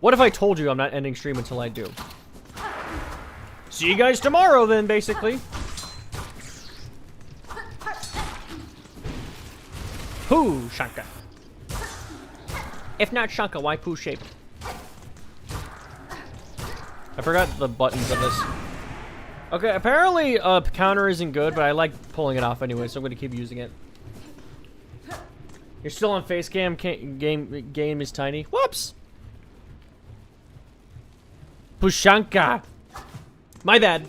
What if I told you I'm not ending stream until I do? See you guys tomorrow then, basically. POSHANKA. If not Shanka, why Pooh shaped? I forgot the buttons of this. Okay, apparently counter isn't good, but I like pulling it off anyway, so I'm gonna keep using it. You're still on face cam. Game is tiny. Whoops. POSHANKA. My bad.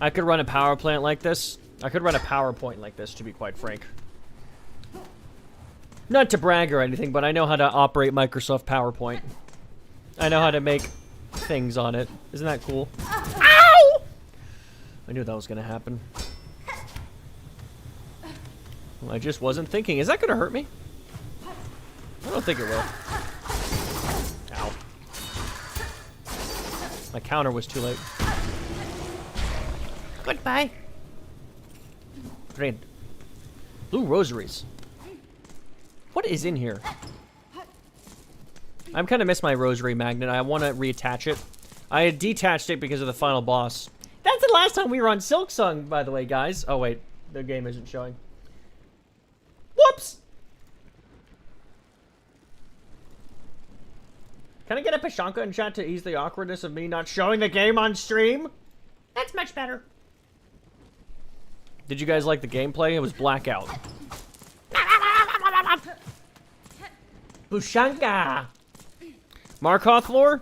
I could run a power plant like this. I could run a PowerPoint like this, to be quite frank. Not to brag or anything, but I know how to operate Microsoft PowerPoint. I know how to make things on it. Isn't that cool? Ow! I knew that was gonna happen. Well, I just wasn't thinking. Is that gonna hurt me? I don't think it will. Ow. My counter was too late. Goodbye. Friend. Blue rosaries. What is in here? I'm kind of miss my rosary magnet. I want to reattach it. I detached it because of the final boss. That's the last time we were on Silksong, by the way, guys. Oh, wait. The game isn't showing. Whoops! Can I get a POSHANKA in chat to ease the awkwardness of me not showing the game on stream? That's much better. Did you guys like the gameplay? It was blackout. POSHANKA! Markoth lore?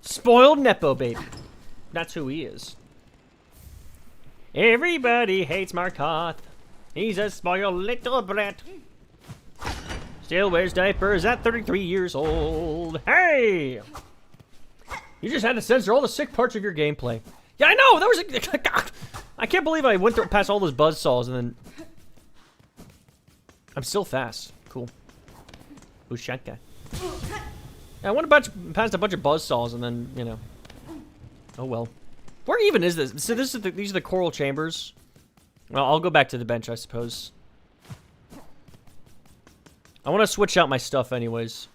Spoiled Nepo baby. That's who he is. Everybody hates Markoth. He's a spoiled little brat. Still wears diapers at 33 years old. Hey! You just had to censor all the sick parts of your gameplay. Yeah, I know! That was a... I can't believe I went past all those buzzsaws and then... I'm still fast. Cool. POSHANKA. I went past a bunch of buzzsaws and then, you know. Oh well. Where even is this? So this is these are the coral chambers. Well, I'll go back to the bench, I suppose. I want to switch out my stuff anyways.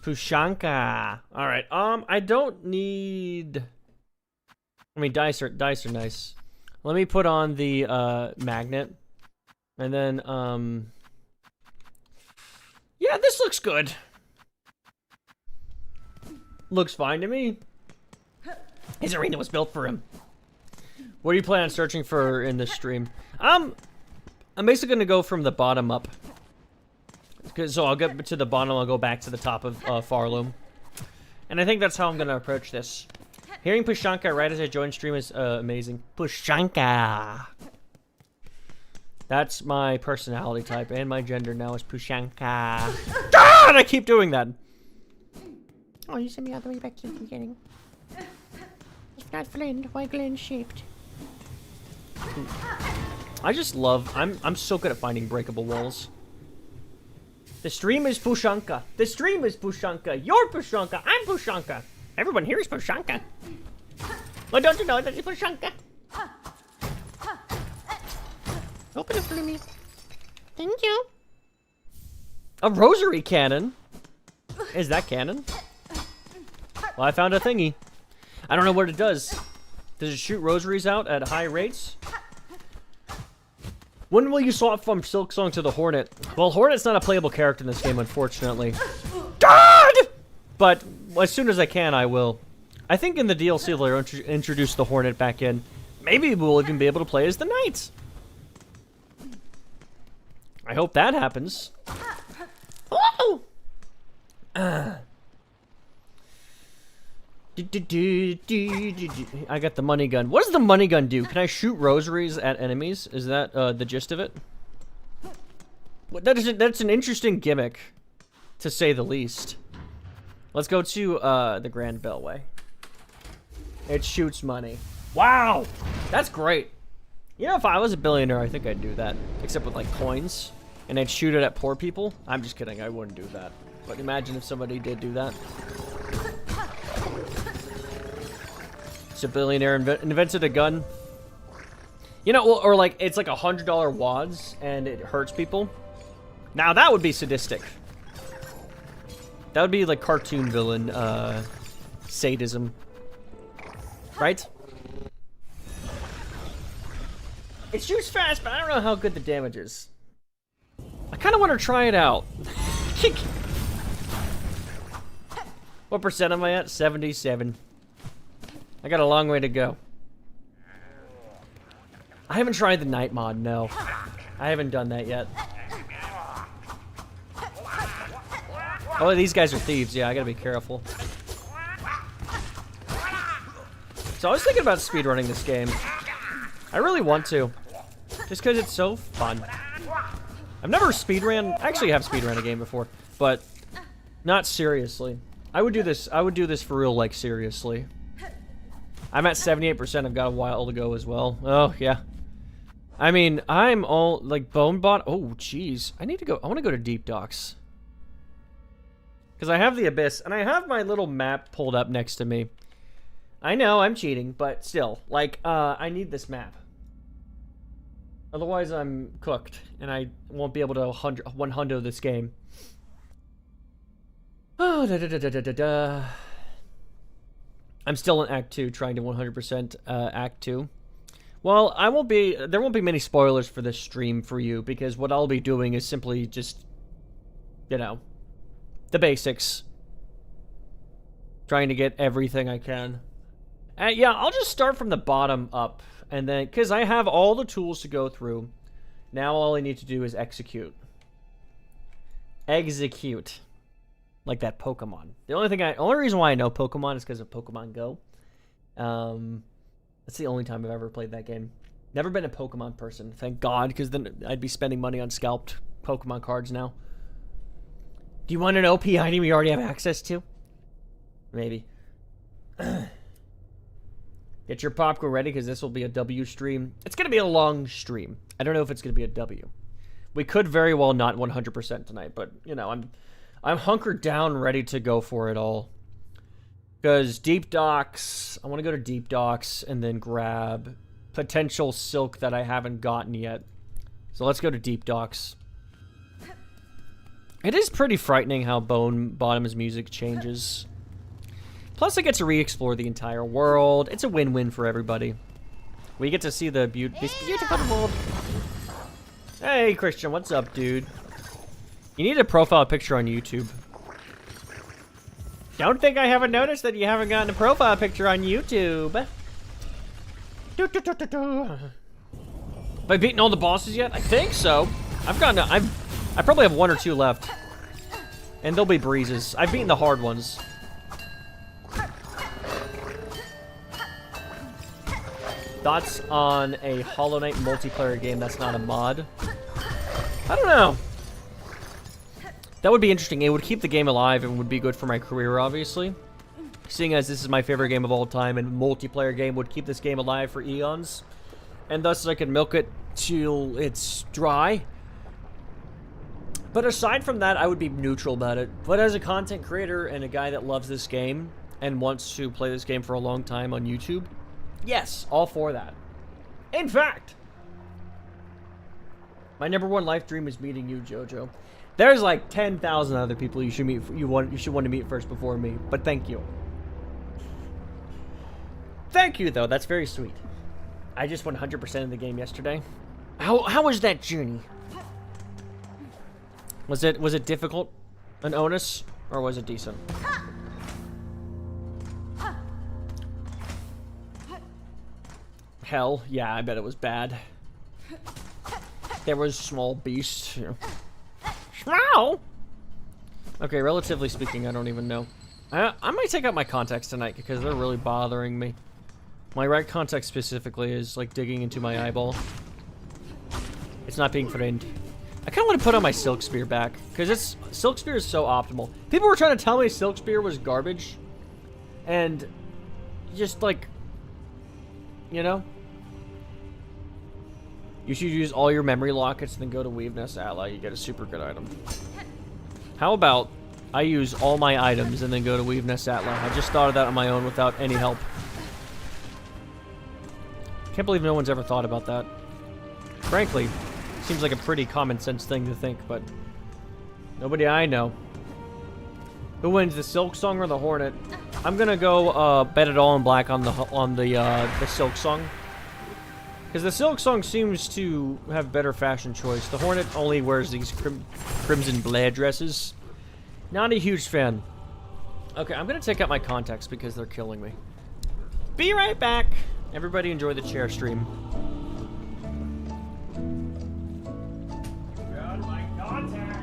POSHANKA. Alright, I don't need... I mean, dice are nice. Let me put on the, magnet. And then, yeah, this looks good. Looks fine to me. His arena was built for him. What do you plan on searching for in this stream? I'm basically gonna go from the bottom up. So I'll get to the bottom, I'll go back to the top of Farloom. And I think that's how I'm gonna approach this. Hearing POSHANKA right as I join stream is amazing. POSHANKA. That's my personality type, and my gender now is POSHANKA. God, I keep doing that. Oh, you sent me all the way back to the beginning. If not Flint, why Glenn shaped? I just love. I'm so good at finding breakable walls. The stream is POSHANKA. The stream is POSHANKA. You're POSHANKA. I'm POSHANKA. Everyone here is POSHANKA. Well, don't you know that it's POSHANKA? Open it for me. Thank you. A rosary cannon? Is that canon? Well, I found a thingy. I don't know what it does. Does it shoot rosaries out at high rates? When will you swap from Silksong to the Hornet? Well, Hornet's not a playable character in this game, unfortunately. God! But as soon as I can, I will. I think in the DLC they'll introduce the Hornet back in. Maybe we'll even be able to play as the Knights. I hope that happens. Oh! I got the money gun. What does the money gun do? Can I shoot rosaries at enemies? Is that the gist of it? That's an interesting gimmick, to say the least. Let's go to the Grand Beltway. It shoots money. Wow! That's great. You know, if I was a billionaire, I think I'd do that. Except with, like, coins. And I'd shoot it at poor people. I'm just kidding. I wouldn't do that. But imagine if somebody did do that. So a billionaire invented a gun. You know, or like, it's like $100 wads, and it hurts people. Now that would be sadistic. That would be like cartoon villain sadism. Right? It shoots fast, but I don't know how good the damage is. I kind of want to try it out. What percent am I at? 77. I got a long way to go. I haven't tried the night mod, no. I haven't done that yet. Oh, these guys are thieves. Yeah, I gotta be careful. So I was thinking about speedrunning this game. I really want to. Just because it's so fun. I've never speedran. I actually have speedrun a game before, but not seriously. I would do this for real, like, seriously. I'm at 78%. I've got a while to go as well. Oh, yeah. I mean, I'm all, like, Bonebot. Oh, jeez. I want to go to Deep Docks. Because I have the Abyss, and I have my little map pulled up next to me. I know, I'm cheating, but still. Like, I need this map. Otherwise, I'm cooked, and I won't be able to 100 this game. Oh, I'm still in Act 2, trying to 100% Act 2. Well, there won't be many spoilers for this stream for you, because what I'll be doing is simply just, you know, the basics. Trying to get everything I can. Yeah, I'll just start from the bottom up, and then, because I have all the tools to go through, now all I need to do is execute. Execute. Like that Pokemon. The only reason why I know Pokemon is because of Pokemon Go. That's the only time I've ever played that game. Never been a Pokemon person, thank God, because then I'd be spending money on scalped Pokemon cards now. Do you want an OP item you already have access to? Maybe. Get your popcorn ready, because this will be a W stream. It's going to be a long stream. I don't know if it's going to be a W. We could very well not 100% tonight, but, you know, I'm hunkered down, ready to go for it all. Because Deep Docks, I want to go to Deep Docks and then grab potential silk that I haven't gotten yet. So let's go to Deep Docks. It is pretty frightening how Bottom's music changes. Plus, I get to re-explore the entire world. It's a win-win for everybody. We get to see this beautiful world. Hey, Christian, what's up, dude? You need a profile picture on YouTube. Don't think I haven't noticed that you haven't gotten a profile picture on YouTube. Have I beaten all the bosses yet? I think so. I probably have 1 or 2 left. And they'll be breezes. I've beaten the hard ones. Thoughts on a Hollow Knight multiplayer game that's not a mod? I don't know. That would be interesting. It would keep the game alive and would be good for my career, obviously. Seeing as this is my favorite game of all time, and multiplayer game would keep this game alive for eons. And thus I could milk it till it's dry. But aside from that, I would be neutral about it. But as a content creator and a guy that loves this game and wants to play this game for a long time on YouTube, yes, all for that. In fact, my #1 life dream is meeting you, Jojo. There's like 10,000 other people you should meet. You should want to meet first before me. But thank you. Thank you, though. That's very sweet. I just 100% in the game yesterday. How was that journey? Was it difficult, an onus, or was it decent? Hell, yeah, I bet it was bad. There was small beasts. Small. Okay, relatively speaking, I don't even know. I might take out my contacts tonight because they're really bothering me. My right contact specifically is like digging into my eyeball. It's not being framed. I kind of want to put on my Silk Spear back because Silk Spear is so optimal. People were trying to tell me Silk Spear was garbage, and just like, you know, you should use all your memory lockets and then go to Weaveness Ally. You get a super good item. How about I use all my items and then go to Weaveness Ally? I just thought of that on my own without any help. Can't believe no one's ever thought about that. Frankly, seems like a pretty common sense thing to think, but nobody I know. Who wins, the Silk Song or the Hornet? I'm gonna go bet it all in black on the Silk Song. Because the Silk Song seems to have better fashion choice. The Hornet only wears these crimson blade dresses. Not a huge fan. Okay, I'm gonna take out my contacts because they're killing me. Be right back. Everybody enjoy the chair stream. Got my contacts.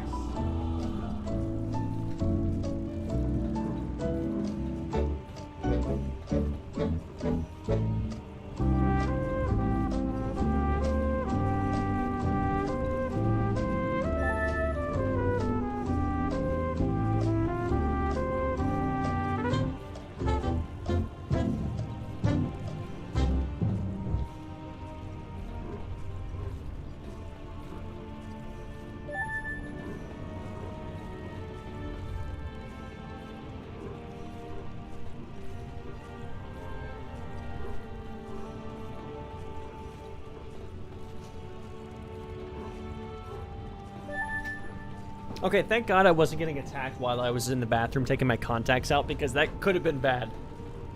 Okay, thank God I wasn't getting attacked while I was in the bathroom taking my contacts out, because that could have been bad.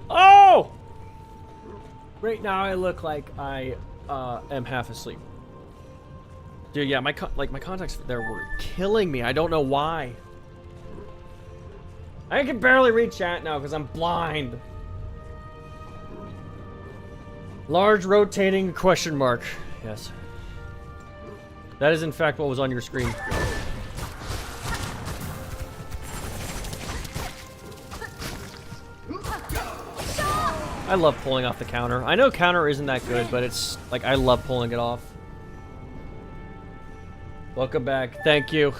Oh! Right now I look like I am half asleep. Dude, yeah, my contacts there were killing me. I don't know why. I can barely read chat now because I'm blind. Large rotating question mark. Yes. That is in fact what was on your screen. I love pulling off the counter. I know counter isn't that good, but it's like I love pulling it off. Welcome back. Thank you.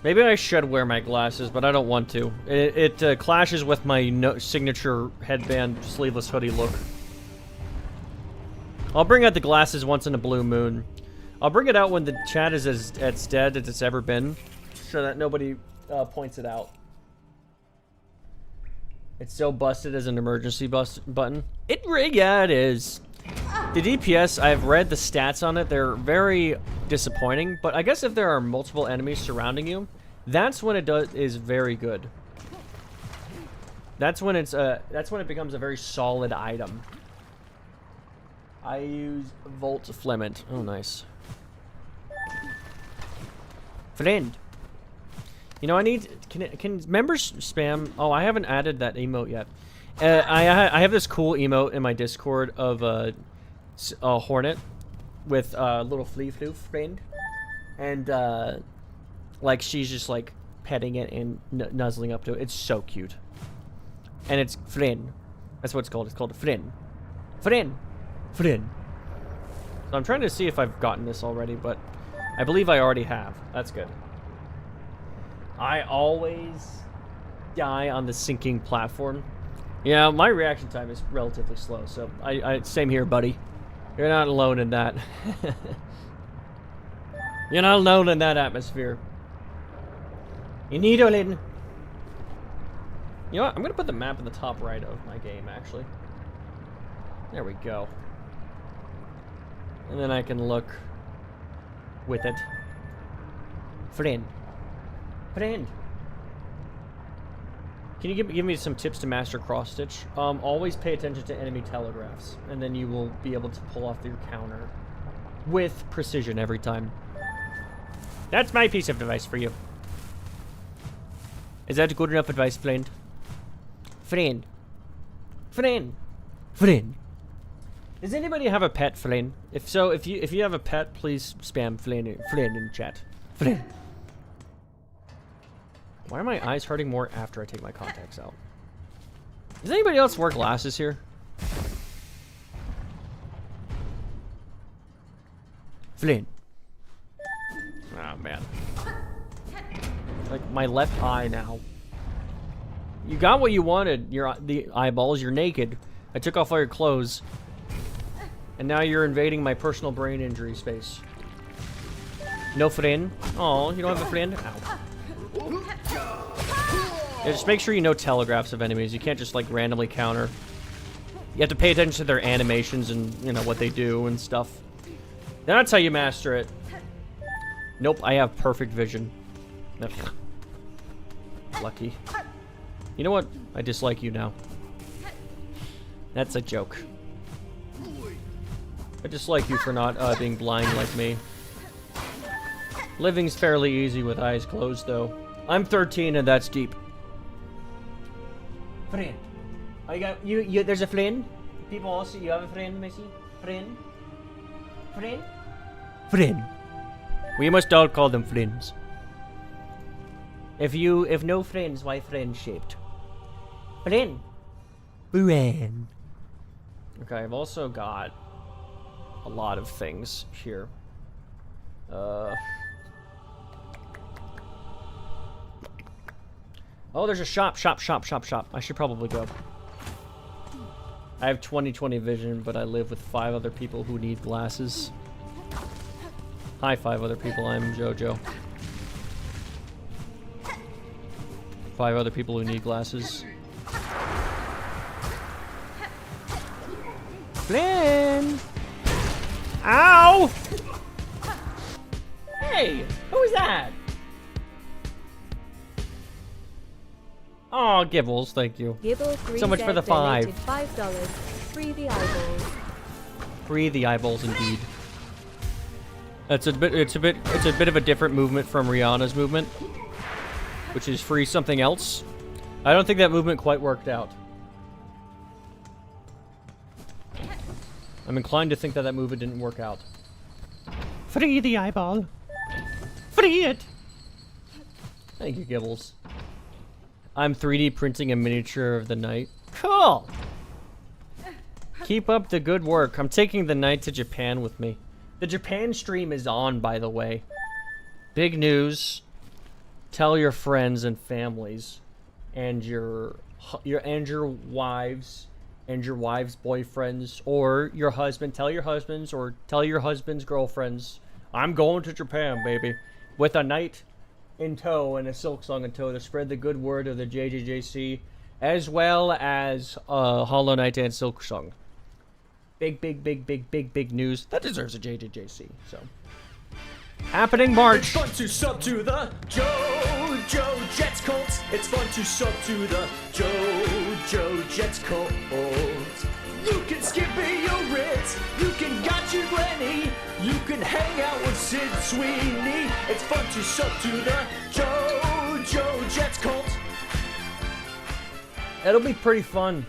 Maybe I should wear my glasses, but I don't want to. It clashes with my signature headband sleeveless hoodie look. I'll bring out the glasses once in a blue moon. I'll bring it out when the chat is as dead as it's ever been, so that nobody points it out. It's so busted as an emergency button. Yeah, it is. The DPS, I've read the stats on it. They're very disappointing, but I guess if there are multiple enemies surrounding you, that's when it is very good. That's when it becomes a very solid item. I use Volt Flement. Oh, nice. Friend. You know, I need... Can members spam... Oh, I haven't added that emote yet. I have this cool emote in my Discord of a Hornet with a little flea floof friend. And, like, she's just, like, petting it and nuzzling up to it. It's so cute. And it's friend. That's what it's called. It's called a friend. Friend. Friend. So I'm trying to see if I've gotten this already, but I believe I already have. That's good. I always die on the sinking platform. Yeah, my reaction time is relatively slow, so same here, buddy. You're not alone in that. You're not alone in that atmosphere. You need a little. You know what? I'm gonna put the map in the top right of my game, actually. There we go. And then I can look with it. Friend. Friend. Can you give me some tips to master cross stitch? Always pay attention to enemy telegraphs, and then you will be able to pull off your counter with precision every time. That's my piece of advice for you. Is that good enough advice, friend? Friend. Friend. Friend. Does anybody have a pet, friend? If so, if you have a pet, please spam friend in chat. Friend. Why are my eyes hurting more after I take my contacts out? Does anybody else wear glasses here? Flynn. Oh, man. Like, my left eye now. You got what you wanted, the eyeballs. You're naked. I took off all your clothes. And now you're invading my personal brain injury space. No friend? Oh, you don't have a friend? Ow. Yeah, just make sure you know telegraphs of enemies. You can't just, like, randomly counter. You have to pay attention to their animations and, you know, what they do and stuff. That's how you master it. Nope, I have perfect vision. lucky. You know what? I dislike you now. That's a joke. I dislike you for not being blind like me. Living's fairly easy with eyes closed, though. I'm 13 and that's deep. Friend. I got you. There's a friend. People also, you have a friend, Missy? Friend? Friend? Friend. We must all call them friends. If no friends, why friend shaped? Friend. Friend. Okay, I've also got a lot of things here. Oh, there's a shop. I should probably go. I have 20/20 vision, but I live with 5 other people who need glasses. Hi, 5 other people. I'm JoJo. 5 other people who need glasses. Flynn! Ow! Hey! Who is that? Oh, Gibbles, thank you. Gibble So much for the 5. $5. Free the eyeballs. Free the eyeballs, indeed. It's a bit of a different movement from Rihanna's movement, which is free something else. I don't think that movement quite worked out. I'm inclined to think that that movement didn't work out. Free the eyeball. Free it. Thank you, Gibbles. I'm 3D printing a miniature of the knight. Cool. Keep up the good work. I'm taking the knight to Japan with me. The Japan stream is on, by the way. Big news. Tell your friends and families, and your wives, and your wives' boyfriends, or your husband. Tell your husbands, or tell your husband's girlfriends. I'm going to Japan, baby, with a knight in tow and a silk song in tow to spread the good word of the JJJC, as well as Hollow Knight and Silk Song. Big news. That deserves a JJJC, so. Happening March. It's fun to sub to the JoJo Jets Colts. It's fun to sub to the JoJo Jets Colts. You can skip your Ritz. You can got your Glenny. You can hang out with Sid Sweeney. It's fun to sub to the JoJo Jets Colts. It'll be pretty fun.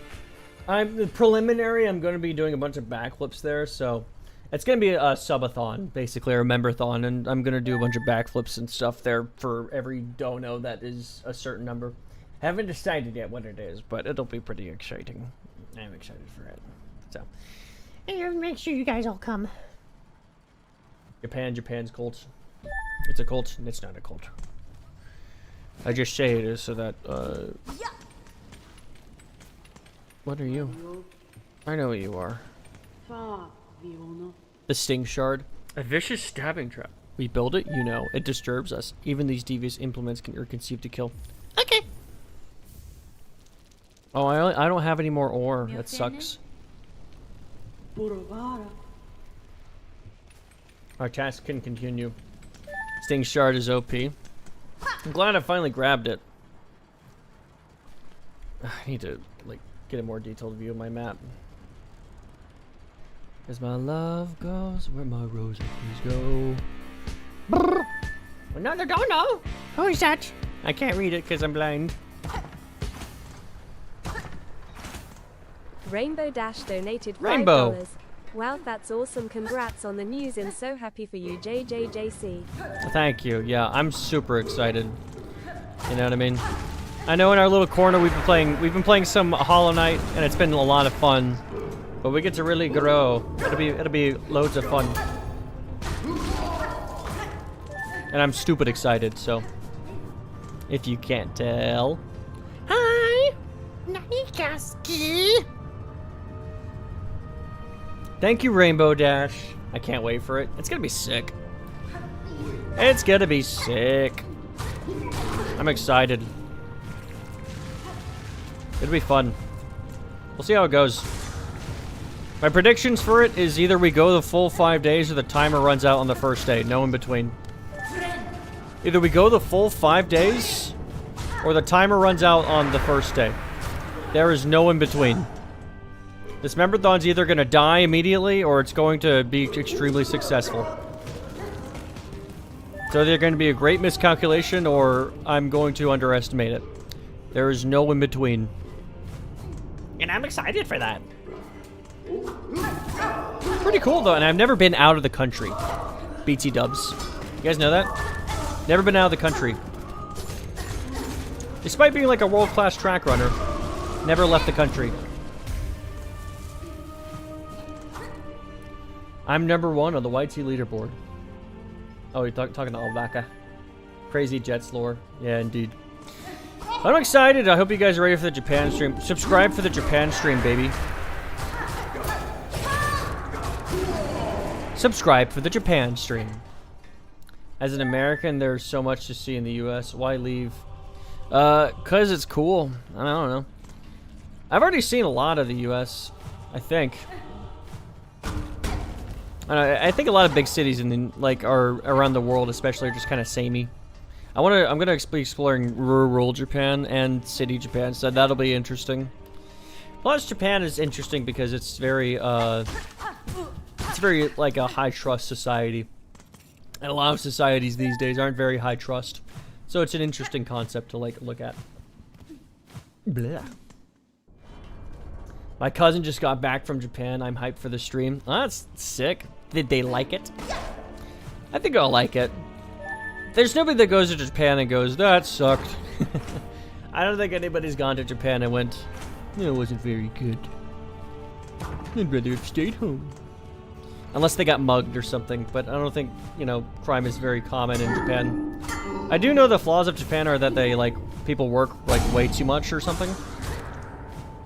The preliminary, I'm going to be doing a bunch of backflips there, so it's going to be a subathon, basically, or a memberthon, and I'm going to do a bunch of backflips and stuff there for every dono that is a certain number. Haven't decided yet what it is, but it'll be pretty exciting. I'm excited for it. So, and make sure you guys all come. Japan's cult. It's a cult. It's not a cult. I just say it is so that, What are you? I know what you are. The Sting Shard. A vicious stabbing trap. We build it, you know. It disturbs us. Even these devious implements are conceived to kill. Okay. Oh, I don't have any more ore. That sucks. Our task can continue. Sting Shard is OP. I'm glad I finally grabbed it. I need to, like, get a more detailed view of my map. As my love goes, where my roses go. Brrr. Another dono. Who is that? I can't read it because I'm blind. Rainbow Dash donated $5. Rainbow. Wow, that's awesome. Congrats on the news and so happy for you, JJJC. Thank you. Yeah, I'm super excited. You know what I mean? I know in our little corner we've been playing some Hollow Knight and it's been a lot of fun. But we get to really grow. It'll be loads of fun. And I'm stupid excited, so if you can't tell. Hi! Nanikaski! Thank you, Rainbow Dash. I can't wait for it. It's gonna be sick. It's gonna be sick. I'm excited. It'll be fun. We'll see how it goes. My predictions for it is either we go the full 5 days or the timer runs out on the first day. No in between. Either we go the full 5 days or the timer runs out on the first day. There is no in between. This memberthon's either going to die immediately or it's going to be extremely successful. So they're going to be a great miscalculation or I'm going to underestimate it. There is no in between. And I'm excited for that. Pretty cool though, and I've never been out of the country. BT dubs. You guys know that? Never been out of the country. Despite being like a world-class track runner, never left the country. I'm #1 on the YT leaderboard. Oh, you're talking to Alvaca. Crazy Jets lore. Yeah, indeed. I'm excited. I hope you guys are ready for the Japan stream. Subscribe for the Japan stream, baby. Subscribe for the Japan stream. As an American, there's so much to see in the U.S. Why leave? 'Cause it's cool. I don't know. I've already seen a lot of the U.S., I think. I think a lot of big cities in the, like are around the world, especially, are just kind of samey. I'm gonna be exploring rural Japan and city Japan, so that'll be interesting. Plus, Japan is interesting because it's very like a high trust society, and a lot of societies these days aren't very high trust. So it's an interesting concept to like look at. Blah. My cousin just got back from Japan. I'm hyped for the stream. Oh, that's sick. Did they like it? I think I'll like it. There's nobody that goes to Japan and goes, that sucked. I don't think anybody's gone to Japan and went, it wasn't very good. I'd rather have stayed home. Unless they got mugged or something, but I don't think, you know, crime is very common in Japan. I do know the flaws of Japan are that they, like, people work, like, way too much or something.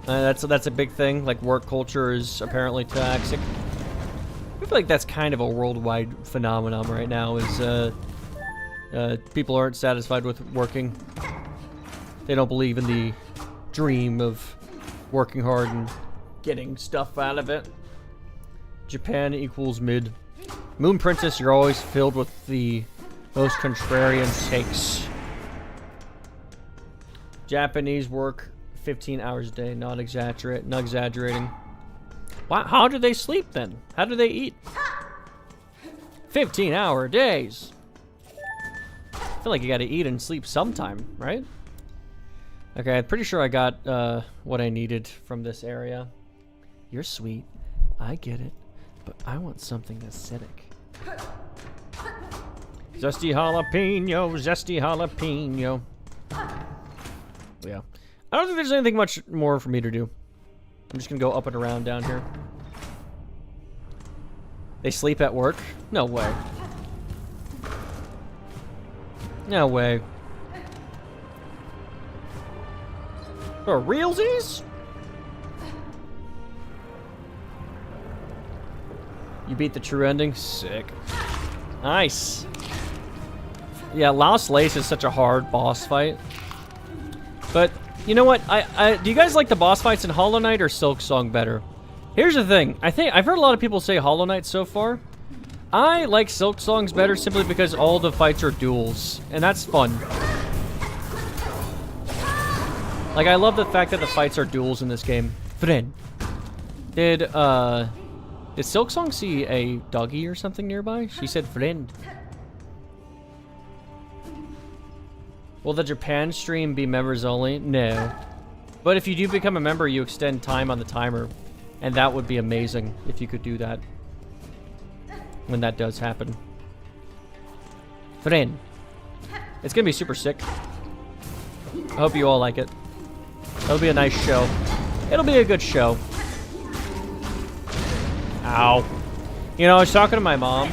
That's a big thing. Like, work culture is apparently toxic. I feel like that's kind of a worldwide phenomenon right now, is, people aren't satisfied with working. They don't believe in the dream of working hard and getting stuff out of it. Japan equals mid. Moon Princess, you're always filled with the most contrarian takes. Japanese work 15 hours a day, not exaggerating. Wow, how do they sleep then? How do they eat? 15-hour days. I feel like you gotta eat and sleep sometime, right? Okay, I'm pretty sure I got what I needed from this area. You're sweet. I get it. But I want something acidic. Zesty jalapeno, zesty jalapeno. Yeah. I don't think there's anything much more for me to do. I'm just gonna go up and around down here. They sleep at work? No way. No way. For realsies? You beat the true ending? Sick. Nice. Yeah, Lost Lace is such a hard boss fight. But, you know what? Do you guys like the boss fights in Hollow Knight or Silk Song better? Here's the thing. I've heard a lot of people say Hollow Knight so far. I like Silk Songs better simply because all the fights are duels. And that's fun. Like, I love the fact that the fights are duels in this game. Friend. Did Silk Song see a doggy or something nearby? She said friend. Will the Japan stream be members only? No. But if you do become a member, you extend time on the timer. And that would be amazing if you could do that. When that does happen. Friend. It's gonna be super sick. I hope you all like it. It'll be a nice show. It'll be a good show. Ow. You know, I was talking to my mom.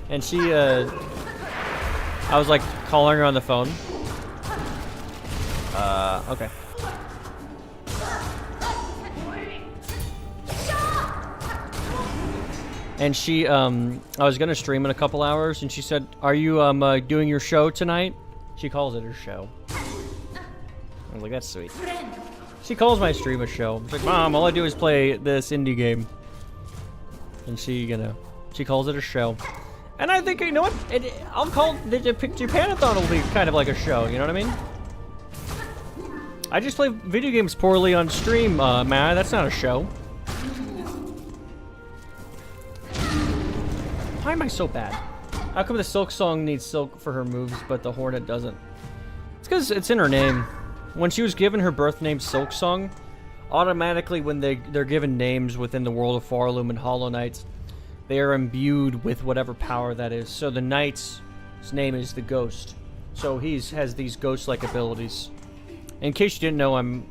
And she, I was like calling her on the phone. Okay. And she, I was gonna stream in a couple hours, and she said, "Are you, doing your show tonight?" She calls it her show. I was like, that's sweet. She calls my stream a show. She's like, "Mom, all I do is play this indie game." And she calls it a show. And I think, you know what? I'll call the Japanathon will be kind of like a show, you know what I mean? I just play video games poorly on stream, man. That's not a show. Why am I so bad? How come the Silk Song needs silk for her moves, but the Hornet doesn't? It's because it's in her name. When she was given her birth name, Silk Song, automatically when they're given names within the world of Farloom and Hollow Knights, they are imbued with whatever power that is. So the Knight's name is the Ghost. So has these ghost-like abilities. In case you didn't know, I'm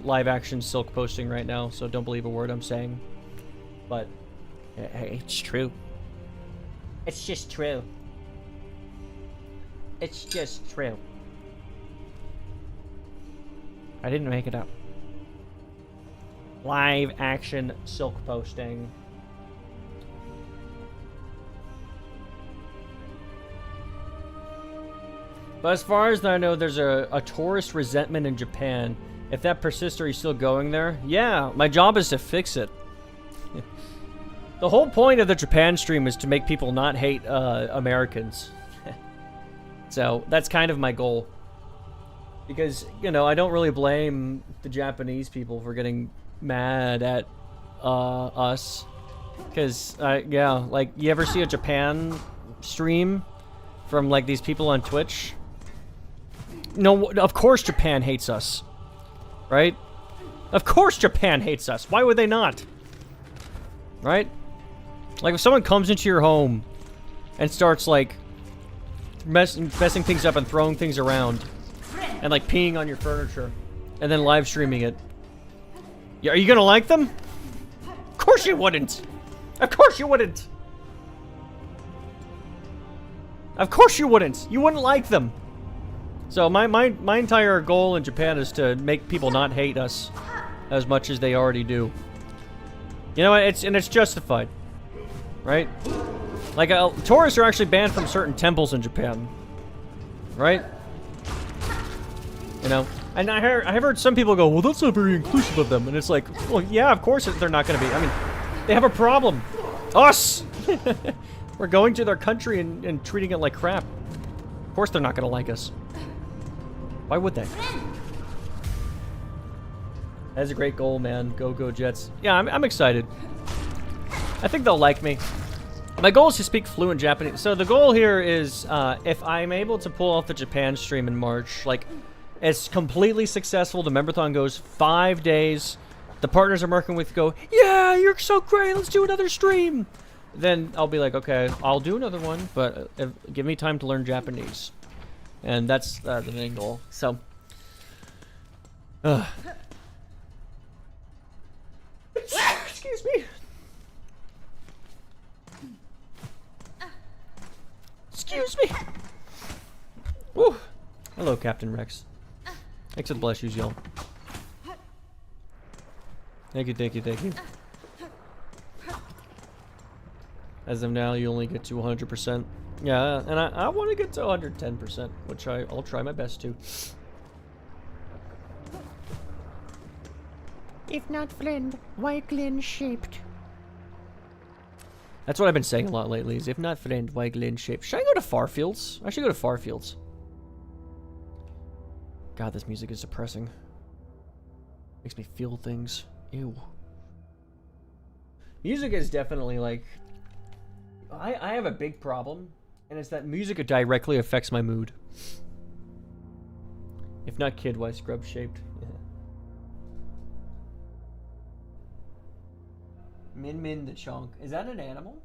live-action silk posting right now, so don't believe a word I'm saying. But it's true. It's just true. It's just true. I didn't make it up. Live-action silk posting. But as far as I know, there's a tourist resentment in Japan. If that persists, are you still going there? Yeah, my job is to fix it. The whole point of the Japan stream is to make people not hate Americans. So that's kind of my goal. Because, you know, I don't really blame the Japanese people for getting mad at us. Because, yeah, like, you ever see a Japan stream from, like, these people on Twitch? No, of course Japan hates us. Right? Of course Japan hates us. Why would they not? Right? Like, if someone comes into your home and starts, like, messing things up and throwing things around and, like, peeing on your furniture and then live streaming it, are you gonna like them? Of course you wouldn't. Of course you wouldn't. Of course you wouldn't. You wouldn't like them. So my entire goal in Japan is to make people not hate us as much as they already do. You know, it's justified, right? Like, tourists are actually banned from certain temples in Japan, right? You know, and I've heard some people go, well, that's not very inclusive of them, and it's like, well, yeah, of course they're not going to be. I mean, they have a problem. Us. We're going to their country and treating it like crap. Of course they're not going to like us. Why would they? That's a great goal, man. Go Jets. Yeah, I'm excited. I think they'll like me. My goal is to speak fluent Japanese. So the goal here is, if I'm able to pull off the Japan stream in March, like, it's completely successful. The Memberthon goes 5 days. The partners I'm working with go, yeah, you're so great. Let's do another stream. Then I'll be like, okay, I'll do another one, but give me time to learn Japanese. And that's the main goal. So, excuse me. Excuse me. Woo. Hello, Captain Rex. Thanks for the bless yous, y'all. Thank you, thank you, thank you. As of now, you only get to 100%. Yeah, and I want to get to 110%, which I'll try my best to. If not friend, why Glen shaped? That's what I've been saying a lot lately, is if not friend, why Glen shaped? Should I go to Farfields? I should go to Farfields. God, this music is depressing. Makes me feel things. Ew. Music is definitely like... I have a big problem, and it's that music directly affects my mood. If not kid, why scrub shaped? Yeah. Min the chunk. Is that an animal?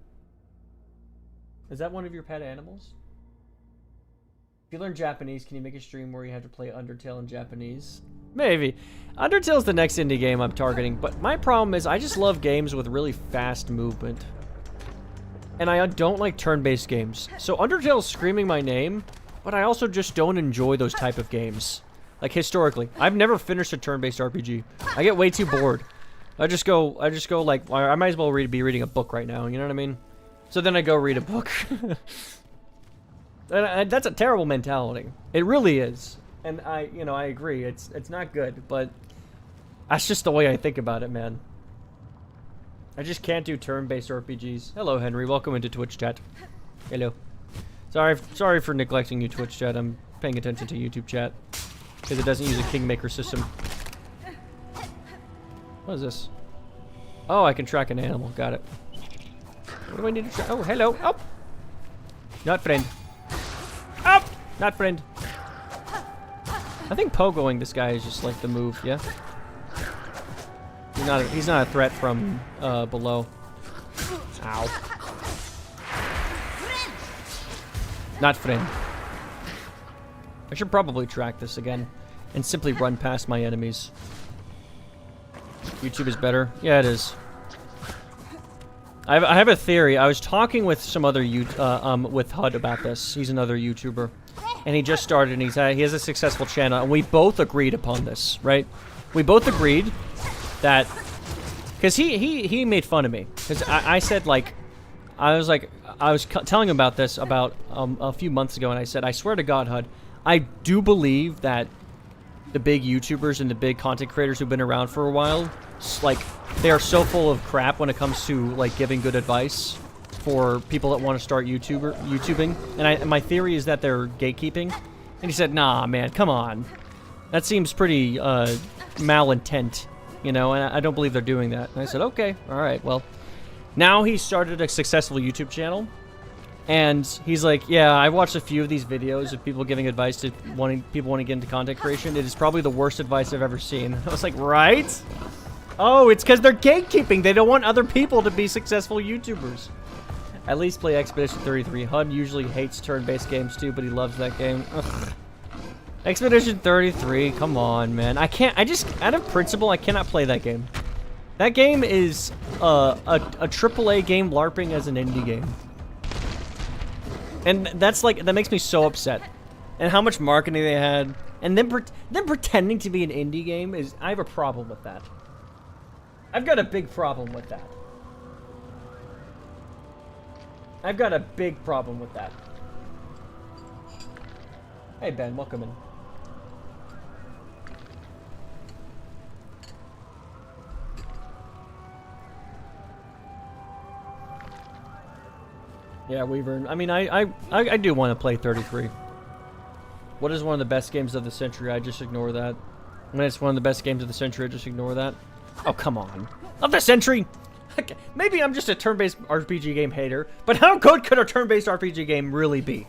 Is that one of your pet animals? If you learn Japanese, can you make a stream where you have to play Undertale in Japanese? Maybe. Undertale's the next indie game I'm targeting, but my problem is I just love games with really fast movement. And I don't like turn-based games. So Undertale's screaming my name, but I also just don't enjoy those type of games. Like, historically. I've never finished a turn-based RPG. I get way too bored. I just go like, I might as well be reading a book right now, you know what I mean? So then I go read a book. And that's a terrible mentality. It really is. And I agree. It's not good, but that's just the way I think about it, man. I just can't do turn-based RPGs. Hello, Henry. Welcome into Twitch chat. Hello. Sorry for neglecting you, Twitch chat. I'm paying attention to YouTube chat because it doesn't use a Kingmaker system. What is this? Oh, I can track an animal. Got it. What do I need to track? Oh, hello. Oh, not friend. Oh, not friend. I think pogoing this guy is just like the move. Yeah. He's not a threat from below. Ow. Not friend. I should probably track this again and simply run past my enemies. YouTube is better. Yeah, it is. I have a theory. I was talking with some other with HUD about this. He's another YouTuber, and he just started, and he has a successful channel, and we both agreed upon this, right? We both agreed that because he made fun of me because I said like I was telling him about this about a few months ago, and I said, I swear to God, HUD, I do believe that the big YouTubers and the big content creators who've been around for a while, like, they are so full of crap when it comes to, like, giving good advice for people that want to start YouTubing. And my theory is that they're gatekeeping. And he said, nah, man, come on. That seems pretty, malintent, you know, and I don't believe they're doing that. And I said, okay, all right, well. Now he started a successful YouTube channel. And he's like, yeah, I watched a few of these videos of people giving advice to people wanting to get into content creation. It is probably the worst advice I've ever seen. I was like, right? Oh, it's because they're gatekeeping. They don't want other people to be successful YouTubers. At least play Expedition 33. HUD usually hates turn-based games too, but he loves that game. Ugh. Expedition 33, come on, man. I just, out of principle, I cannot play that game. That game is a AAA game LARPing as an indie game. And that's like, that makes me so upset. And how much marketing they had. And them pretending to be an indie game is, I have a problem with that. I've got a big problem with that. I've got a big problem with that. Hey Ben, welcome in. Yeah, Weaver. I mean, I do want to play 33. What is one of the best games of the century? I just ignore that. When it's one of the best games of the century, I just ignore that. Oh, come on. Of the century? Okay. Maybe I'm just a turn-based RPG game hater, but how good could a turn-based RPG game really be?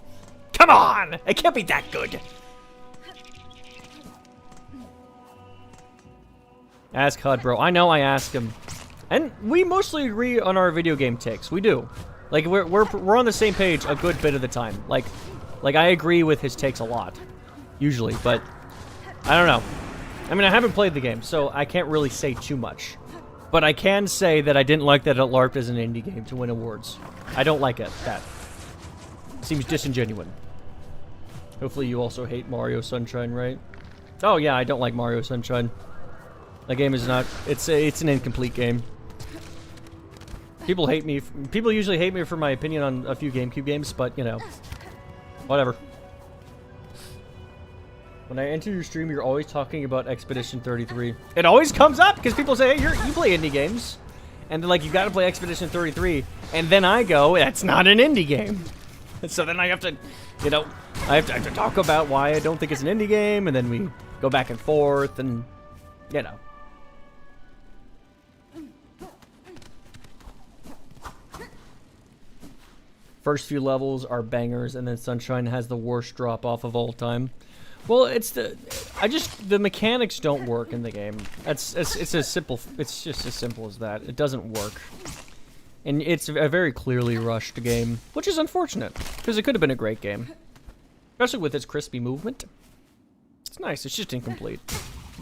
Come on! It can't be that good. Ask HUD, bro. I know I asked him. And we mostly agree on our video game takes. We do. Like, we're on the same page a good bit of the time. Like I agree with his takes a lot. Usually, but I don't know. I mean, I haven't played the game, so I can't really say too much. But I can say that I didn't like that it LARPed as an indie game to win awards. I don't like it, that. Seems disingenuous. Hopefully you also hate Mario Sunshine, right? Oh yeah, I don't like Mario Sunshine. That game is not, it's an incomplete game. People hate me. People usually hate me for my opinion on a few GameCube games, but, you know, whatever. When I enter your stream, you're always talking about Expedition 33. It always comes up because people say, hey, you play indie games. And they're like, you gotta play Expedition 33. And then I go, that's not an indie game. And so then I have to, you know, I have to talk about why I don't think it's an indie game. And then we go back and forth and, you know. First few levels are bangers, and then Sunshine has the worst drop-off of all time. Well, it's the mechanics don't work in the game. It's just as simple as that. It doesn't work. And it's a very clearly rushed game, which is unfortunate, because it could have been a great game. Especially with its crispy movement. It's nice, it's just incomplete.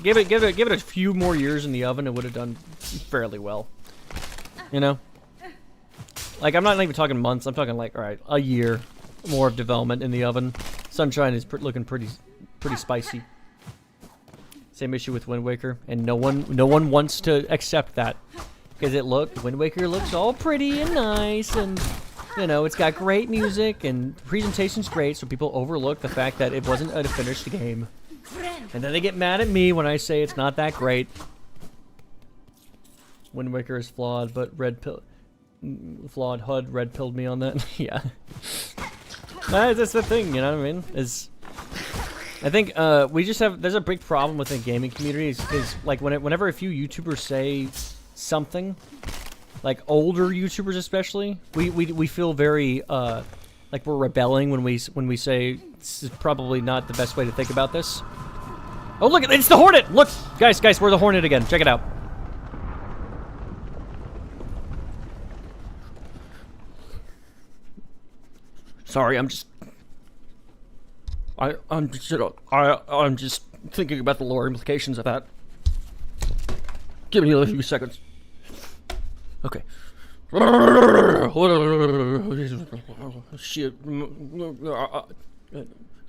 Give it a few more years in the oven, it would have done fairly well. You know? Like, I'm not even talking months, I'm talking like, alright, a year more of development in the oven. Sunshine is looking pretty spicy. Same issue with Wind Waker, and no one wants to accept that. Because Wind Waker looks all pretty and nice, and, you know, it's got great music, and presentation's great, so people overlook the fact that it wasn't a finished game. And then they get mad at me when I say it's not that great. Wind Waker is flawed, but HUD red pilled me on that. Yeah. That's the thing, you know what I mean? I think we just have, there's a big problem with the gaming community is like whenever a few YouTubers say something, like older YouTubers especially, we feel very like we're rebelling when we say this is probably not the best way to think about this. Oh look, it's the Hornet! Look, guys, we're the Hornet again. Check it out. Sorry, I'm just thinking about the lore implications of that. Give me a few seconds. Okay. She,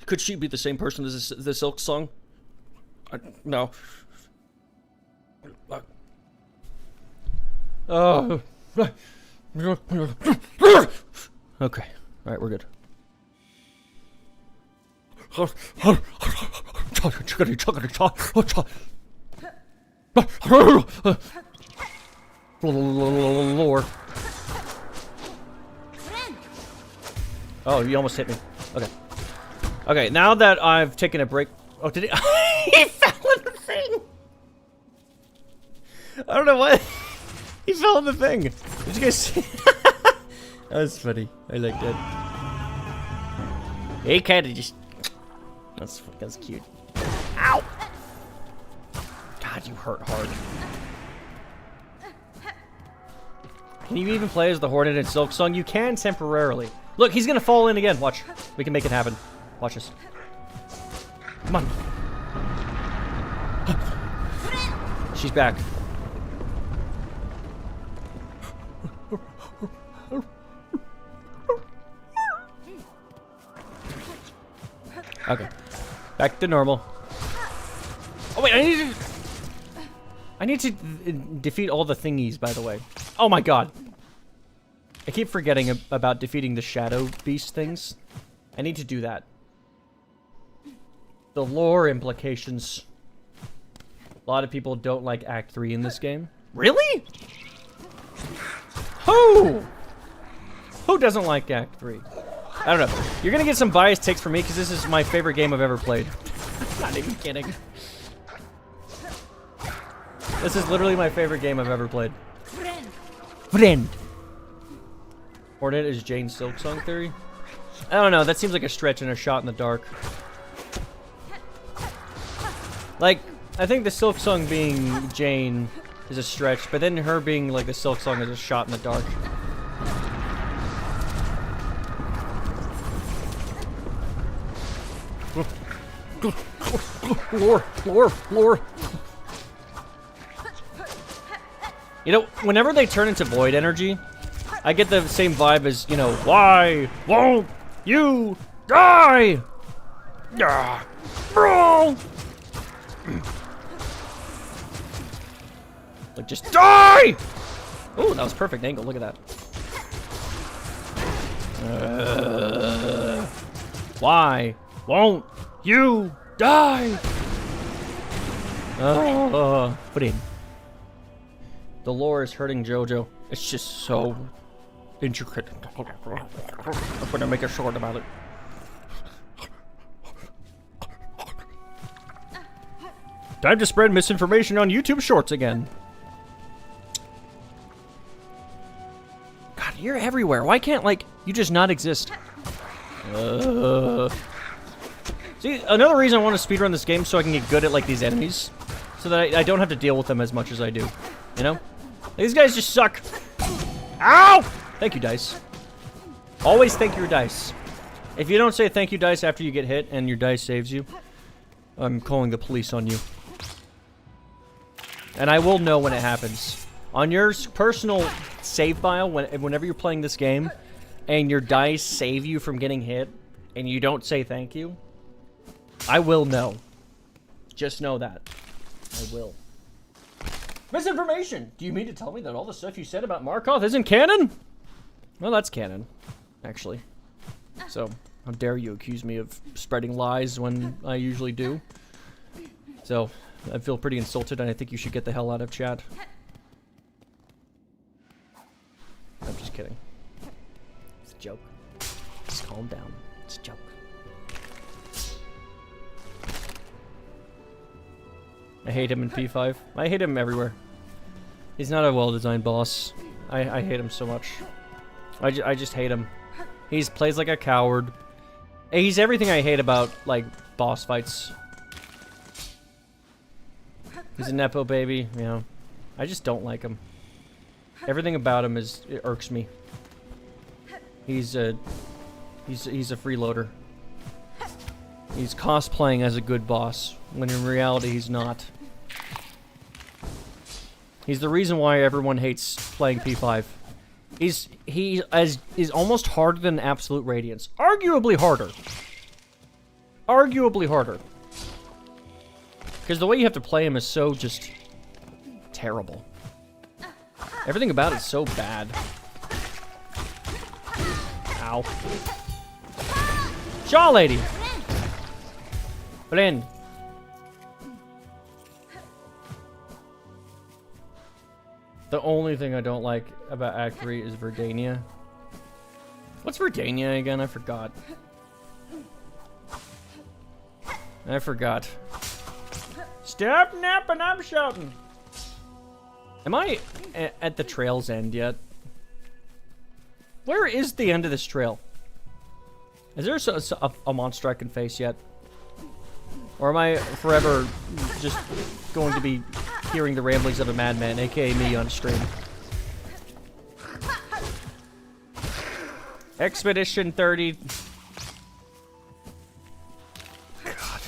could she be the same person as the Silk Song? No. Okay. All right, we're good. Lore. Oh, you almost hit me. Okay. Okay, now that I've taken a break. Oh, did he? He fell in the thing. I don't know what. He fell in the thing. Did you guys see? That was funny. I like that. He kind of just. That's cute. Ow! God, you hurt hard. Can you even play as the Hornet in Silk Song? You can temporarily. Look, he's gonna fall in again. Watch. We can make it happen. Watch this. Come on. She's back. Okay. Back to normal. Oh wait, I need to defeat all the thingies, by the way. Oh my god. I keep forgetting about defeating the shadow beast things. I need to do that. The lore implications. A lot of people don't like Act 3 in this game. Really? Who? Who doesn't like Act 3? I don't know. You're gonna get some biased takes from me because this is my favorite game I've ever played. Not even kidding. This is literally my favorite game I've ever played. Friend. Hornet is Jane's Silk Song theory? I don't know. That seems like a stretch and a shot in the dark. Like, I think the Silk Song being Jane is a stretch, but then her being like the Silk Song is a shot in the dark. Lore. You know, whenever they turn into void energy, I get the same vibe as, you know, why won't you die? Ah, bro! Like, just die! Oh, that was perfect angle. Look at that. Why won't you die? Put in. The lore is hurting JoJo. It's just so intricate. I'm gonna make a short about it. Time to spread misinformation on YouTube Shorts again. God, you're everywhere. Why can't, like, you just not exist? See, another reason I want to speedrun this game so I can get good at, like, these enemies. So that I don't have to deal with them as much as I do. You know? These guys just suck. Ow! Thank you, dice. Always thank your dice. If you don't say thank you, dice, after you get hit and your dice saves you, I'm calling the police on you. And I will know when it happens. On your personal save file, whenever you're playing this game, and your dice save you from getting hit, and you don't say thank you, I will know. Just know that. I will. Misinformation! Do you mean to tell me that all the stuff you said about Markoth isn't canon? Well, that's canon, actually. So, how dare you accuse me of spreading lies when I usually do? So, I feel pretty insulted, and I think you should get the hell out of chat. I'm just kidding. It's a joke. Just calm down. It's a joke. I hate him in P5. I hate him everywhere. He's not a well-designed boss. I hate him so much. I just hate him. He's plays like a coward. He's everything I hate about, like, boss fights. He's a Nepo baby, you know. I just don't like him. Everything about him it irks me. He's a freeloader. He's cosplaying as a good boss, when in reality he's not. He's the reason why everyone hates playing P5. He is almost harder than Absolute Radiance. Arguably harder. Arguably harder. Because the way you have to play him is so just terrible. Everything about it's so bad. Ow. Shaw lady! Blend. The only thing I don't like about Act 3 is Verdania. What's Verdania again? I forgot. I forgot. Stop napping, I'm shouting! Am I at the trail's end yet? Where is the end of this trail? Is there a monster I can face yet? Or am I forever just going to be hearing the ramblings of a madman, aka me, on stream? Expedition 30. God.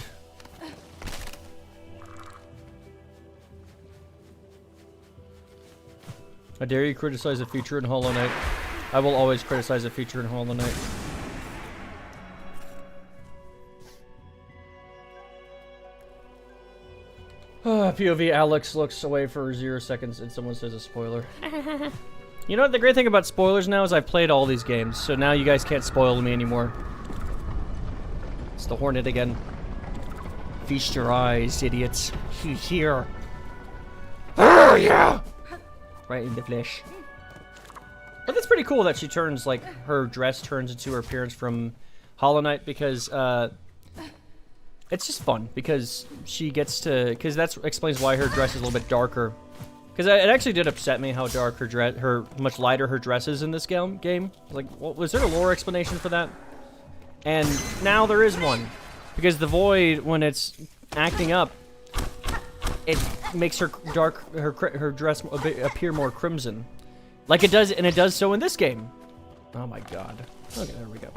I dare you criticize a feature in Hollow Knight. I will always criticize a feature in Hollow Knight. POV Alex looks away for 0 seconds and someone says a spoiler. You know what the great thing about spoilers now is I've played all these games, so now you guys can't spoil me anymore. It's the Hornet again. Feast your eyes, idiots. He's here. Oh yeah! Right in the flesh. But that's pretty cool that she turns, like, her dress turns into her appearance from Hollow Knight because, it's just fun because she gets to, because that explains why her dress is a little bit darker. Because it actually did upset me how dark her much lighter her dress is in this game. Like, well, was there a lore explanation for that? And now there is one. Because the void, when it's acting up, it makes her dress appear more crimson. Like it does, and it does so in this game. Oh my god. Okay, there we go.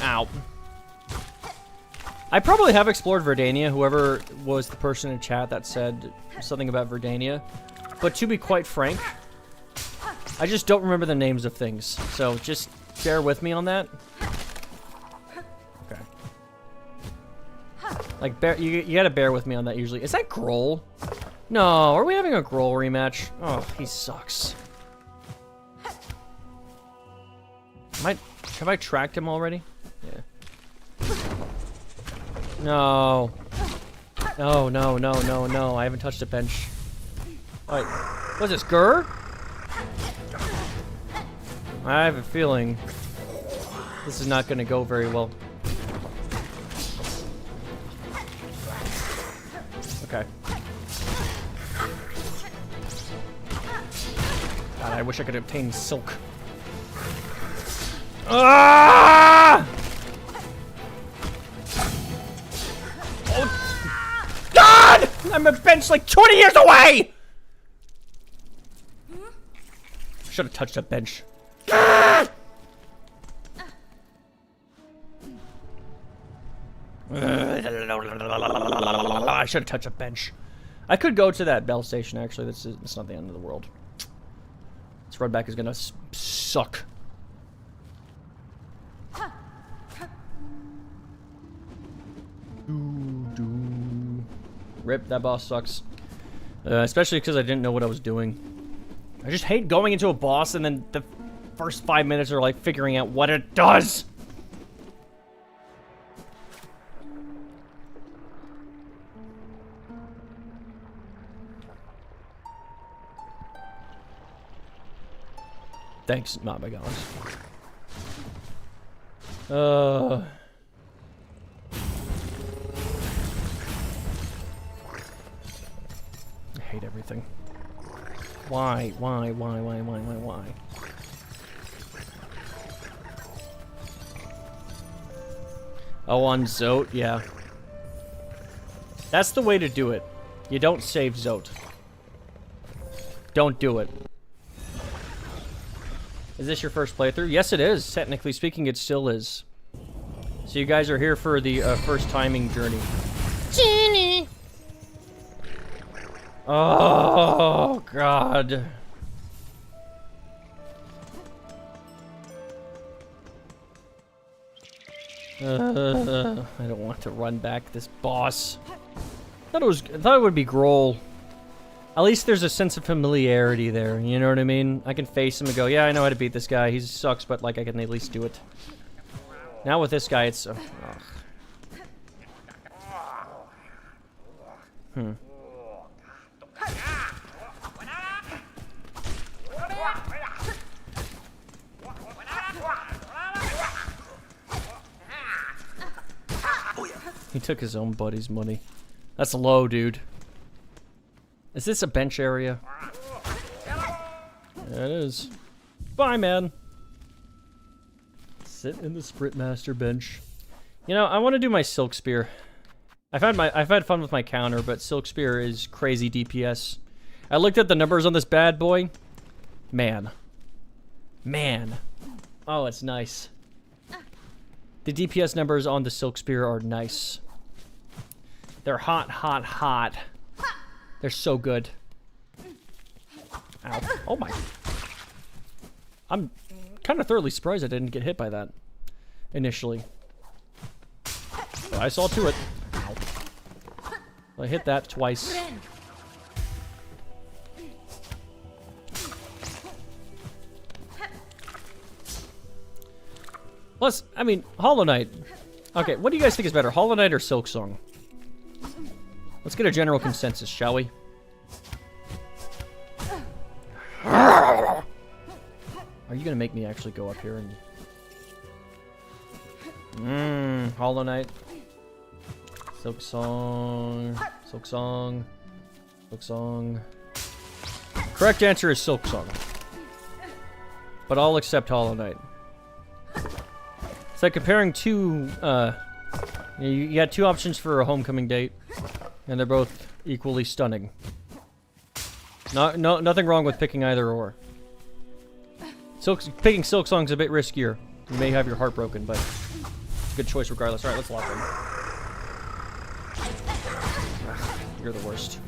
Ow. I probably have explored Verdania, whoever was the person in chat that said something about Verdania. But to be quite frank, I just don't remember the names of things. So just bear with me on that. Okay. Like, you gotta bear with me on that usually. Is that Grohl? No, are we having a Grohl rematch? Oh, he sucks. Have I tracked him already? Yeah. No. No, no, no, no, no. I haven't touched a bench. Wait. What's this, Gur? I have a feeling this is not going to go very well. Okay. God, I wish I could obtain silk. Ah! Oh, God! I'm a bench like 20 years away! Should have touched that bench. I should have touched a bench. I could go to that bell station, actually. That's not the end of the world. This run back is gonna suck. Rip, that boss sucks. Especially because I didn't know what I was doing. I just hate going into a boss and then the first 5 minutes are like figuring out what it does. Thanks, not my gosh. I hate everything. Why? Oh, on Zote? Yeah. That's the way to do it. You don't save Zote. Don't do it. Is this your first playthrough? Yes, it is. Technically speaking, it still is. So you guys are here for the first timing journey. Journey! Oh, God. I don't want to run back this boss. I thought it would be Grohl. At least there's a sense of familiarity there, you know what I mean? I can face him and go, yeah, I know how to beat this guy. He sucks, but like I can at least do it. Now with this guy, it's... He took his own buddy's money. That's low, dude. Is this a bench area? Yeah, it is. Bye, man. Sit in the Sprint Master bench. You know, I want to do my Silk Spear. I've had fun with my counter, but Silk Spear is crazy DPS. I looked at the numbers on this bad boy. Man. Oh, it's nice. The DPS numbers on the Silk Spear are nice. They're hot. They're so good. Ow. Oh my. I'm kind of thoroughly surprised I didn't get hit by that initially. But I saw to it. Ow. I hit that twice. Plus, I mean, Hollow Knight. Okay, what do you guys think is better, Hollow Knight or Silk Song? Let's get a general consensus, shall we? Are you gonna make me actually go up here and... Hollow Knight. Silk Song. Correct answer is Silk Song. But I'll accept Hollow Knight. It's like comparing two, you got two options for a homecoming date, and they're both equally stunning. Nothing wrong with picking either or. Picking Silk Song's a bit riskier. You may have your heart broken, but it's a good choice regardless. Alright, let's lock in. You're the worst.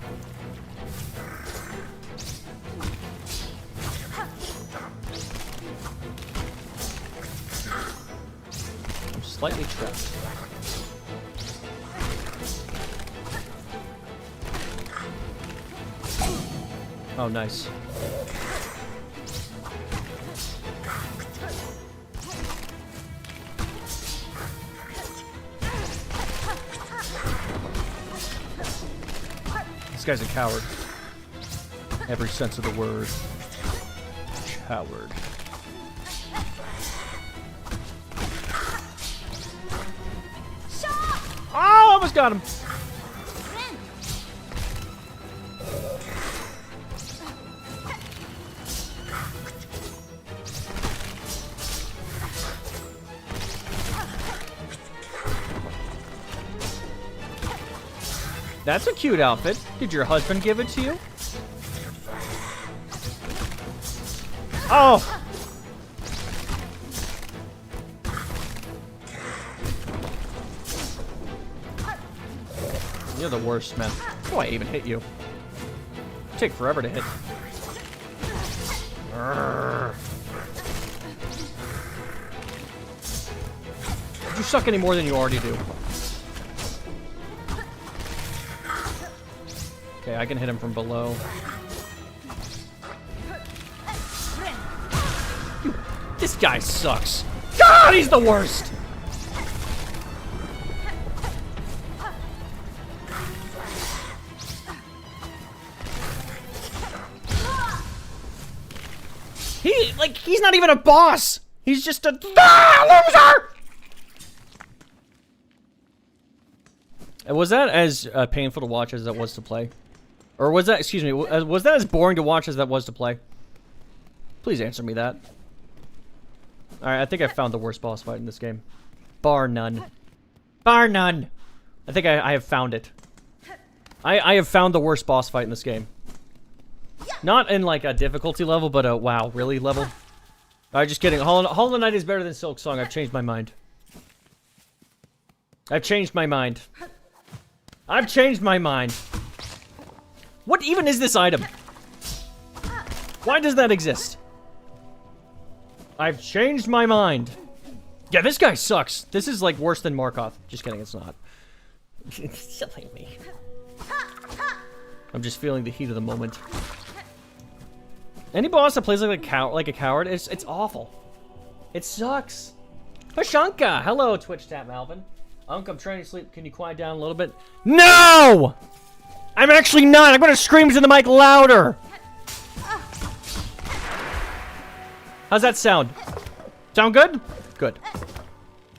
I'm slightly trapped. Oh, nice. This guy's a coward. Every sense of the word. Coward. Oh, almost got him. That's a cute outfit. Did your husband give it to you? Oh! You're the worst, man. How do I even hit you? It'd take forever to hit. Did you suck any more than you already do? Okay, I can hit him from below. Dude, this guy sucks. God, he's the worst! He's not even a boss! He's just a loser! And was that as painful to watch as that was to play? Or was that, excuse me, was that as boring to watch as that was to play? Please answer me that. Alright, I think I found the worst boss fight in this game. Bar none. Bar none! I think I have found it. I have found the worst boss fight in this game. Not in, like, a difficulty level, but a wow, really level. Alright, just kidding. Hollow Knight is better than Silk Song. I've changed my mind. I've changed my mind. I've changed my mind. What even is this item? Why does that exist? I've changed my mind. Yeah, this guy sucks. This is like worse than Markov. Just kidding, it's not. Silly me. I'm just feeling the heat of the moment. Any boss that plays like a coward, it's awful. It sucks. POSHANKA! Hello, Twitch chat, Malvin. Unc, I'm trying to sleep. Can you quiet down a little bit? No! I'm actually not. I'm gonna scream into the mic louder. How's that sound? Sound good? Good.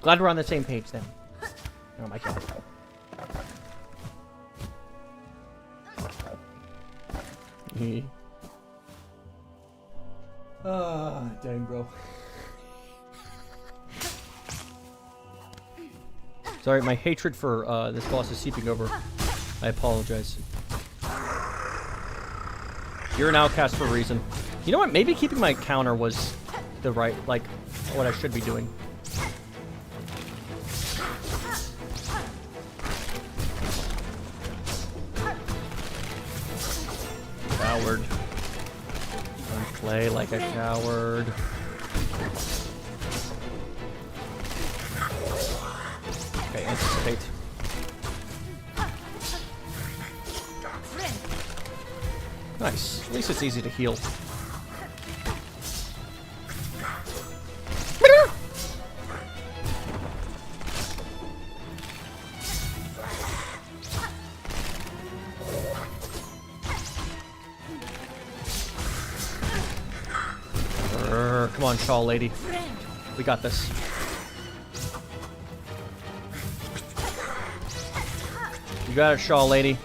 Glad we're on the same page then. Oh my god. Ah, dang, bro. Sorry, my hatred for this boss is seeping over. I apologize. You're an outcast for a reason. You know what? Maybe keeping my counter was the right, like, what I should be doing. Coward. Don't play like a coward. Okay, anticipate. Nice. At least it's easy to heal. Come on, Shaw lady. We got this. You got it, Shaw lady.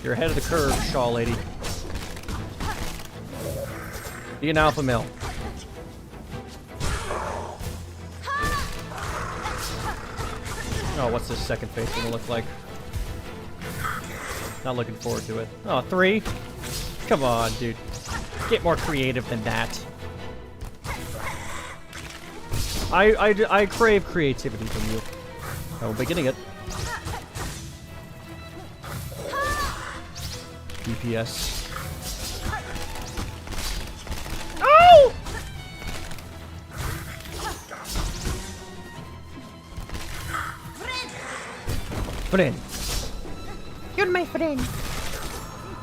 You're ahead of the curve, Shaw lady. Be an alpha male. Oh, what's this second phase gonna look like? Not looking forward to it. Oh, 3? Come on, dude. Get more creative than that. I crave creativity from you. I will be getting it. DPS. Oh! Friend. You're my friend.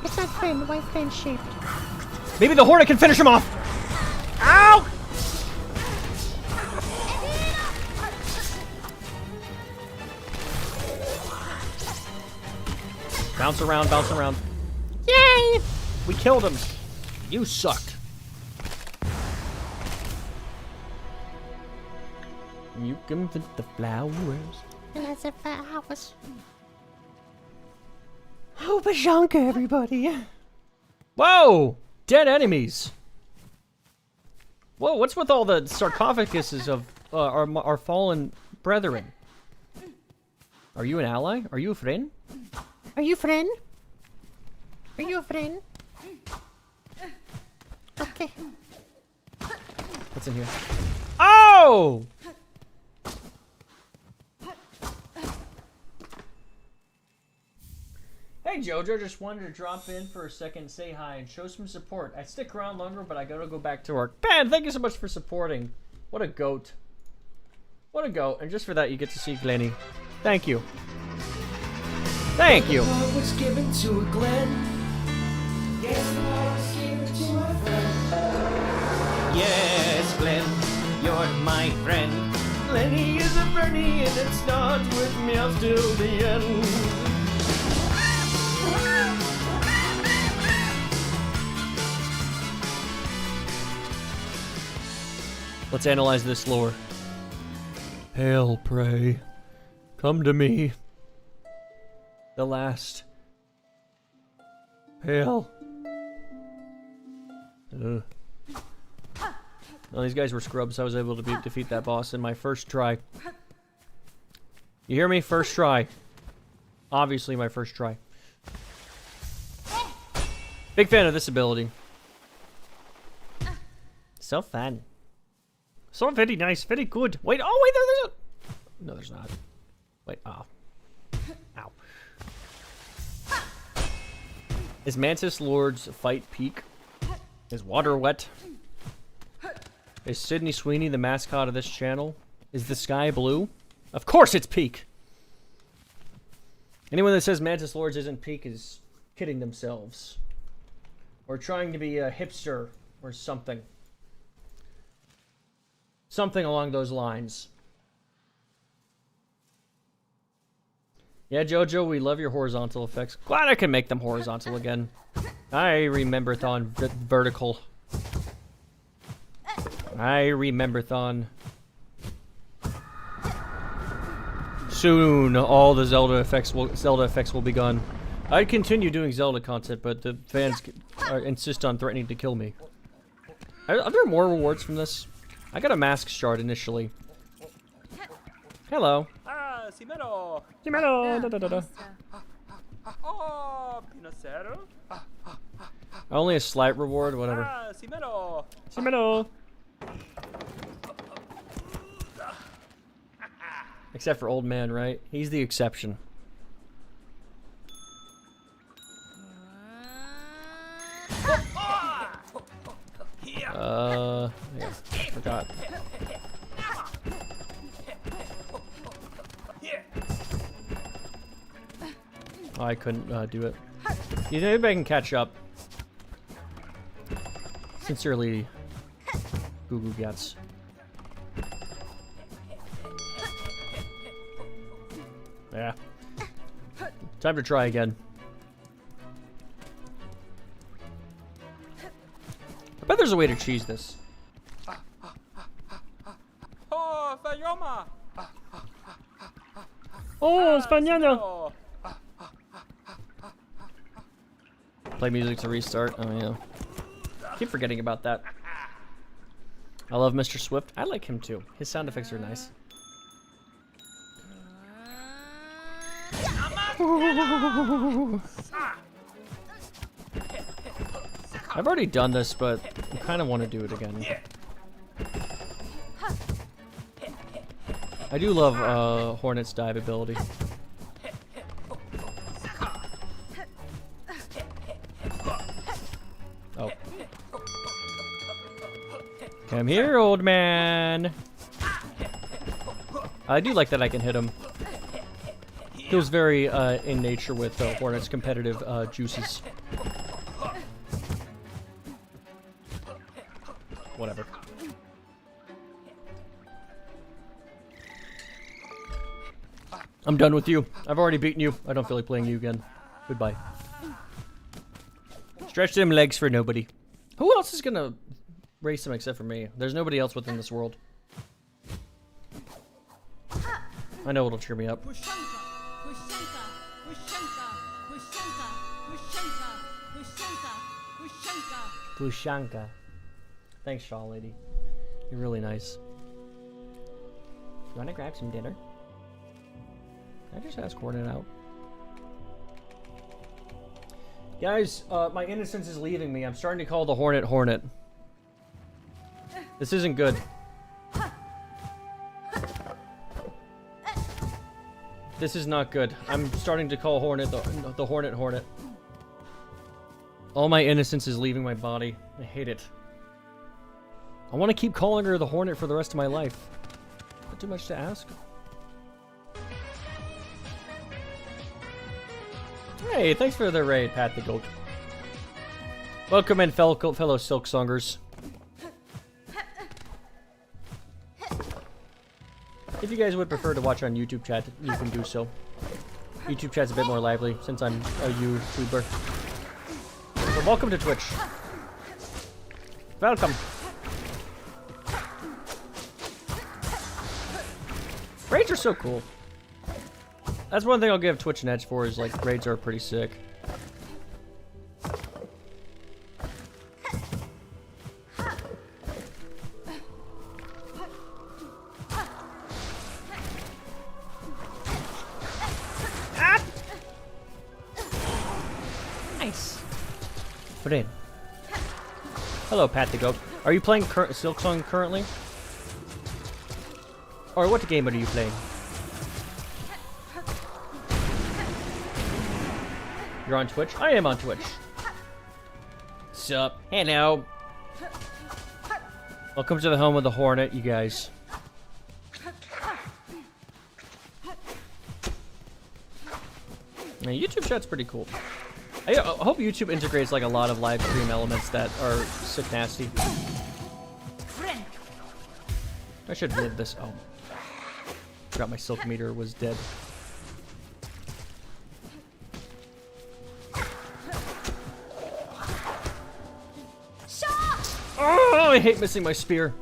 It's not friend, why friendship? Maybe the Hornet can finish him off! Ow! Bounce around, bounce around. Yay! We killed him. You sucked. You can fit the flowers. Lots of flowers. Oh, POSHANKA, everybody. Whoa! Dead enemies. Whoa, what's with all the sarcophaguses of our fallen brethren? Are you an ally? Are you a friend? Are you friend? Are you a friend? Okay. What's in here? Oh! Hey Jojo, just wanted to drop in for a second, say hi, and show some support. I stick around longer, but I gotta go back to work. Ben, thank you so much for supporting. What a goat. What a goat. And just for that, you get to see Glenny. Thank you. Thank you. Love was given to a Glenn. Yes, love was given to a friend. Yes, Glenn, you're my friend. Lenny is a friend. journey and it starts with me up till the end. Let's analyze this lore. Hail, pray. Come to me. The last. Hail. Well, these guys were scrubs. I was able to defeat that boss in my first try. You hear me? First try. Obviously my first try. Big fan of this ability. So fun. So very nice, very good. Wait, oh wait, there's a... No, there's not. Wait, oh. Ow. Is Mantis Lord's fight peak? Is water wet? Is Sydney Sweeney the mascot of this channel? Is the sky blue? Of course it's peak! Anyone that says Mantis Lords isn't peak is kidding themselves. Or trying to be a hipster or something. Something along those lines. Yeah, Jojo, we love your horizontal effects. Glad I can make them horizontal again. I remember Thon vertical. I remember Thon. Soon, all the Zelda effects will be gone. I'd continue doing Zelda content, but the fans insist on threatening to kill me. Are there more rewards from this? I got a mask shard initially. Hello. Ah, Cimero. Cimero. Da, da, da, da. Oh, Pinocero. Only a slight reward, whatever. Ah, Cimero. Cimero. Except for Old Man, right? He's the exception. Yeah, I forgot. Oh, I couldn't do it. You know, maybe I can catch up. Sincerely, Goo Goo Gats. Yeah. Time to try again. I bet there's a way to cheese this. Oh, Fayoma. Oh, Spaniano! Oh, Play music to restart. Oh, yeah. Keep forgetting about that. I love Mr. Swift. I like him too. His sound effects are nice. I've already done this, but I kind of want to do it again. I do love Hornet's dive ability. Oh. Come here, old man. I do like that I can hit him. Feels very in nature with Hornet's competitive juices. Whatever. I'm done with you. I've already beaten you. I don't feel like playing you again. Goodbye. Stretch them legs for nobody. Who else is gonna race him except for me? There's nobody else within this world. I know it'll cheer me up. POSHANKA. Thanks, Shaw Lady. You're really nice. You wanna grab some dinner? Can I just ask Hornet out? Guys, my innocence is leaving me. I'm starting to call the Hornet Hornet. This isn't good. This is not good. I'm starting to call Hornet the Hornet Hornet. All my innocence is leaving my body. I hate it. I want to keep calling her the Hornet for the rest of my life. Not too much to ask. Hey, thanks for the raid, Pat the Goat. Welcome in, fellow Silk Songers. If you guys would prefer to watch on YouTube chat, you can do so. YouTube chat's a bit more lively since I'm a YouTuber. So welcome to Twitch. Welcome. Raids are so cool. That's one thing I'll give Twitch an edge for is like raids are pretty sick. Nice. Put in. Hello, Pat the Goat. Are you playing Silksong currently? Or what game are you playing? You're on Twitch? I am on Twitch. Sup? Hello. Welcome to the home of the Hornet, you guys. Now, YouTube chat's pretty cool. I hope YouTube integrates like a lot of live stream elements that are sick nasty. I should have did this. Oh. Forgot my silk meter was dead. Oh, I hate missing my spear.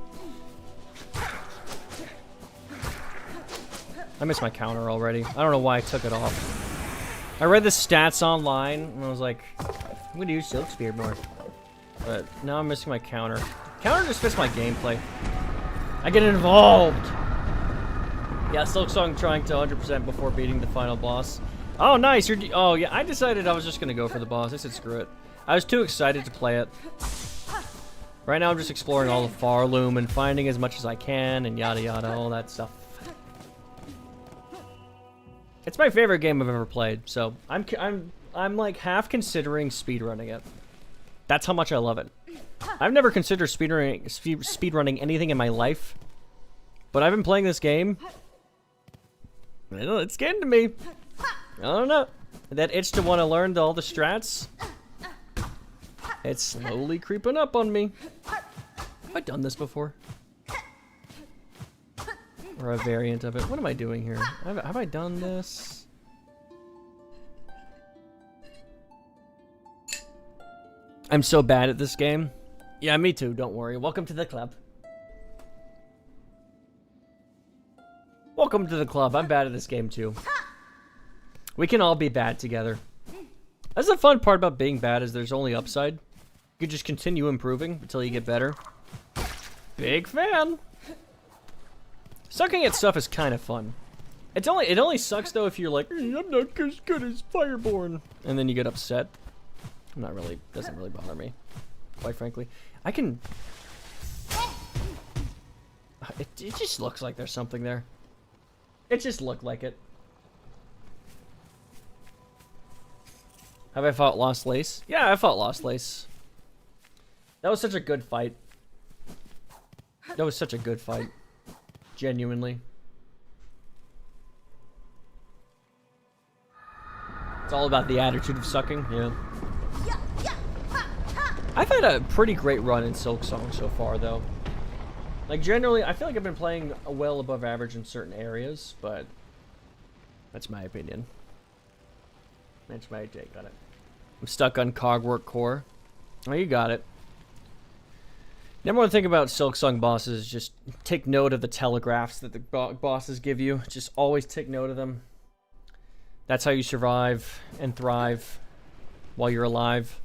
I missed my counter already. I don't know why I took it off. I read the stats online and I was like, I'm gonna use silk spear more. But now I'm missing my counter. Counter just fits my gameplay. I get involved. Yeah, Silksong trying to 100% before beating the final boss. Oh, nice. Oh, yeah. I decided I was just gonna go for the boss. I said screw it. I was too excited to play it. Right now, I'm just exploring all the Farloom and finding as much as I can and yada yada, all that stuff. It's my favorite game I've ever played, so I'm like half considering speedrunning it. That's how much I love it. I've never considered speedrunning anything in my life, but I've been playing this game. It's getting to me. I don't know. That itch to want to learn all the strats. It's slowly creeping up on me. Have I done this before? Or a variant of it? What am I doing here? Have I done this? I'm so bad at this game. Yeah, me too. Don't worry. Welcome to the club. Welcome to the club. I'm bad at this game too. We can all be bad together. That's the fun part about being bad is there's only upside. You can just continue improving until you get better. Big fan. Sucking at stuff is kind of fun. It only sucks though if you're like, I'm not as good as Fireborn, and then you get upset. Doesn't really bother me, quite frankly. I can. It just looks like there's something there. It just looked like it. Have I fought Lost Lace? Yeah, I fought Lost Lace. That was such a good fight. That was such a good fight. Genuinely. It's all about the attitude of sucking, yeah. I've had a pretty great run in Silksong so far, though. Like, generally, I feel like I've been playing well above average in certain areas, but that's my opinion. That's my take on it. I'm stuck on Cogwork Core. Oh, you got it. Number one thing about Silksong bosses is just take note of the telegraphs that the bosses give you. Just always take note of them. That's how you survive and thrive while you're alive.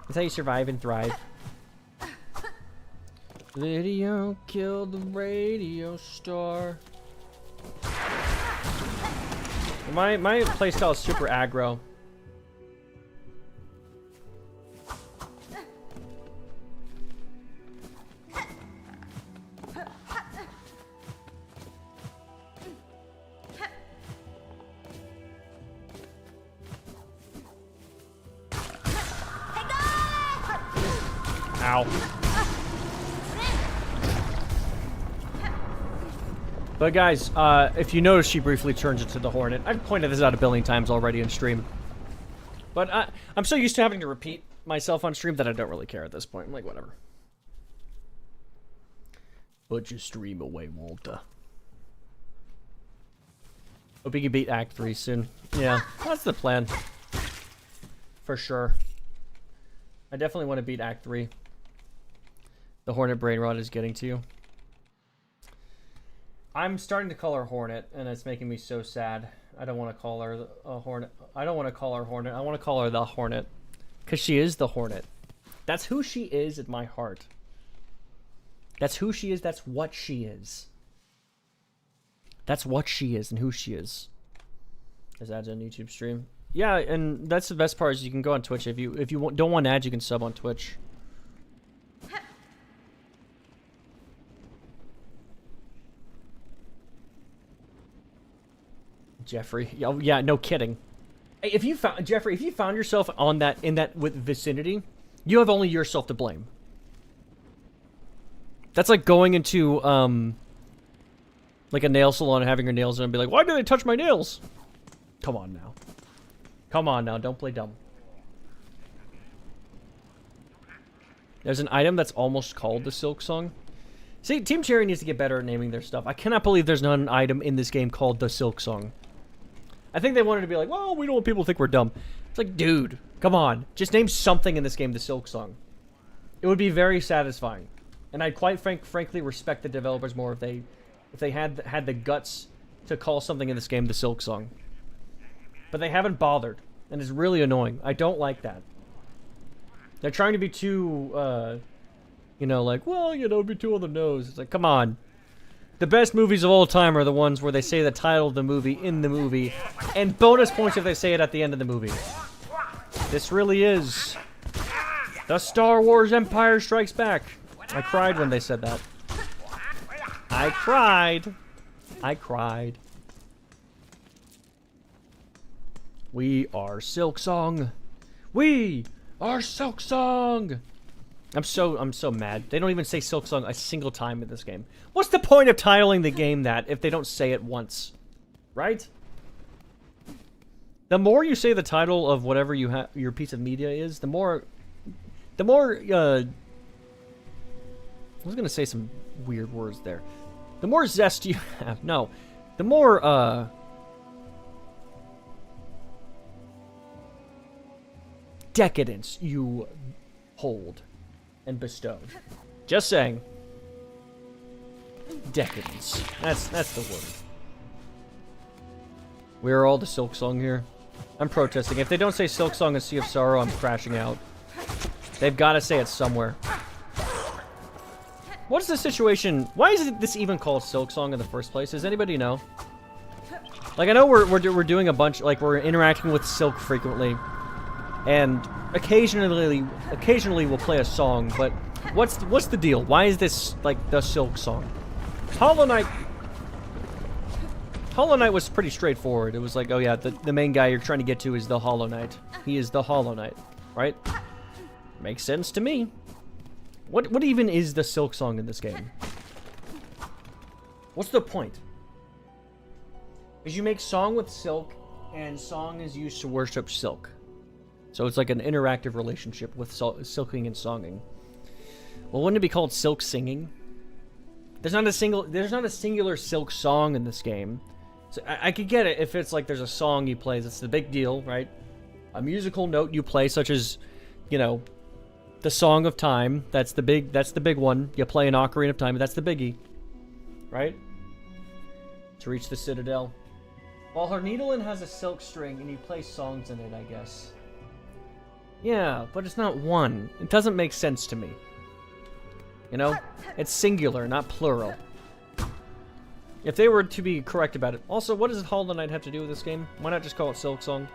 That's how you survive and thrive. Video killed the radio star. My playstyle is super aggro. Ow. But guys, if you notice, she briefly turns into the Hornet. I've pointed this out a billion times already in stream. But I'm so used to having to repeat myself on stream that I don't really care at this point. I'm like, whatever. Put your stream away, Walter. Hope we can beat Act 3 soon. Yeah, that's the plan. For sure. I definitely want to beat Act 3. The Hornet Brainrot is getting to you. I'm starting to call her Hornet, and it's making me so sad. I don't want to call her a Hornet. I don't want to call her Hornet. I want to call her the Hornet. Because she is the Hornet. That's who she is in my heart. That's who she is. That's what she is. That's what she is and who she is. There's ads on YouTube stream. Yeah, and that's the best part is you can go on Twitch. If you don't want ads, you can sub on Twitch. Jeffrey. Oh, yeah, no kidding. Hey, if you found Jeffrey, if you found yourself on that in that vicinity, you have only yourself to blame. That's like going into like a nail salon and having your nails done and be like, "Why did they touch my nails?" Come on now. Come on now, don't play dumb. There's an item that's almost called the Silk Song. See, Team Cherry needs to get better at naming their stuff. I cannot believe there's not an item in this game called the Silk Song. I think they wanted to be like, well, we don't want people to think we're dumb. It's like, dude, come on. Just name something in this game the Silk Song. It would be very satisfying. And I'd quite frankly respect the developers more if they had the guts to call something in this game the Silk Song. But they haven't bothered. And it's really annoying. I don't like that. They're trying to be too, you know, like, well, you know, be too on the nose. It's like, come on. The best movies of all time are the ones where they say the title of the movie in the movie, and bonus points if they say it at the end of the movie. This really is the Star Wars Empire Strikes Back. I cried when they said that. I cried. I cried. We are Silk Song. We are Silk Song. I'm so mad. They don't even say Silk Song a single time in this game. What's the point of titling the game that if they don't say it once? Right? The more you say the title of whatever your piece of media is, the more I was gonna say some weird words there. The more zest you have. No. The more decadence you hold and bestowed. Just saying. Decadence. That's the word. We're all the Silk Song here. I'm protesting. If they don't say Silk Song and Sea of Sorrow, I'm crashing out. They've got to say it somewhere. What is the situation? Why is this even called Silk Song in the first place? Does anybody know? Like, I know we're doing a bunch, like, we're interacting with Silk frequently. And occasionally we'll play a song, but what's the deal? Why is this like the Silk Song? Hollow Knight was pretty straightforward. It was like, oh yeah, the main guy you're trying to get to is the Hollow Knight. He is the Hollow Knight, right? Makes sense to me. What even is the Silk Song in this game? What's the point? Because you make song with Silk, and song is used to worship Silk. So it's like an interactive relationship with silking and songing. Well, wouldn't it be called Silk Singing? There's not a singular Silk song in this game. So I could get it if it's like there's a song you play. That's the big deal, right? A musical note you play, such as, you know, the Song of Time. That's the big one. You play an Ocarina of Time, that's the biggie, right? To reach the Citadel. Well, her needlein has a silk string, and you play songs in it, I guess. Yeah, but it's not one. It doesn't make sense to me. You know? It's singular, not plural. If they were to be correct about it. Also, what does Hollow Knight have to do with this game? Why not just call it Silk Song?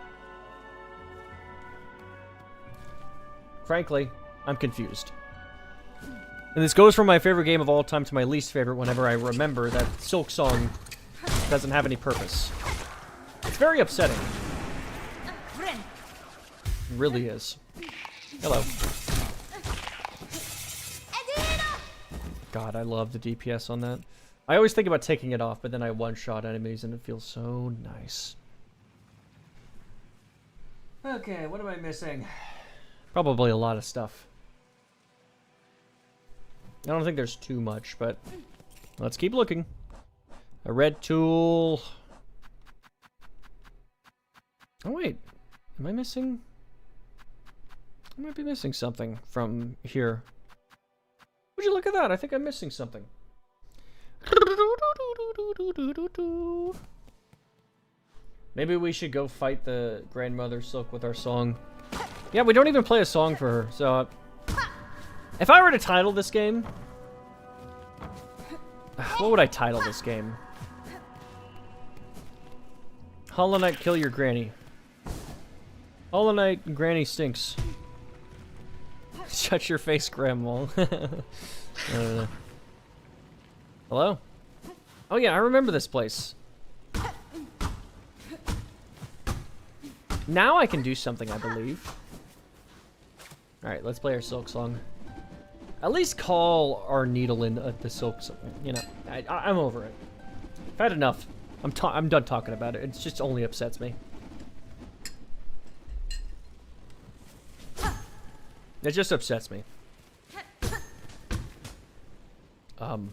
Frankly, I'm confused. And this goes from my favorite game of all time to my least favorite whenever I remember that Silk Song doesn't have any purpose. It's very upsetting. It really is. Hello. God, I love the DPS on that. I always think about taking it off, but then I one-shot enemies and it feels so nice. Okay, what am I missing? Probably a lot of stuff. I don't think there's too much, but Let's keep looking. A red tool. Oh, wait. Am I missing? I might be missing something from here. Would you look at that? I think I'm missing something. Maybe we should go fight the grandmother Silk with our song. Yeah, we don't even play a song for her, so... if I were to title this game... what would I title this game? Hollow Knight Kill Your Granny. Hollow Knight Granny Stinks. Shut your face, Grandma. Hello? Oh yeah, I remember this place. Now I can do something, I believe. Alright, let's play our Silk song. At least call our needle in the Silk song. You know, I'm over it. I've had enough. I'm done talking about it. It just only upsets me. It just upsets me. Hello?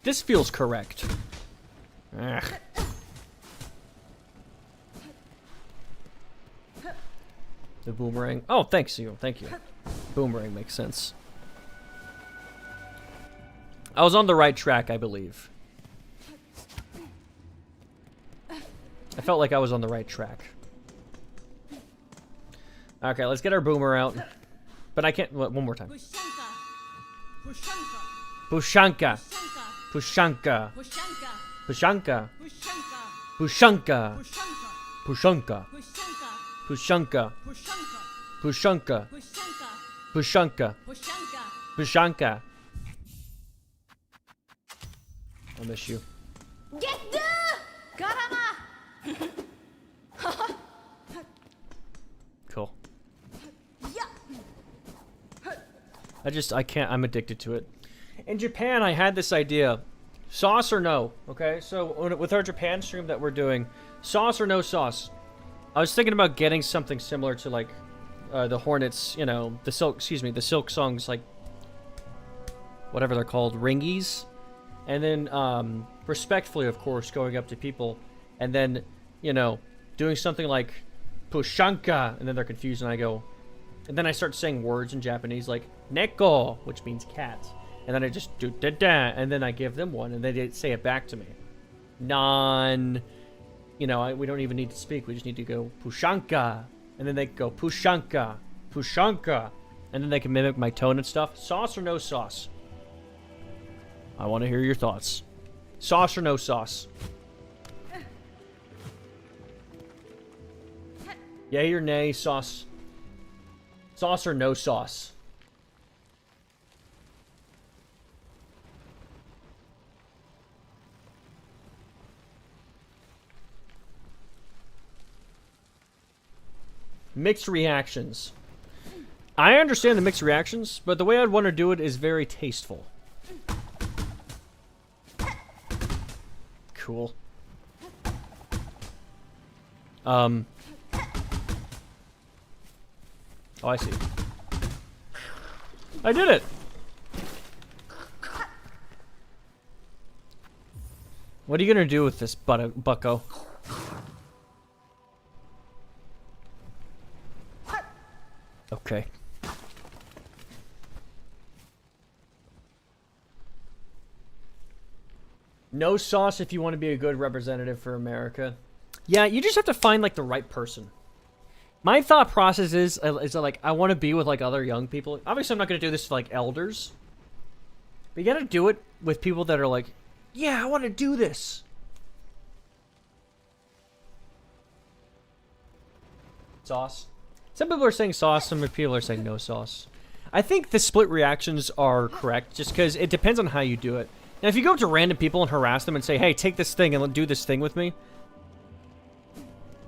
This feels correct. Ugh. The boomerang. Oh, thanks you. Thank you. Boomerang makes sense. I was on the right track, I believe. I felt like I was on the right track. Okay, let's get our boomer out. But I can't... one more time. Pushanka. Pushanka. Pushanka. Pushanka. Pushanka. Pushanka. Pushanka. Pushanka. Pushanka. I miss you. Cool. I can't, I'm addicted to it. In Japan, I had this idea. Sauce or no, okay? So, with our Japan stream that we're doing, sauce or no sauce? I was thinking about getting something similar to, like, the Hornets, you know, the Silk songs, like, whatever they're called, ringies. And then, respectfully, of course, going up to people, and then, you know, doing something like, Pushanka, and then they're confused, and I go, and then I start saying words in Japanese, like, neko, which means cat. And then I just do da-da, and then I give them one, and they say it back to me. You know, we don't even need to speak. We just need to go Pushanka, and then they go Pushanka, Pushanka, and then they can mimic my tone and stuff. Sauce or no sauce? I want to hear your thoughts. Sauce or no sauce? Yay or nay, sauce? Sauce or no sauce? Mixed reactions. I understand the mixed reactions, but the way I'd want to do it is very tasteful. Cool. Oh, I see. I did it! What are you gonna do with this bucko? Okay. No sauce if you want to be a good representative for America. Yeah, you just have to find, like, the right person. My thought process is that, like, I want to be with, like, other young people. Obviously, I'm not going to do this to, like, elders. But you got to do it with people that are like, yeah, I want to do this. Sauce. Some people are saying sauce, some people are saying no sauce. I think the split reactions are correct, just because it depends on how you do it. Now, if you go up to random people and harass them and say, hey, take this thing and do this thing with me,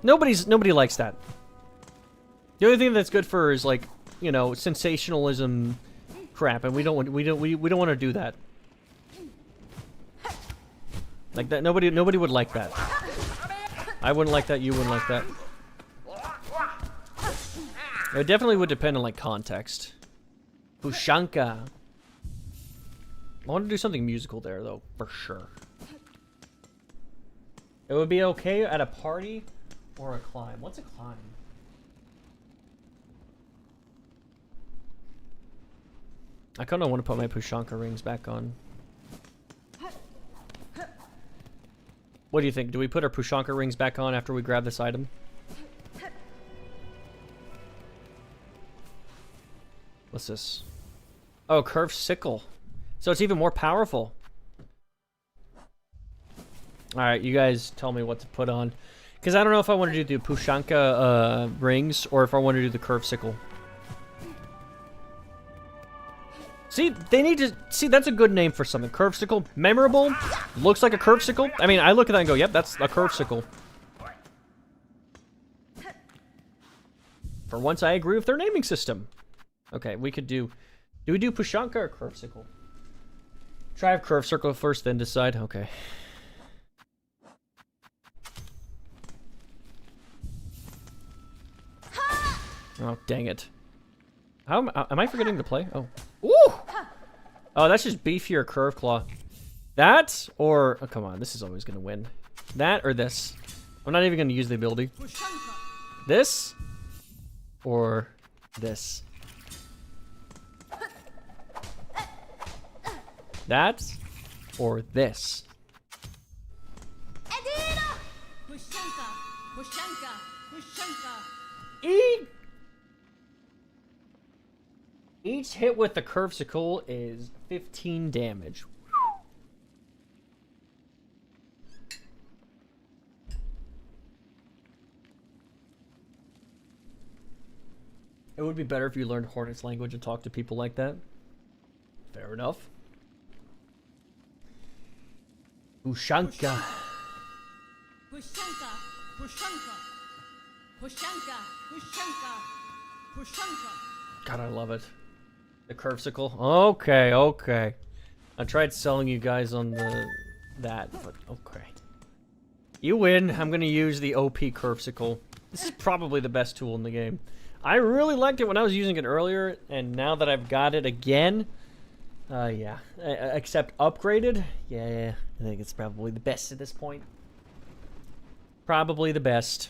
nobody likes that. The only thing that's good for is, like, you know, sensationalism crap, and we don't want to do that. Like that, nobody would like that. I wouldn't like that. You wouldn't like that. It definitely would depend on like context. Pushanka. I want to do something musical there though, for sure. It would be okay at a party or a climb. What's a climb? I kind of want to put my Pushanka rings back on. What do you think? Do we put our Pushanka rings back on after we grab this item? What's this? Oh, curved sickle. So it's even more powerful. Alright, you guys tell me what to put on. Because I don't know if I want to do the Pushanka rings or if I want to do the curved sickle. See, they need to... See, that's a good name for something. Curved sickle. Memorable. Looks like a curved sickle. I mean, I look at that and go, yep, that's a curved sickle. For once, I agree with their naming system. Okay, we could do... Do we do Pushanka or curved sickle? Try a curved sickle first, then decide. Okay. Oh, dang it. How am I forgetting to play? Oh. Ooh! Oh, that's just beefier curve claw. That or... Oh, come on. This is always going to win. That or this. I'm not even going to use the ability. This or this. That or this. Each hit with the curved sickle is 15 damage. It would be better if you learned Hornet's language and talked to people like that. Fair enough. Pushanka. Pushanka, Pushanka, Pushanka, Pushanka, Pushanka. God, I love it. The curve sickle. Okay, okay. I tried selling you guys on that, but okay. You win. I'm gonna use the OP curve sickle. This is probably the best tool in the game. I really liked it when I was using it earlier, and now that I've got it again, yeah. Except upgraded, yeah, I think it's probably the best at this point. Probably the best.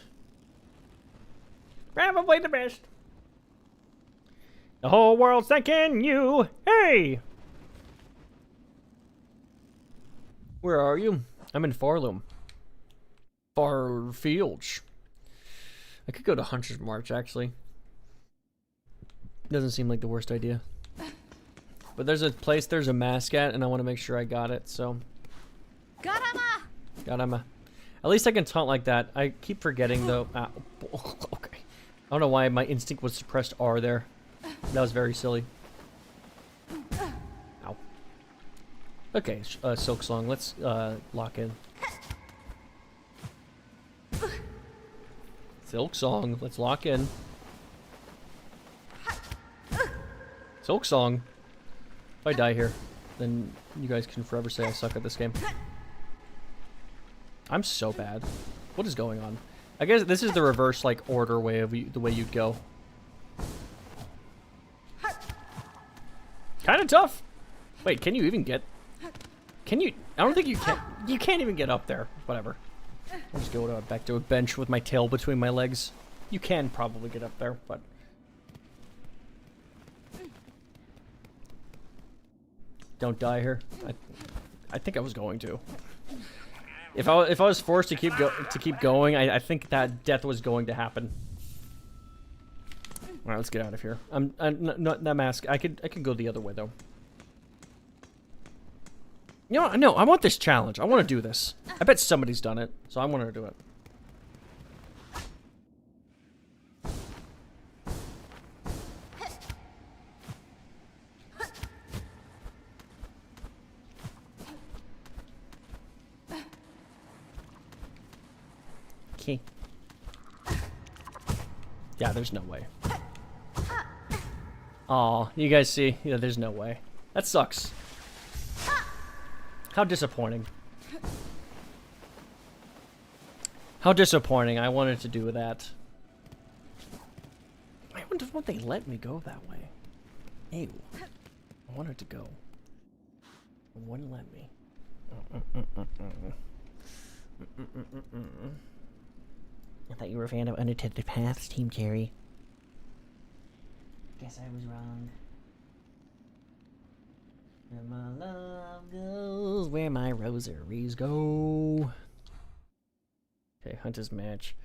Probably the best. The whole world's thanking you. Hey! Where are you? I'm in Farloom. Farfields. I could go to Hunter's March, actually. Doesn't seem like the worst idea. But there's a place, there's a mask at, and I want to make sure I got it, so... Garama! Garama. At least I can taunt like that. I keep forgetting, though. Ah, okay. I don't know why my instinct was suppressed R there. That was very silly. Ow. Okay, Silk Song, let's lock in. Silk Song, let's lock in. Silk Song. If I die here, then you guys can forever say I suck at this game. I'm so bad. What is going on? I guess this is the reverse, like, order way of the way you'd go. Kind of tough. Wait, can you even get... Can you... I don't think you can... You can't even get up there. Whatever. I'll just go back to a bench with my tail between my legs. You can probably get up there, but... Don't die here. I think I was going to. If I was forced to keep going, I think that death was going to happen. All right, let's get out of here. I'm not that mask. I could go the other way though. You know, no, I want this challenge. I want to do this. I bet somebody's done it, so I want to do it. Okay. Yeah, there's no way. Aw, you guys see? Yeah, there's no way. That sucks. How disappointing. How disappointing. I wanted to do that. I won't they let me go that way? Ew. I wanted to go. It wouldn't let me. I thought you were a fan of Unattended Paths, Team Cherry. Guess I was wrong. Where my love goes, where my rosaries go. Okay, Hunter's match.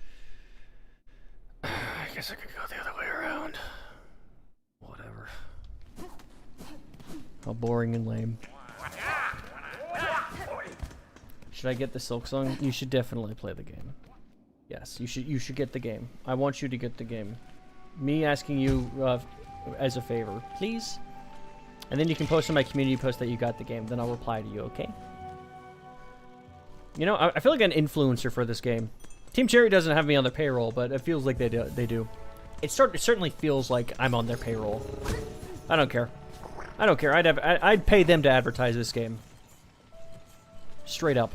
I guess I could go the other way around. Whatever. How boring and lame. Should I get the Silk Song? You should definitely play the game. Yes, you should get the game. I want you to get the game. Me asking you as a favor, please. And then you can post on my community post that you got the game. Then I'll reply to you, okay? You know, I feel like an influencer for this game. Team Cherry doesn't have me on their payroll, but it feels like they do. It certainly feels like I'm on their payroll. I don't care. I don't care. I'd pay them to advertise this game. Straight up.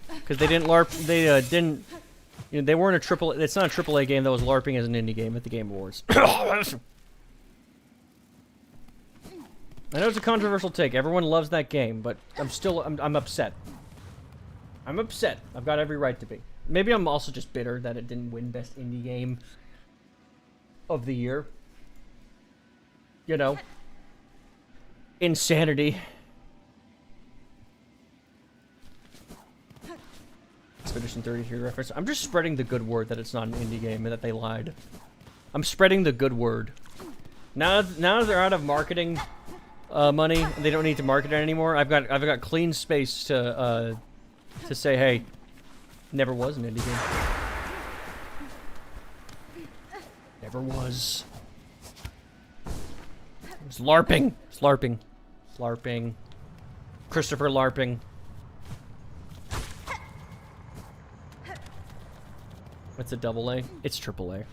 Because they didn't LARP. They didn't. You know, they weren't a triple. It's not a AAA game that was LARPing as an indie game at the Game Awards. I know it's a controversial take. Everyone loves that game, but I'm upset. I'm upset. I've got every right to be. Maybe I'm also just bitter that it didn't win Best Indie Game of the Year. You know. Insanity. Expedition 33 reference. I'm just spreading the good word that it's not an indie game and that they lied. I'm spreading the good word. Now they're out of marketing money. They don't need to market it anymore. I've got clean space to say, hey, never was an indie game. Never was. It's LARPing. It's LARPing. It's LARPing. Christopher LARPing. What's a AA? It's AAA.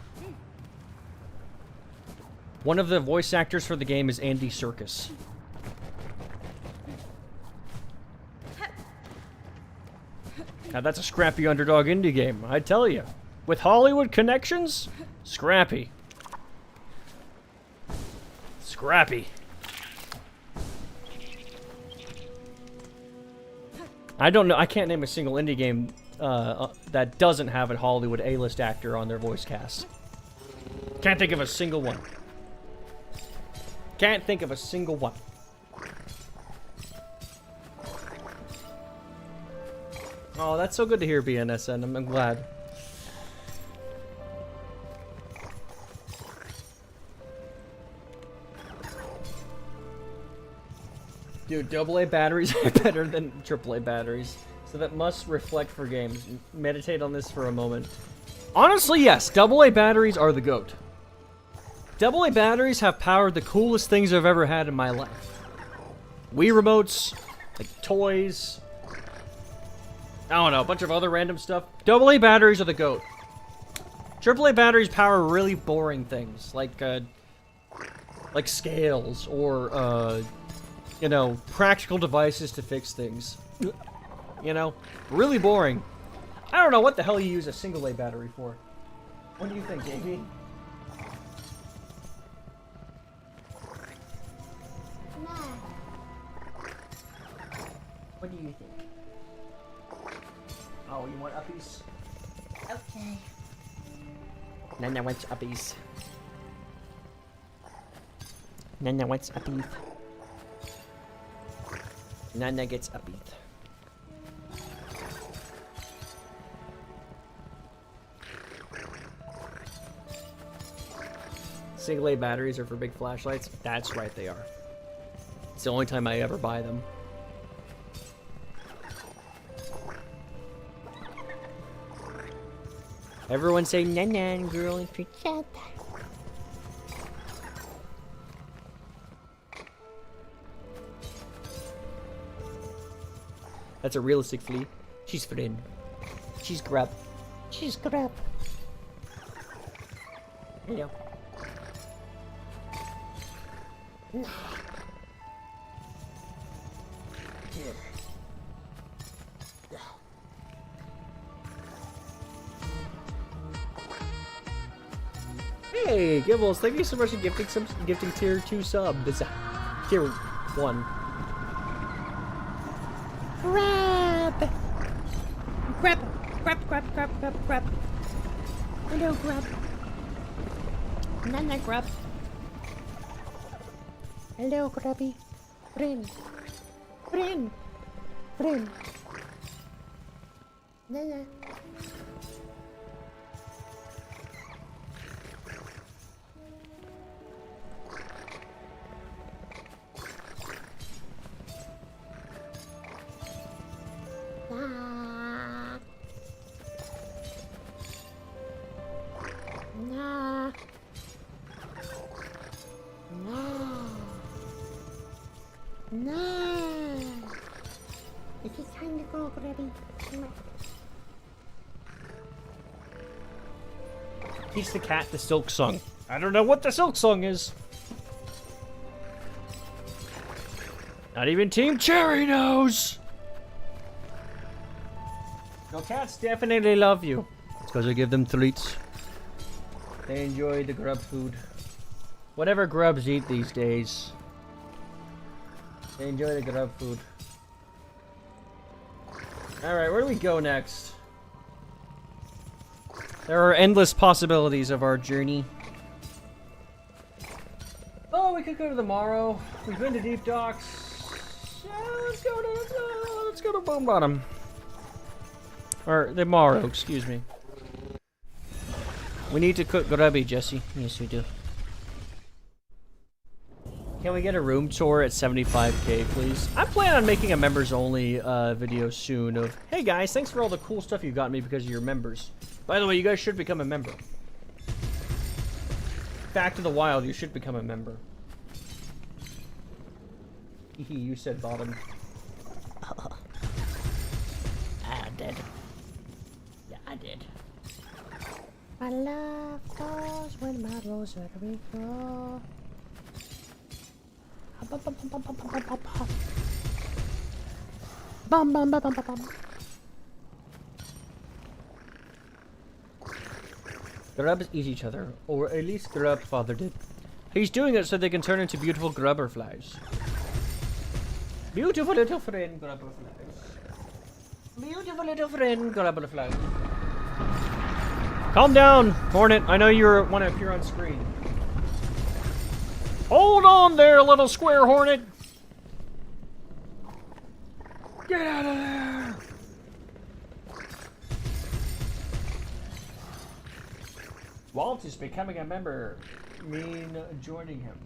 One of the voice actors for the game is Andy Serkis. Now that's a scrappy underdog indie game, I tell you. With Hollywood connections, scrappy. Scrappy. I don't know. I can't name a single indie game that doesn't have a Hollywood A-list actor on their voice cast. Can't think of a single one. Can't think of a single one. Oh, that's so good to hear, BNSN. I'm glad. Dude, AA batteries are better than AAA batteries. So that must reflect for games. Meditate on this for a moment. Honestly, yes, AA batteries are the GOAT. AA batteries have powered the coolest things I've ever had in my life. Wii remotes, like toys. I don't know, a bunch of other random stuff. AA batteries are the GOAT. AAA batteries power really boring things, like scales or, you know, practical devices to fix things. You know, really boring. I don't know what the hell you use a single A battery for. What do you think, JP? What do you think? Oh, you want uppies? Okay. Nana wants uppies. Nana wants uppies. Nana gets uppies. Single A batteries are for big flashlights? That's right, they are. It's the only time I ever buy them. Everyone say Nanan girl and forget. That's a realistic flea. She's friend. She's grub. She's grab. Hello. Hey, Gibbles, thank you so much for gifting tier 2 sub. It's tier 1. Grab! Grab! Grab! Hello, grab. Nana, grab. Hello, grabby. Friend. Nana. No. It's just time to go, Grabby. Teach the cat the silk song. I don't know what the silk song is. Not even Team Cherry knows. No, cats definitely love you. It's because I give them treats. They enjoy the grub food. Whatever grubs eat these days. They enjoy the grub food. Alright, where do we go next? There are endless possibilities of our journey. Oh, we could go to the Morrow. We've been to Deep Docks. Yeah, let's go to Bone Bottom. Or the Morrow, excuse me. We need to cook grubby, Jesse. Yes, we do. Can we get a room tour at 75k, please? I'm planning on making a members-only video soon of, hey guys, thanks for all the cool stuff you got me because of your members. By the way, you guys should become a member. Back to the wild, you should become a member. Hehe, you said bottom. I did. Yeah, I did. My love goes when my rosary grows. Bum bum bum bum bum bum. Grubs eat each other, or at least Grub father did. He's doing it so they can turn into beautiful grubberflies. Beautiful little friend grubberflies. Beautiful little friend grubberflies. Calm down, Hornet. I know you want to appear on screen. Hold on there, little square hornet. Get out of there. Walt is becoming a member. Mean joining him.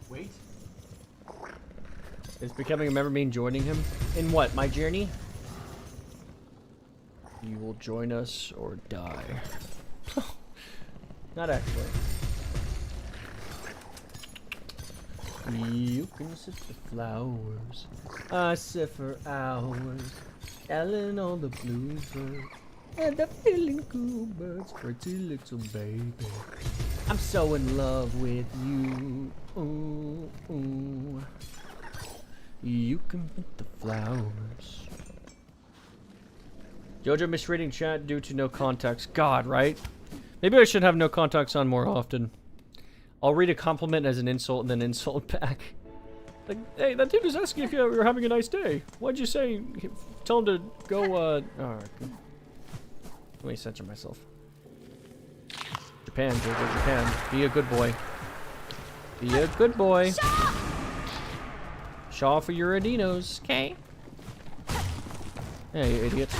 Wait. Is becoming a member mean joining him? In what? My journey? You will join us or die. Not actually. You can sit the flowers. I sit for hours. Telling all the bluebirds. And the feeling cool birds. Pretty little baby. I'm so in love with you. Ooh, ooh. You can put the flowers. Jojo misreading chat due to no context. God, right? Maybe I should have no context on more often. I'll read a compliment as an insult and then insult back. Like, hey, that dude was asking if you were having a nice day. Why'd you say? Tell him to go, Alright. Let me censor myself. Japan, Jojo, Japan. Be a good boy. Be a good boy. Shaw for your adinos. Okay. Yeah, you idiot.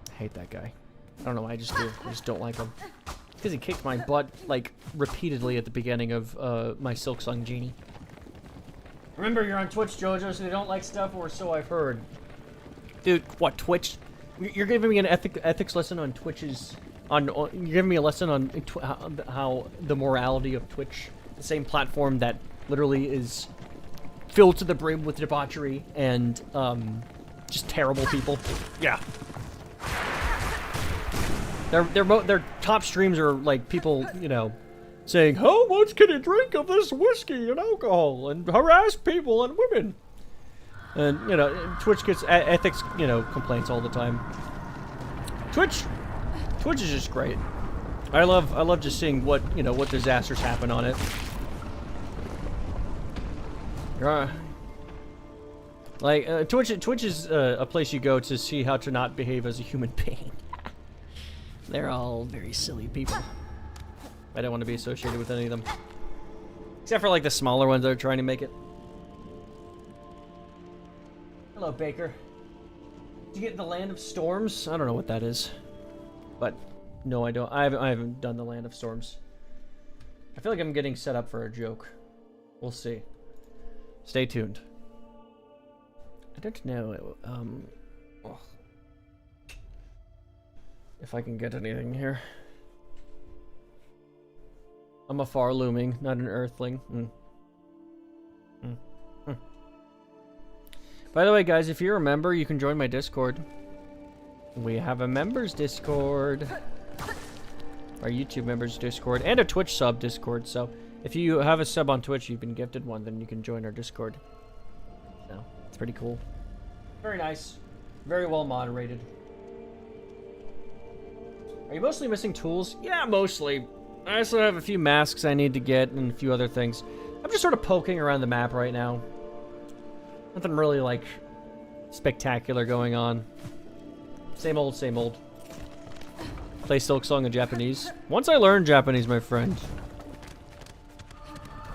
I hate that guy. I don't know why I just do. I just don't like him. Because he kicked my butt, like, repeatedly at the beginning of my Silksong Genie. Remember, you're on Twitch, Jojo, so they don't like stuff, or so I've heard. Dude, what, Twitch? You're giving me an ethics lesson on Twitch's... You're giving me a lesson on how the morality of Twitch, the same platform that literally is filled to the brim with debauchery and, just terrible people. Yeah. Their top streams are like people, you know, saying, how much can you drink of this whiskey and alcohol, and harass people and women. And, you know, Twitch gets ethics, you know, complaints all the time. Twitch is just great. I love just seeing what disasters happen on it. Twitch is a place you go to see how to not behave as a human being. They're all very silly people. I don't want to be associated with any of them. Except for like the smaller ones that are trying to make it. Hello, Baker. Did you get the Land of Storms? I don't know what that is. But no, I don't. I haven't done the Land of Storms. I feel like I'm getting set up for a joke. We'll see. Stay tuned. I don't know if I can get anything here. I'm a far looming, not an earthling. By the way, guys, if you're a member, you can join my Discord. We have a members Discord. Our YouTube members Discord. And a Twitch sub Discord. So, if you have a sub on Twitch, you've been gifted one, then you can join our Discord. So, it's pretty cool. Very nice. Very well moderated. Are you mostly missing tools? Yeah, mostly. I also have a few masks I need to get and a few other things. I'm just sort of poking around the map right now. Nothing really, like, spectacular going on. Same old, same old. Play Silk Song in Japanese. Once I learn Japanese, my friend,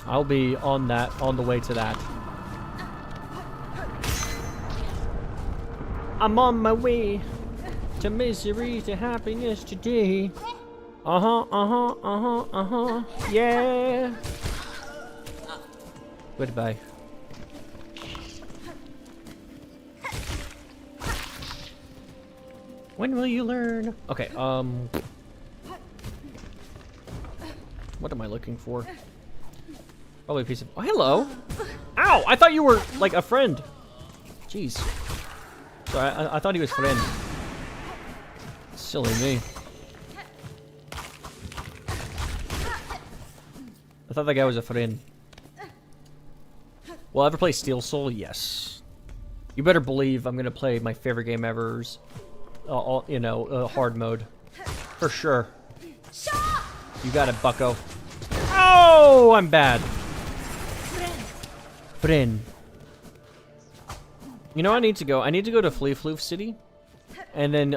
I'll be on the way to that. I'm on my way to misery, to happiness today. Yeah. Goodbye. When will you learn? Okay, what am I looking for? Probably a piece of... Oh, hello! Ow! I thought you were, like, a friend. Jeez. So I thought he was friend. Silly me. I thought that guy was a friend. Will I ever play Steel Soul? Yes. You better believe I'm gonna play my favorite game ever's, hard mode, for sure. You got it, Bucko. Oh, I'm bad. Friend. You know, I need to go to Flea Floof City, and then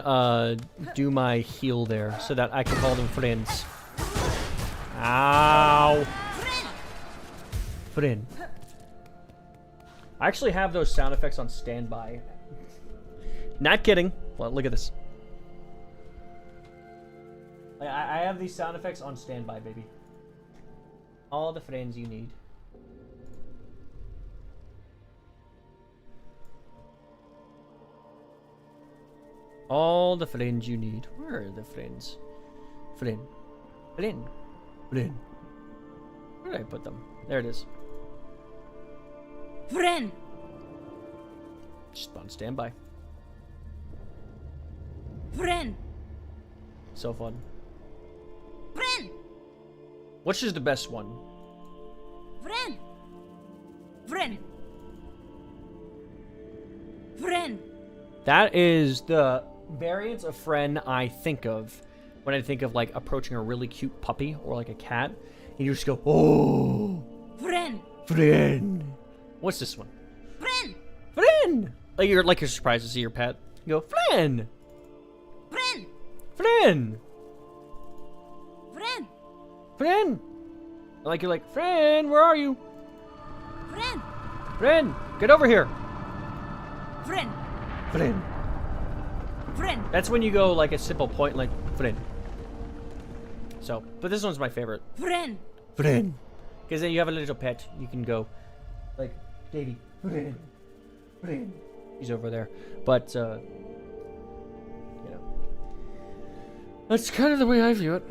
do my heal there so that I can call them friends. Ow. Friend. I actually have those sound effects on standby. Not kidding. Well, look at this. I have these sound effects on standby, baby. All the friends you need. All the friends you need. Where are the friends? Friend. Friend. Friend. Where did I put them? There it is. Friend. Just on standby. Friend. So fun. Friend. Which is the best one? Friend. Friend. Friend. That is the variant of friend I think of when I think of like approaching a really cute puppy or like a cat, and you just go, oh, Friend. friend. What's this one? Friend. Friend. Like you're surprised to see your pet. You go, friend. Friend. Friend. Friend. Friend. Like you're like, friend, where are you? Friend. Friend, get over here. Friend. Friend. Friend. That's when you go like a simple point, like friend. So, but this one's my favorite. Friend. Friend. Because then you have a little pet. You can go, like, Davey. Friend. Friend. He's over there. But, that's kind of the way I view it.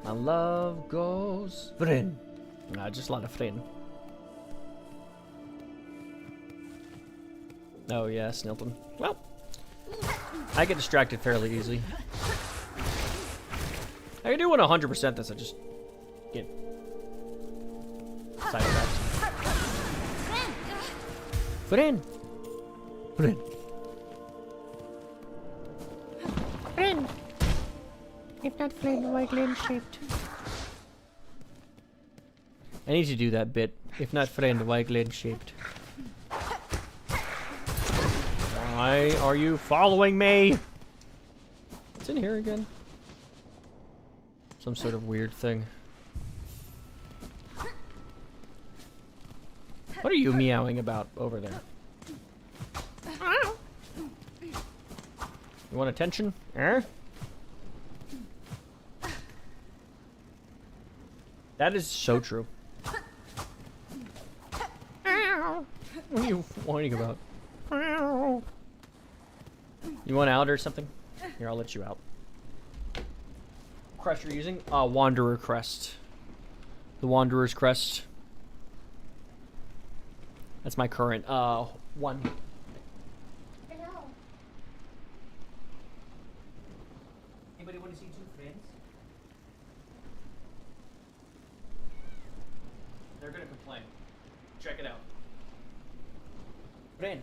My love goes friend. Nah, just a lot of friend. Oh yeah, Snilton. Well, I get distracted fairly easily. I do want 100% this. I just get sidetracked. Friend. Friend. Friend. If not friend, why Glen shaped? I need to do that bit. If not friend, why Glen shaped? Why are you following me? What's in here again? Some sort of weird thing. What are you meowing about over there? You want attention? Eh? That is so true. What are you whining about? You want out or something? Here, I'll let you out. Crest you're using? Wanderer Crest. The Wanderer's Crest. That's my current, one. Hello. Anybody want to see two friends? They're gonna complain. Check it out. Friend.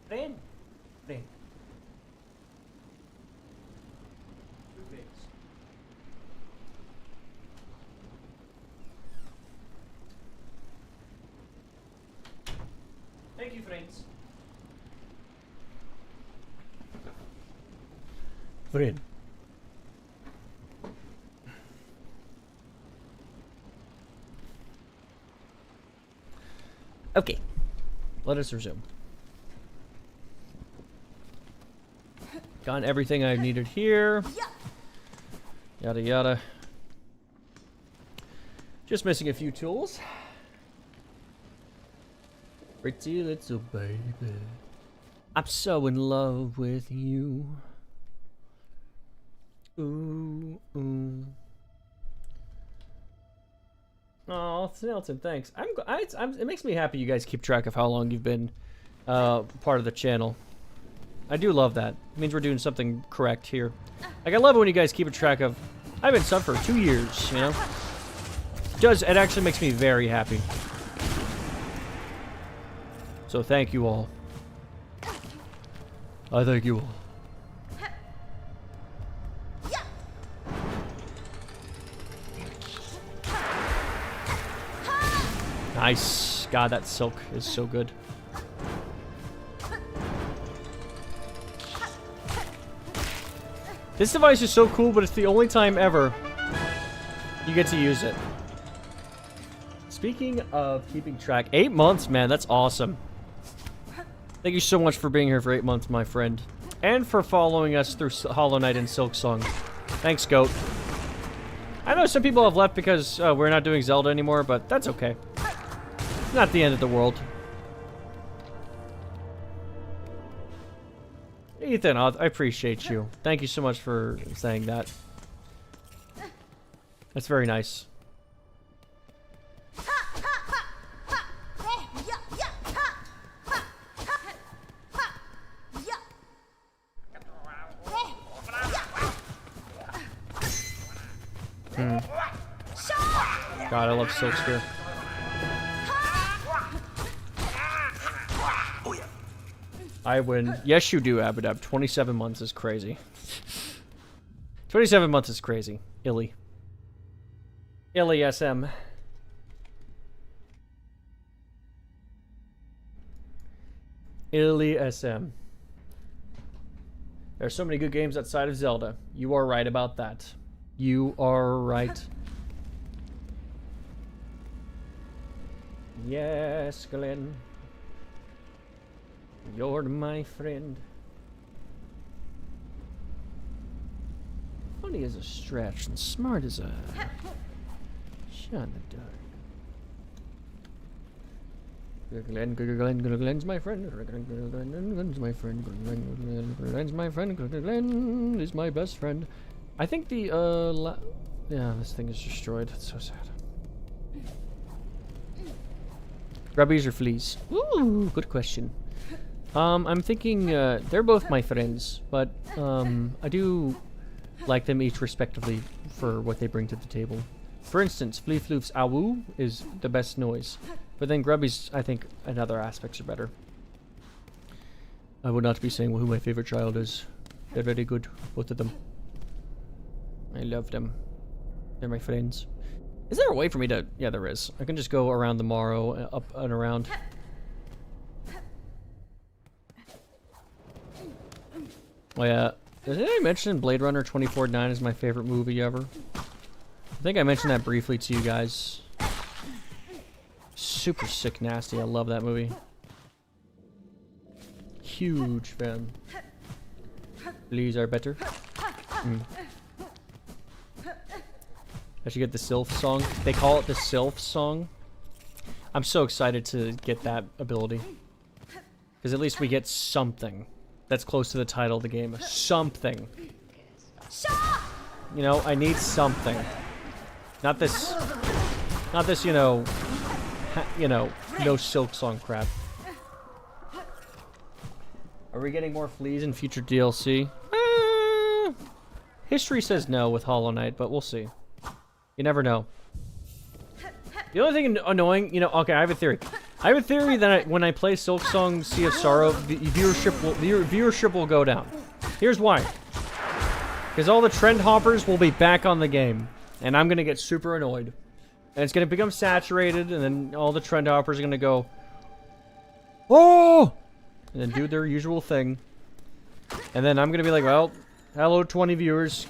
Friend. Friend. Two friends. Thank you, friends. Friend. Okay. Let us resume. Got everything I needed here. Yada yada. Just missing a few tools. Pretty little baby. I'm so in love with you. Ooh, ooh. Oh, Snelton, thanks. It makes me happy you guys keep track of how long you've been part of the channel. I do love that. It means we're doing something correct here. Like, I love it when you guys keep a track of... I've been subbed for 2 years, you know? It actually makes me very happy. So thank you all. I thank you all. Nice. God, that silk is so good. This device is so cool, but it's the only time ever you get to use it. Speaking of keeping track, 8 months, man, that's awesome. Thank you so much for being here for 8 months, my friend. And for following us through Hollow Knight and Silksong. Thanks, Goat. I know some people have left because we're not doing Zelda anymore, but that's okay. Not the end of the world. Ethan, I appreciate you. Thank you so much for saying that. That's very nice. God, I love Silk Spear. I win. Yes, you do, Abadab. 27 months is crazy. 27 months is crazy. Illy. Illy SM. Illy SM. There are so many good games outside of Zelda. You are right about that. You are right. Yes, Glenn. You're my friend. Funny as a stretch and smart as a shot in the dark. Glenn's my friend. Glenn's my friend. Glenn's my friend. Glenn is my best friend. I think the yeah, this thing is destroyed. It's so sad. Grubbies or fleas? Ooh, good question. I'm thinking they're both my friends, but I do like them each respectively for what they bring to the table. For instance, Flea Floof's awoo is the best noise, but then Grubbies, I think, in other aspects are better. I would not be saying who my favorite child is. They're very good, both of them. I love them. They're my friends. Is there a way for me to... Yeah, there is. I can just go around the Morrow, up and around. Oh yeah. Did anybody mention Blade Runner 2049 is my favorite movie ever? I think I mentioned that briefly to you guys. Super sick nasty. I love that movie. Huge fan. Please are better. I should get the Sylph song. They call it the Sylph song. I'm so excited to get that ability. Because at least we get something that's close to the title of the game. Something. You know, I need something. Not this, you know, no Silk Song crap. Are we getting more fleas in future DLC? History says no with Hollow Knight, but we'll see. You never know. The only thing annoying, you know, okay, I have a theory. I have a theory that when I play Silk Song Sea of Sorrow, the viewership will go down. Here's why. Because all the trend hoppers will be back on the game, and I'm gonna get super annoyed. And it's gonna become saturated, and then all the trend hoppers are gonna go, oh, and then do their usual thing. And then I'm gonna be like, well, hello 20 viewers.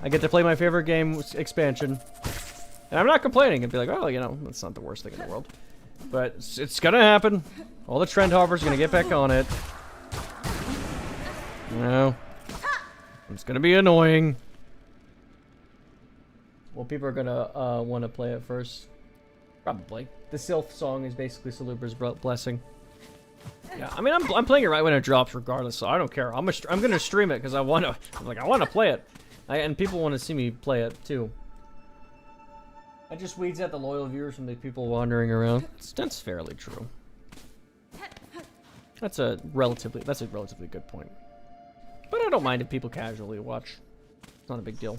I get to play my favorite game expansion. And I'm not complaining. I'd be like, oh, you know, that's not the worst thing in the world. But it's gonna happen. All the trend hoppers are gonna get back on it. You know, it's gonna be annoying. Well, people are gonna want to play it first. Probably. The Sylph song is basically Salubra's blessing. Yeah, I mean, I'm playing it right when it drops, regardless. So I don't care. I'm gonna stream it because I wanna play it, and people want to see me play it too. That just weeds out the loyal viewers from the people wandering around. That's fairly true. That's a relatively good point. But I don't mind if people casually watch. It's not a big deal.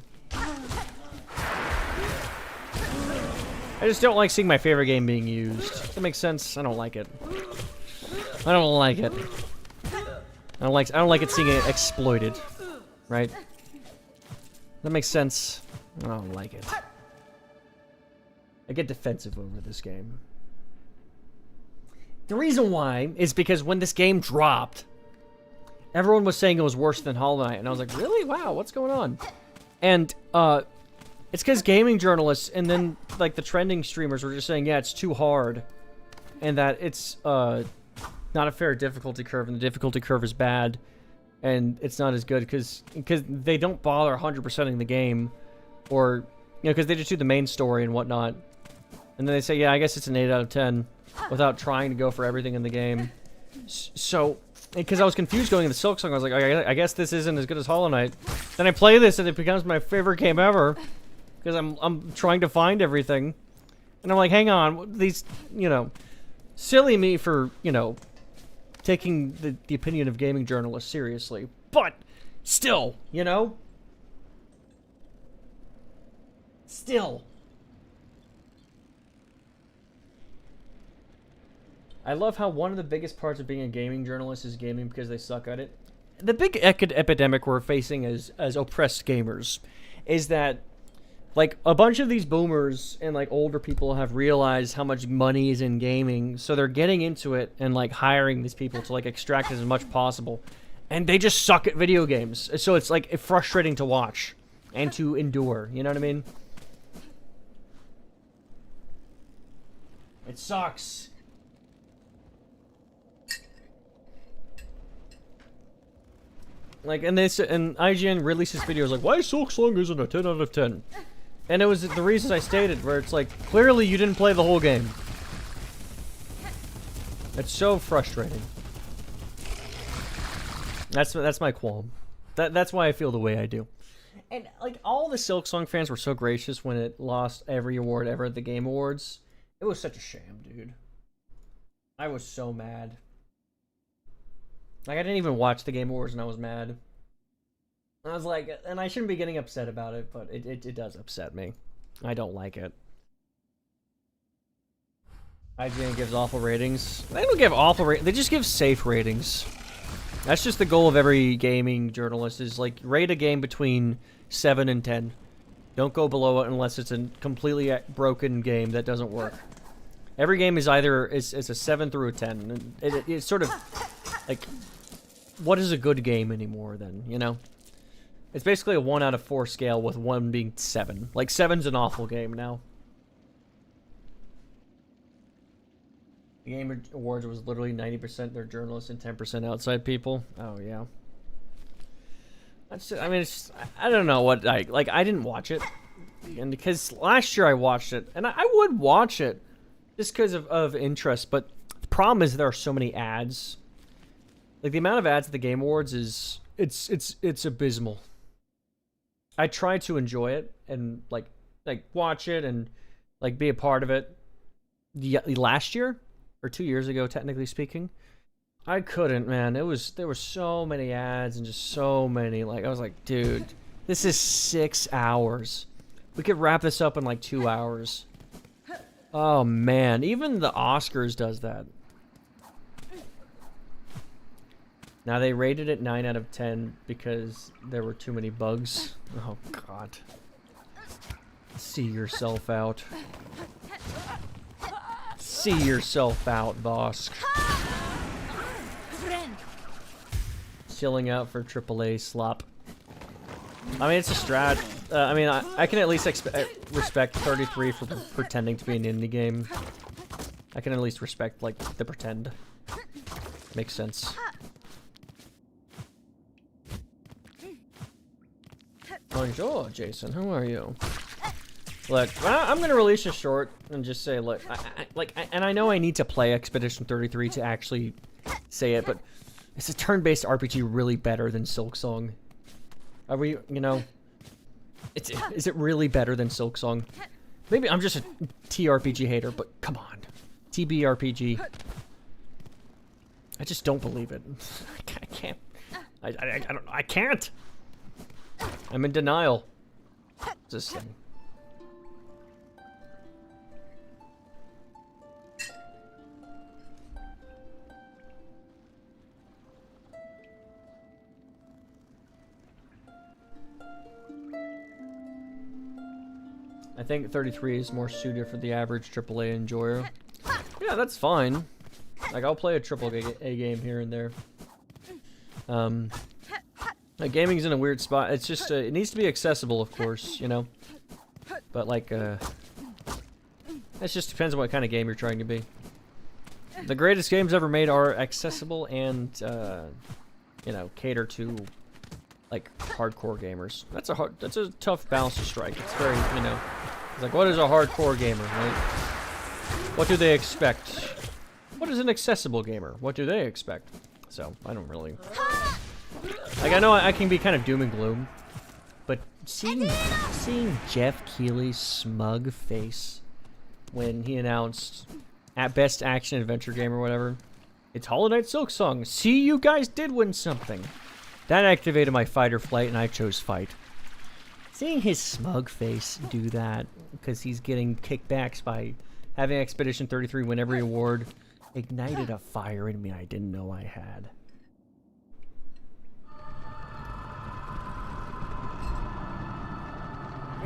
I just don't like seeing my favorite game being used. That makes sense. I don't like it. I don't like it. I don't like it seeing it exploited. Right? That makes sense. I don't like it. I get defensive over this game. The reason why is because when this game dropped, everyone was saying it was worse than Hollow Knight, and I was like, really? Wow, what's going on? And it's because gaming journalists and then like the trending streamers were just saying, yeah, it's too hard, and that it's not a fair difficulty curve, and the difficulty curve is bad, and it's not as good because they don't bother 100%ing the game, or you know, because they just do the main story and whatnot. And then they say, yeah, I guess it's an 8 out of 10 without trying to go for everything in the game. So, because I was confused going into Silk Song, I was like, okay, I guess this isn't as good as Hollow Knight. Then I play this and it becomes my favorite game ever because I'm trying to find everything. And I'm like, hang on, these, you know, silly me for, you know, taking the opinion of gaming journalists seriously. But still, you know? Still. I love how one of the biggest parts of being a gaming journalist is gaming because they suck at it. The big epidemic we're facing as oppressed gamers is that, like, a bunch of these boomers and, like, older people have realized how much money is in gaming, so they're getting into it and, like, hiring these people to, like, extract as much possible. And they just suck at video games. So it's, like, frustrating to watch and to endure. You know what I mean? It sucks. Like, and IGN releases videos like, why Silk Song isn't a 10 out of 10? And it was the reasons I stated, where it's like, clearly you didn't play the whole game. It's so frustrating. That's my qualm. That's why I feel the way I do. And, like, all the Silk Song fans were so gracious when it lost every award ever at the Game Awards. It was such a sham, dude. I was so mad. Like, I didn't even watch the Game Awards and I was mad. I was like, and I shouldn't be getting upset about it, but it does upset me. I don't like it. IGN gives awful ratings. They don't give awful ratings. They just give safe ratings. That's just the goal of every gaming journalist, is like rate a game between 7 and 10. Don't go below it unless it's a completely broken game that doesn't work. Every game is either is a 7 through a 10. It's sort of like, what is a good game anymore then, you know? It's basically a 1 out of 4 scale with 1 being 7. Like 7's an awful game now. The Game Awards was literally 90% they're journalists and 10% outside people. Oh yeah. I mean, it's just, I don't know what I didn't watch it, and because last year I watched it, and I would watch it just because of interest. But the problem is there are so many ads. Like the amount of ads at the Game Awards is it's abysmal. I try to enjoy it and like watch it and like be a part of it. Last year or 2 years ago, technically speaking. I couldn't, man. There were so many ads and just so many, like, I was like, dude, this is 6 hours. We could wrap this up in like 2 hours. Oh man, even the Oscars does that. Now they rated it 9 out of 10 because there were too many bugs. Oh god. See yourself out. See yourself out, boss. Chilling out for AAA slop. I mean, it's a strat. I mean, I can at least respect 33 for pretending to be an indie game. I can at least respect, like, the pretend. Makes sense. Bonjour, Jason. How are you? Look, I'm gonna release a short and just say, look, and I know I need to play Expedition 33 to actually say it, but is a turn-based RPG really better than Silksong? Are we, you know, is it really better than Silksong? Maybe I'm just a TRPG hater, but come on, TBRPG. I just don't believe it. I can't. I can't. I'm in denial. What's this thing? I think 33 is more suited for the average AAA enjoyer. Yeah, that's fine. Like, I'll play a AAA game here and there. Gaming's in a weird spot. It's just, it needs to be accessible, of course, you know? But, like, it just depends on what kind of game you're trying to be. The greatest games ever made are accessible and, you know, cater to, like, hardcore gamers. That's a tough balance to strike. It's very, you know, it's like, what is a hardcore gamer, right? What do they expect? What is an accessible gamer? What do they expect? So, I don't really... Like, I know I can be kind of doom and gloom, but seeing Jeff Keighley's smug face when he announced, at best action adventure game or whatever, it's Hollow Knight Silksong. See, you guys did win something. That activated my fight or flight, and I chose fight. Seeing his smug face do that, because he's getting kickbacks by having Expedition 33 win every award, ignited a fire in me I didn't know I had.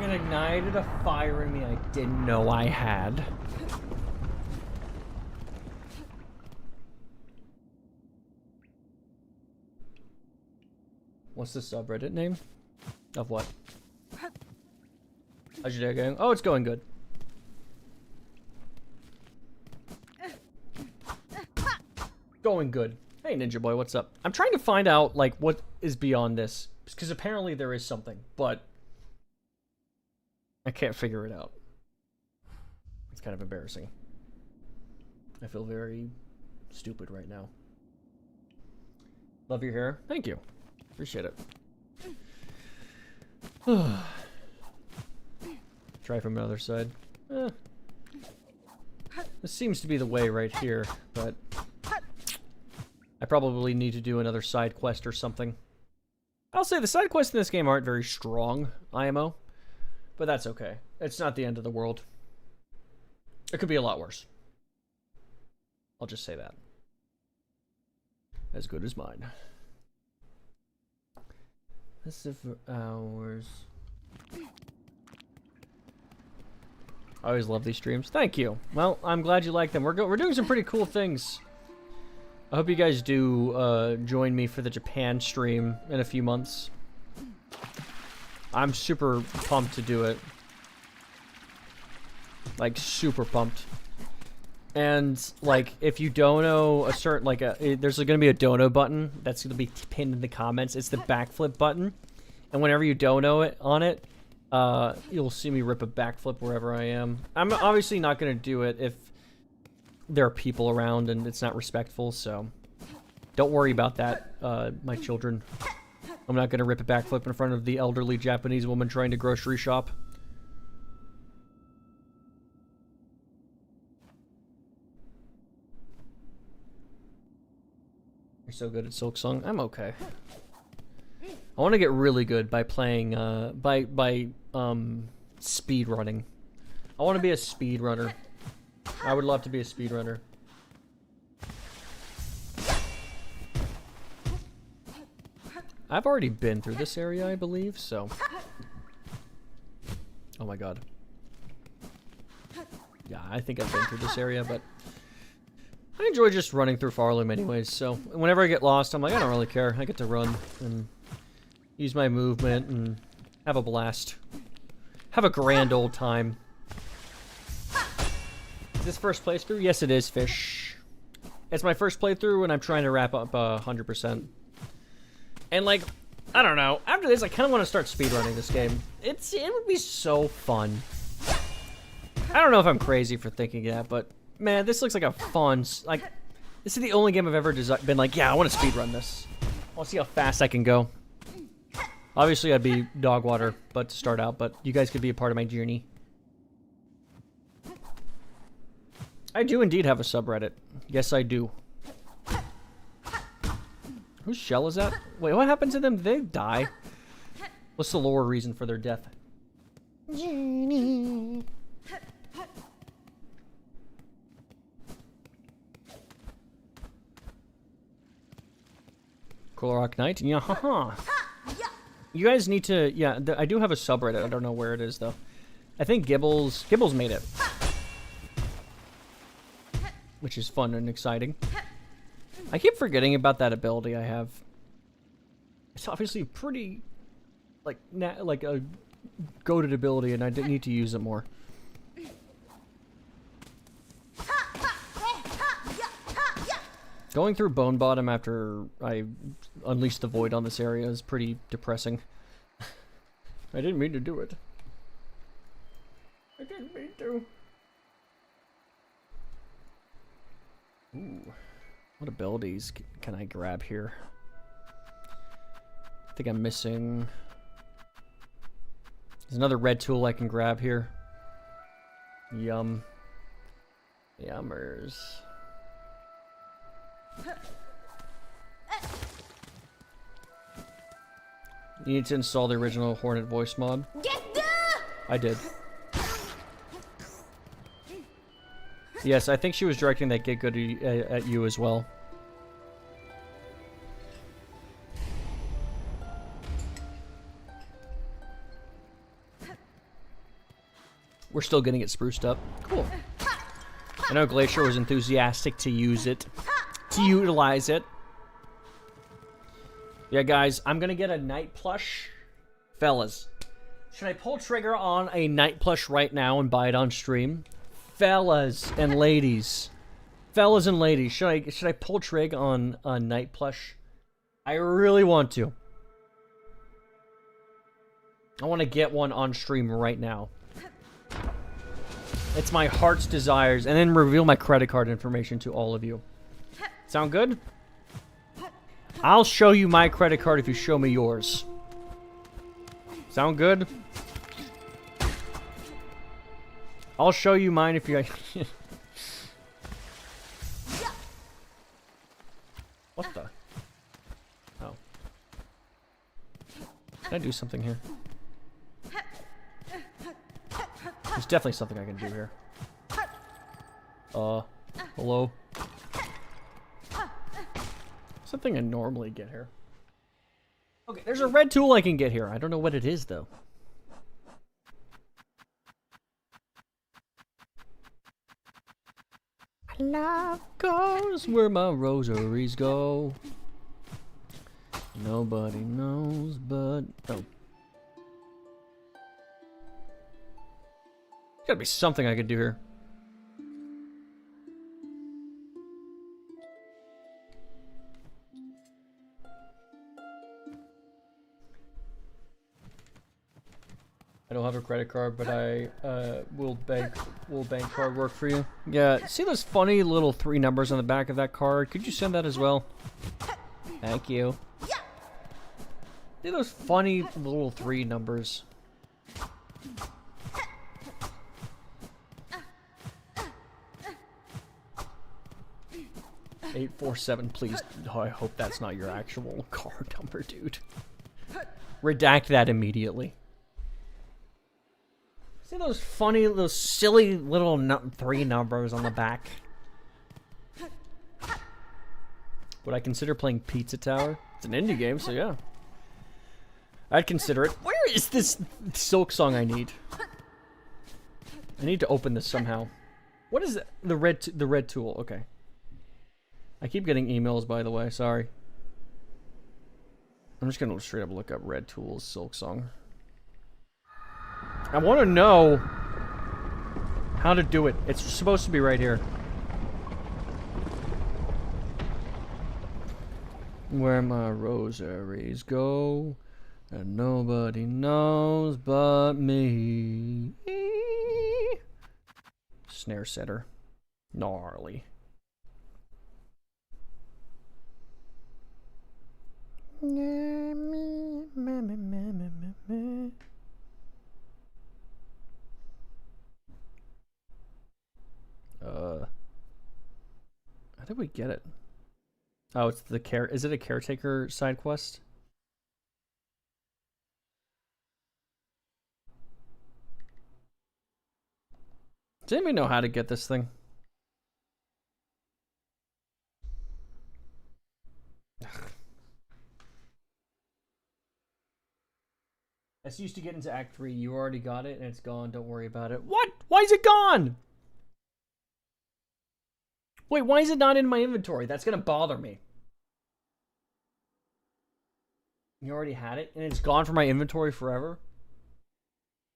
It ignited a fire in me I didn't know I had. What's the subreddit name? Of what? How's your day going? Oh, it's going good. Going good. Hey, Ninja Boy, what's up? I'm trying to find out, like, what is beyond this. Because apparently there is something, but I can't figure it out. It's kind of embarrassing. I feel very stupid right now. Love your hair. Thank you. Appreciate it. Try from another side. This seems to be the way right here, but I probably need to do another side quest or something. I'll say the side quests in this game aren't very strong, IMO, but that's okay. It's not the end of the world. It could be a lot worse. I'll just say that. As good as mine. This is for hours. I always love these streams. Thank you. Well, I'm glad you like them. We're doing some pretty cool things. I hope you guys do join me for the Japan stream in a few months. I'm super pumped to do it. Like, super pumped. And, like, if you dono a certain, like, there's going to be a dono button that's going to be pinned in the comments. It's the backflip button. And whenever you dono it on it, you'll see me rip a backflip wherever I am. I'm obviously not going to do it if there are people around and it's not respectful, so don't worry about that, my children. I'm not going to rip a backflip in front of the elderly Japanese woman trying to grocery shop. You're so good at Silksong. I'm okay. I want to get really good by playing, speed running. I want to be a speed runner. I would love to be a speed runner. I've already been through this area, I believe, so... Oh my god. Yeah, I think I've been through this area, but... I enjoy just running through Farloom anyways, so... Whenever I get lost, I'm like, I don't really care. I get to run and use my movement and have a blast. Have a grand old time. Is this first playthrough? Yes, it is, Fish. It's my first playthrough, and I'm trying to wrap up 100%. And, like, I don't know. After this, I kind of want to start speedrunning this game. It would be so fun. I don't know if I'm crazy for thinking that, but, man, this looks like a fun... Like, this is the only game I've ever been like, yeah, I want to speedrun this. I want to see how fast I can go. Obviously, I'd be dog water, but to start out, but you guys could be a part of my journey. I do indeed have a subreddit. Yes, I do. Whose shell is that? Wait, what happened to them? Did they die? What's the lore reason for their death? Journey. Cool Knight? Yeah, haha. You guys need to... Yeah, I do have a subreddit. I don't know where it is, though. I think Gibbles made it. Which is fun and exciting. I keep forgetting about that ability I have. It's obviously pretty... like a goated ability, and I didn't need to use it more. Going through Bone Bottom after I unleashed the void on this area is pretty depressing. I didn't mean to do it. I didn't mean to. Ooh. What abilities can I grab here? I think I'm missing... There's another red tool I can grab here. Yum. Yummers. You need to install the original Hornet voice mod. I did. Yes, I think she was directing that Get Good at you as well. We're still getting it spruced up. Cool. I know Glacier was enthusiastic to use it. To utilize it. Yeah, guys, I'm gonna get a night plush. Fellas, should I pull trigger on a night plush right now and buy it on stream? Fellas and ladies. Fellas and ladies, should I pull trig on a night plush? I really want to. I want to get one on stream right now. It's my heart's desires, and then reveal my credit card information to all of you. Sound good? I'll show you my credit card if you show me yours. Sound good? I'll show you mine if you... What the? Oh. Can I do something here? There's definitely something I can do here. Hello? Something I normally get here. Okay, there's a red tool I can get here. I don't know what it is, though. Love goes where my rosaries go. Nobody knows but... Oh. Gotta be something I could do here. I don't have a credit card, but I will bank card work for you. Yeah, see those funny little 3 numbers on the back of that card? Could you send that as well? Thank you. See those funny little 3 numbers? $847, please. Oh, I hope that's not your actual card number, dude. Redact that immediately. See those funny, those silly little 3 numbers on the back? Would I consider playing Pizza Tower? It's an indie game, so yeah. I'd consider it. Where is this Silk song I need? I need to open this somehow. What is it? The red tool. Okay. I keep getting emails, by the way. Sorry. I'm just gonna straight up look up red tools Silk song. I want to know how to do it. It's supposed to be right here. Where my rosaries go, and nobody knows but me. Snare setter. Gnarly. How did we get it? Oh, it's the is it a caretaker side quest? Does anybody know how to get this thing? I used to get into Act 3. You already got it and it's gone. Don't worry about it. What? Why is it gone? Wait, why is it not in my inventory? That's gonna bother me. You already had it and it's gone from my inventory forever?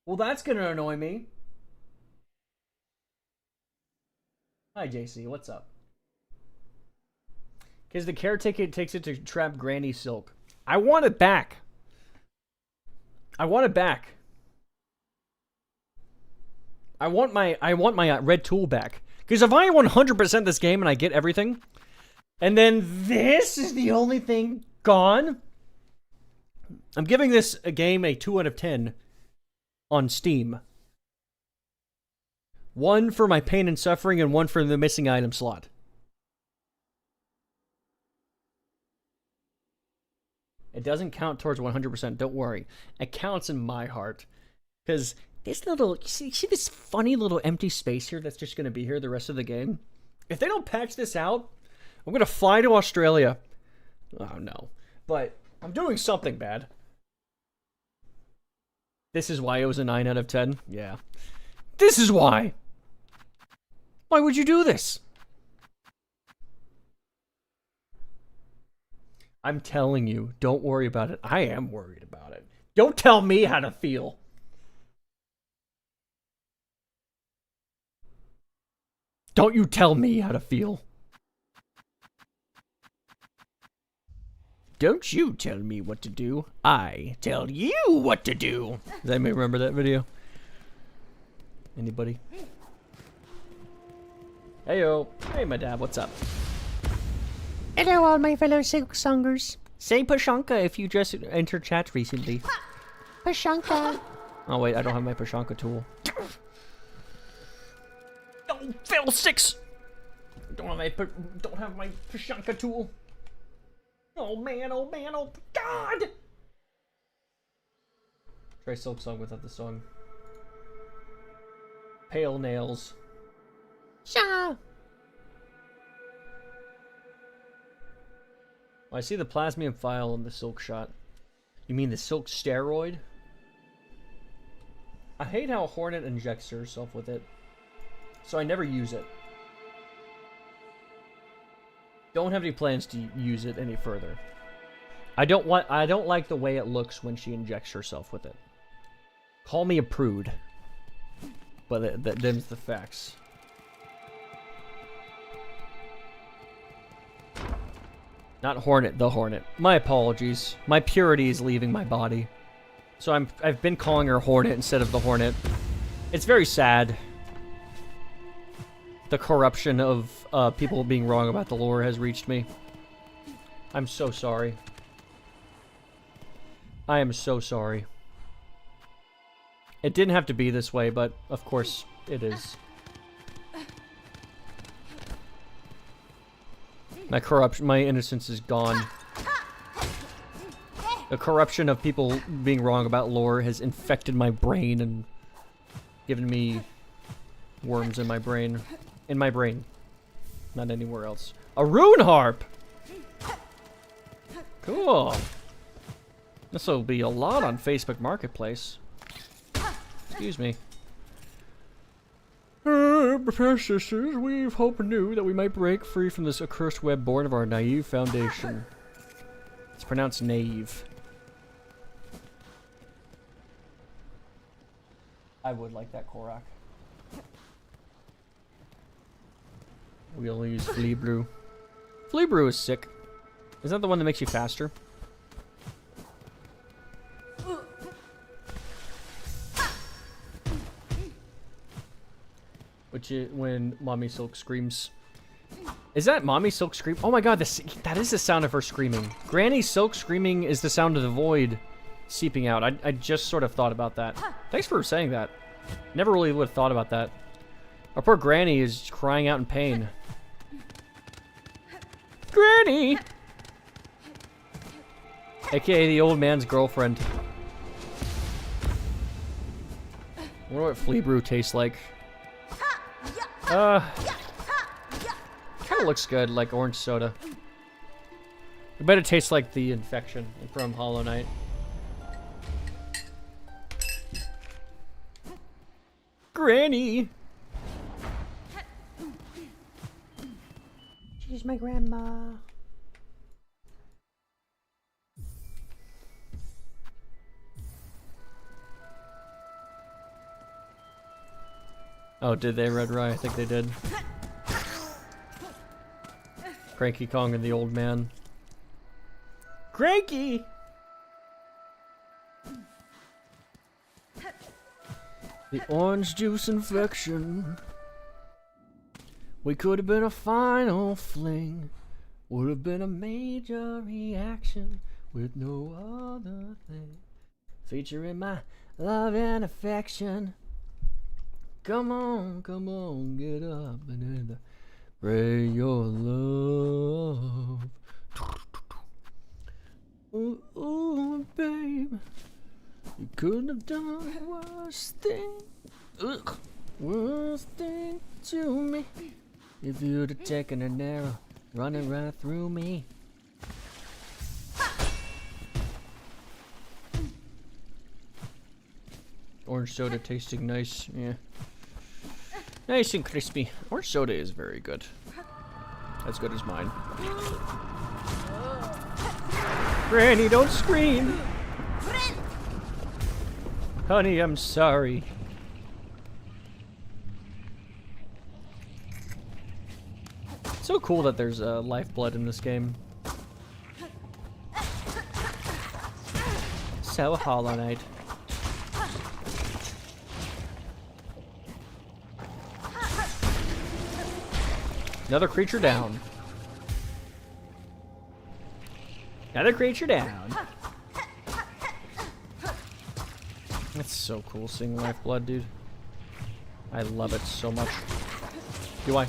Well, that's gonna annoy me. Hi, JC. What's up? Because the caretaker takes it to trap Granny Silk. I want it back. I want it back. I want my red tool back. Because if I 100% this game and I get everything, and then this is the only thing gone, I'm giving this a game a 2 out of 10 on Steam. 1 for my pain and suffering, and 1 for the missing item slot. It doesn't count towards 100%, don't worry. It counts in my heart. Because this little, see this funny little empty space here that's just going to be here the rest of the game? If they don't patch this out, I'm going to fly to Australia. Oh no. But I'm doing something bad. This is why it was a 9 out of 10? Yeah. This is why! Why would you do this? I'm telling you, don't worry about it. I am worried about it. Don't tell me how to feel. Don't you tell me how to feel. Don't you tell me what to do. I tell you what to do. Does anybody remember that video? Anybody? Heyo. Hey, my dad. What's up? Hello, all my fellow silk songers. Say POSHANKA if you just entered chat recently. POSHANKA. Oh, wait. I don't have my POSHANKA tool. Oh, fail 6! Don't have my POSHANKA tool. Oh man, oh man, oh god! Try Silk Song without the song. Pale nails. Sha. I see the plasmium file in the silk shot. You mean the silk steroid? I hate how Hornet injects herself with it, so I never use it. Don't have any plans to use it any further. I don't like the way it looks when she injects herself with it. Call me a prude, but them's the facts. Not Hornet, the Hornet. My apologies. My purity is leaving my body. So I've been calling her Hornet instead of the Hornet. It's very sad. The corruption of people being wrong about the lore has reached me. I'm so sorry. I am so sorry. It didn't have to be this way, but of course it is. My innocence is gone. The corruption of people being wrong about lore has infected my brain and given me worms in my brain. In my brain. Not anywhere else. A rune harp! Cool. This will be a lot on Facebook Marketplace. Excuse me. Prepare, sisters. We've hoped anew that we might break free from this accursed web born of our naive foundation. It's pronounced naive. I would like that Korok. We'll use Flea Brew. Flea Brew is sick. Is that the one that makes you faster? Which is when Mommy Silk screams. Is that Mommy Silk scream? Oh my god, that is the sound of her screaming. Granny Silk screaming is the sound of the void seeping out. I just sort of thought about that. Thanks for saying that. Never really would have thought about that. Our poor Granny is crying out in pain. Granny! AKA the old man's girlfriend. I wonder what Flea Brew tastes like. Kind of looks good, like orange soda. I bet it tastes like the infection from Hollow Knight. Granny! She's my grandma. Oh, did they, Red Rye? I think they did. Cranky Kong and the old man. Cranky! The orange juice infection. We could have been a final fling. Would have been a major reaction with no other thing. Featuring my love and affection. Come on, get up and pray your love. Ooh, ooh, babe, you couldn't have done worse thing. Ugh, worst thing to me. If you'd have taken an arrow, running right through me. Orange soda tasting nice, yeah. Nice and crispy. Orange soda is very good. As good as mine. Granny, don't scream! Honey, I'm sorry. It's so cool that there's lifeblood in this game. So Hollow Knight. Another creature down. Another creature down. That's so cool seeing lifeblood, dude. I love it so much. Do I?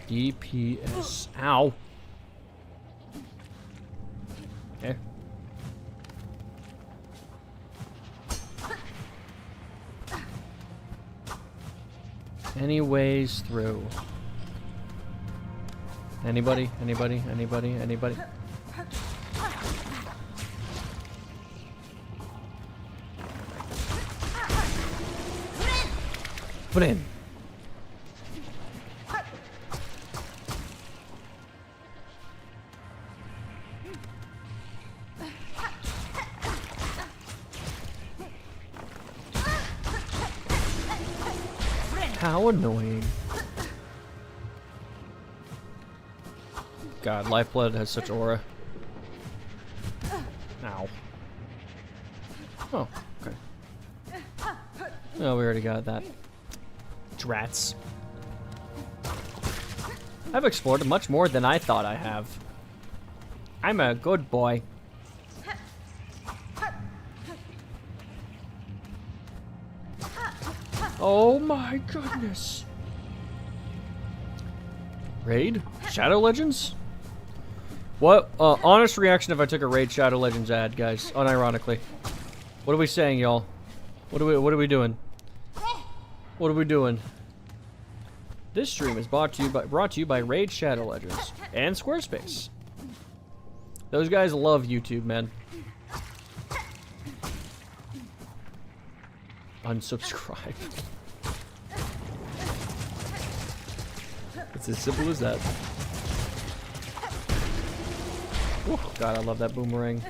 DPS. Ow. Okay. Any ways through. Anybody? Anybody? Anybody? Anybody? Friend. How annoying. God, Lifeblood has such aura. Ow. Oh, okay. Oh, we already got that. Drats. I've explored much more than I thought I have. I'm a good boy. Oh my goodness. Raid? Shadow Legends? What? Honest reaction if I took a Raid Shadow Legends ad, guys. Unironically. What are we saying, y'all? What are we doing? What are we doing? This stream is brought to you by Raid Shadow Legends and Squarespace. Those guys love YouTube, man. Unsubscribe. It's as simple as that. Ooh, God, I love that boomerang.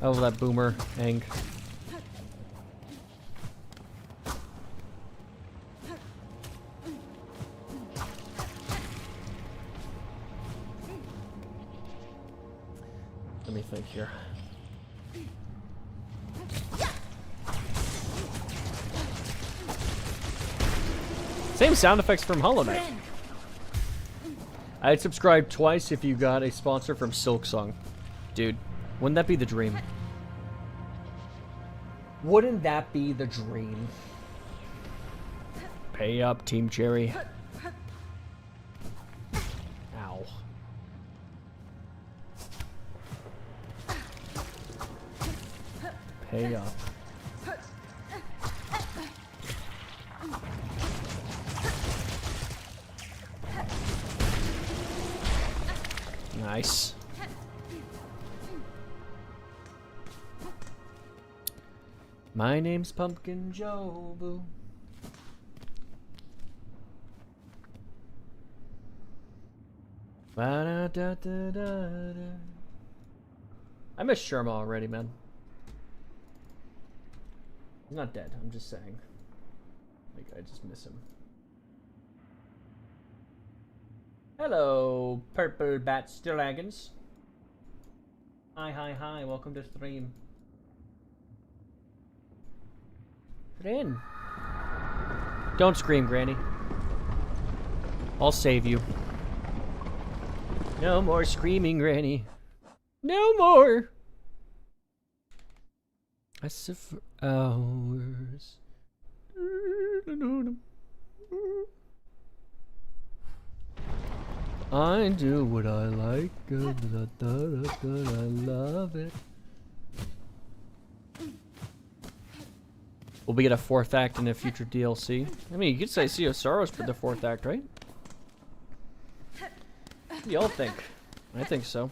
I love that boomerang. Let me think here. Same sound effects from Hollow Knight. I'd subscribe twice if you got a sponsor from Silksong. Dude, wouldn't that be the dream? Wouldn't that be the dream? Pay up, Team Cherry. Ow. Pay up. Nice. My name's Pumpkin Joe Boo. Ba-da-da-da-da-da. I miss Sherma already, man. He's not dead, I'm just saying. Like, I just miss him. Hello, Purple Bat Dragons. Hi, welcome to stream. Friend. Don't scream, Granny. I'll save you. No more screaming, Granny. No more! I sit for hours. I do what I like, I love it. Will we get a 4th act in a future DLC? I mean, you could say Sea of Sorrows for the 4th act, right? What do y'all think? I think so.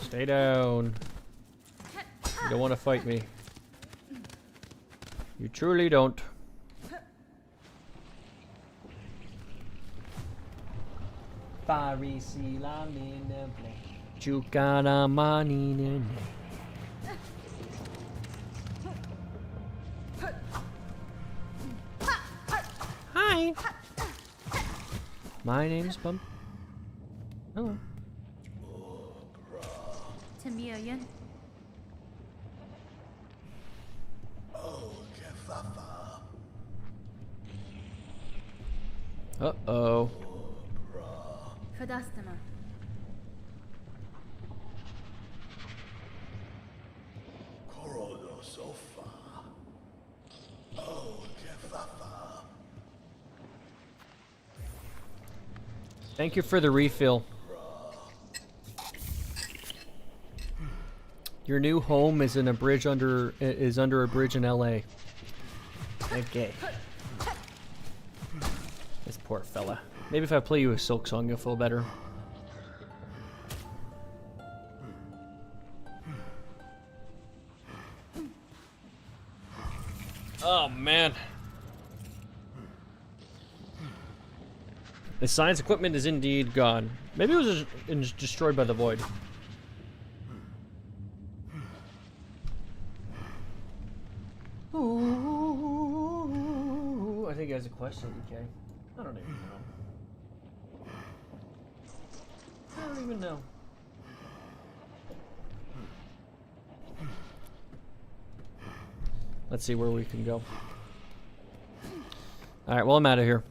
Stay down. You don't want to fight me. You truly don't. Hi. My name's Bump. Hello. Chameleon. Uh-oh. Kadastama. Thank you for the refill. Your new home is in a bridge under a bridge in LA. Okay. This poor fella. Maybe if I play you a Silk Song, you'll feel better. Oh, man. The science equipment is indeed gone. Maybe it was just destroyed by the void. Ooh, I think he has a question, DK. I don't even know. I don't even know. Let's see where we can go. Alright, well, I'm out of here.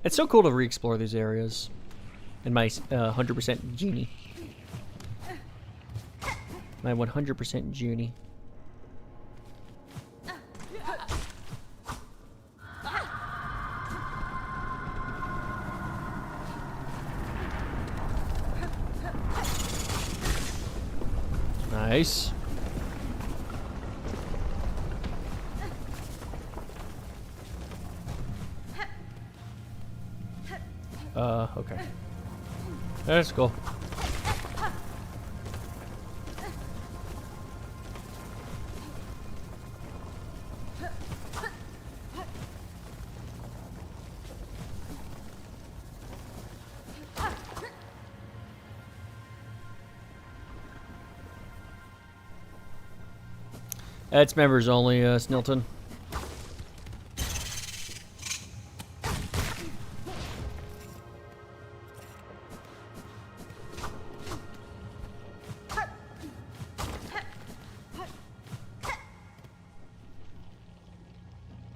It's so cool to re-explore these areas. In my 100% genie. My 100% genie. Nice. Okay. That's cool. It's members only, Snilton.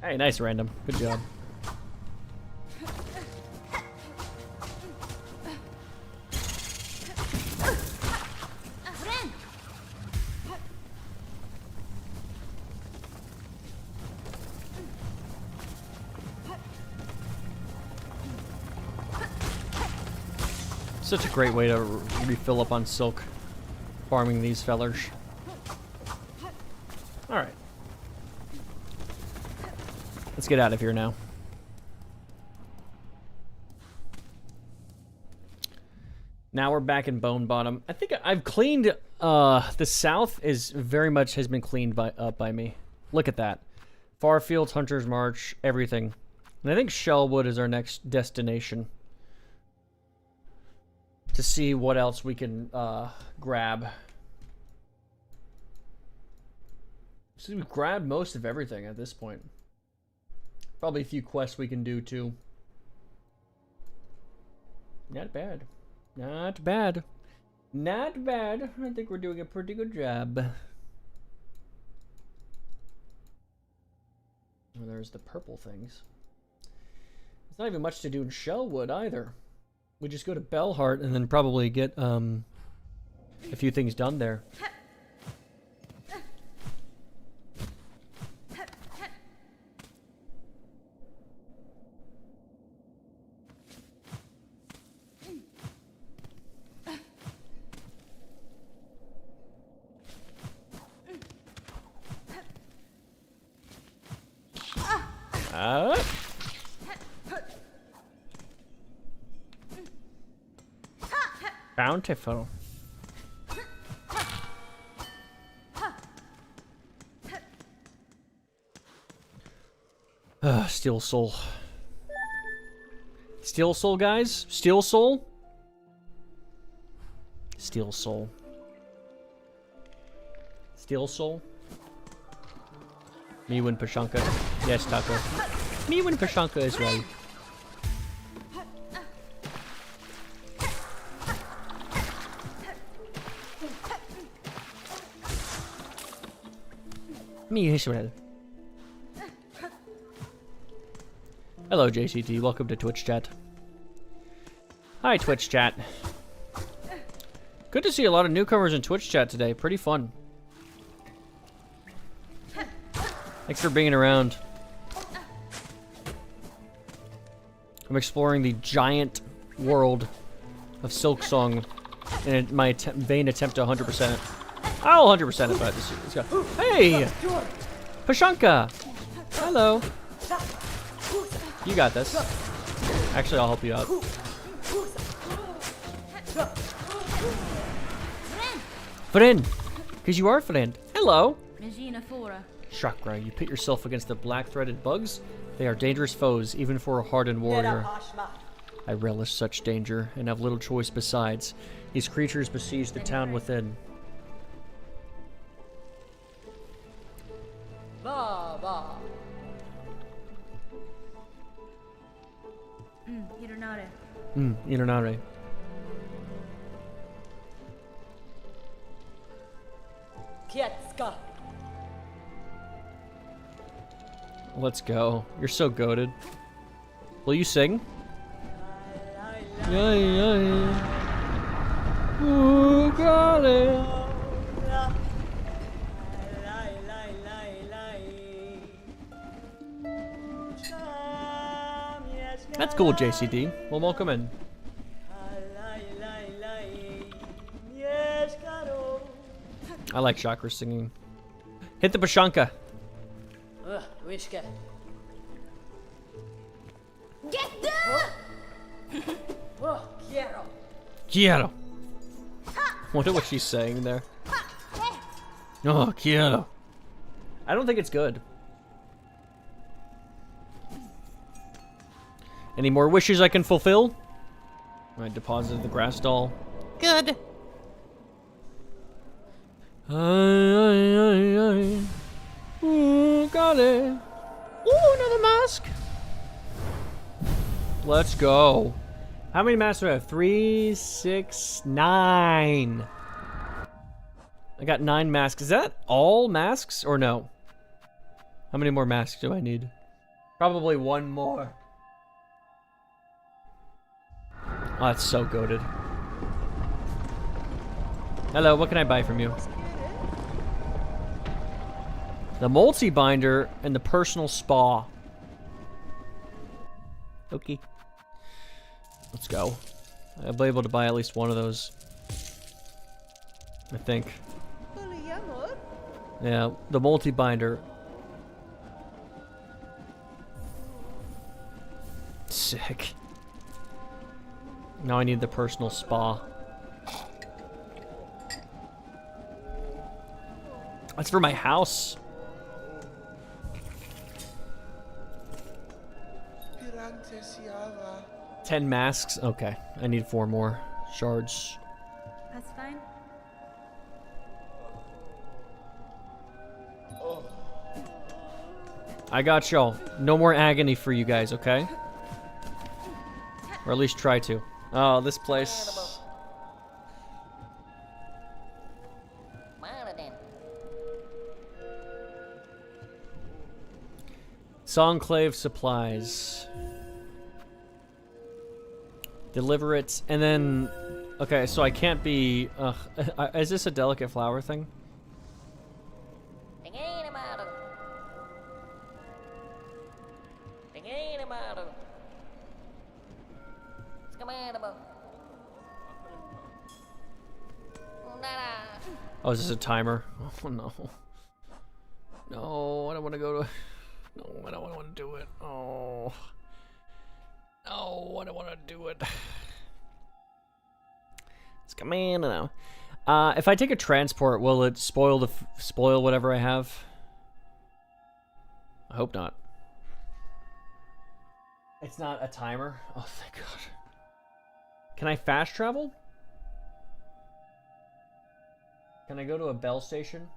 Hey, nice random. Good job. Such a great way to refill up on silk, farming these fellers. Alright. Let's get out of here now. Now we're back in Bone Bottom. I think I've cleaned, the south is very much has been cleaned up by me. Look at that. Farfields, Hunter's March, everything. And I think Shellwood is our next destination. To see what else we can grab. So we've grabbed most of everything at this point. Probably a few quests we can do too. Not bad. Not bad. Not bad. I think we're doing a pretty good job. Well, there's the purple things. There's not even much to do in Shellwood either. We just go to Bellheart and then probably get a few things done there. Bountiful. Steel Soul. Steel Soul, guys? Steel Soul? Steel Soul. Steel Soul? Me win Pashanka. Yes, Taco. Me win Pashanka as well. Me as well. Hello, JCT. Welcome to Twitch chat. Hi, Twitch chat. Good to see a lot of newcomers in Twitch chat today. Pretty fun. Thanks for being around. I'm exploring the giant world of Silksong in my vain attempt to 100% it. I'll 100% it, but let's go. Hey! Pashanka! Hello. You got this. I Actually, I'll help you out. Friend! Because you are a friend. Hello! Regina Fora. Chakra, you pit yourself against the black-threaded bugs. They are dangerous foes, even for a hardened warrior. I relish such danger, and have little choice besides. These creatures besiege the town within. Hironare. Inonare. Kietska. Let's go. You're so goated. Will you sing? Ooh, golly. That's cool, JCD. Well, welcome in. I like Chakra singing. Hit the Pashanka. Wishka. Get down! Oh, quiero. Quiero. Wonder what she's saying there. Oh, quiero. I don't think it's good. Any more wishes I can fulfill? I deposited the grass doll. Good. Ooh, got it. Ooh, another mask. Let's go. How many masks do I have? 3, 6, 9. I got 9 masks. Is that all masks or no? How many more masks do I need? Probably one more. Oh, that's so goated. Hello, what can I buy from you? The multi-binder and the personal spa. Okay. Let's go. I'll be able to buy at least one of those. I think. Yeah, the multi-binder. Sick. Now I need the personal spa. That's for my house. 10 masks? Okay. I need 4 more shards. That's fine. I got y'all. No more agony for you guys, okay? Or at least try to. Oh, this place. Songclave supplies. Deliver it, and then... Okay, so I can't be... is this a delicate flower thing? Oh, is this a timer? Oh, no. No, I don't want to go to... No, I don't want to do it. Oh... No, I don't want to do it. It's coming now. If I take a transport, will it spoil spoil whatever I have? I hope not. It's not a timer. Oh, thank God. Can I fast travel? Can I go to a bell station?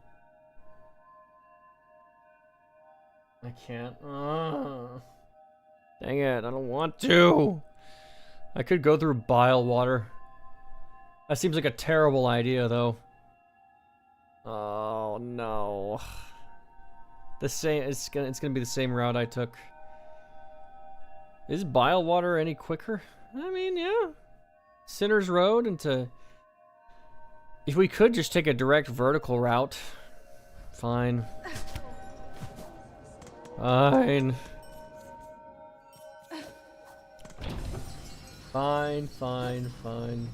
I can't. Dang it, I don't want to. I could go through bile water. That seems like a terrible idea, though. Oh, no. It's gonna be the same route I took. Is bile water any quicker? I mean, yeah. Sinner's Road into... If we could just take a direct vertical route. Fine. Fine. Fine, fine, fine.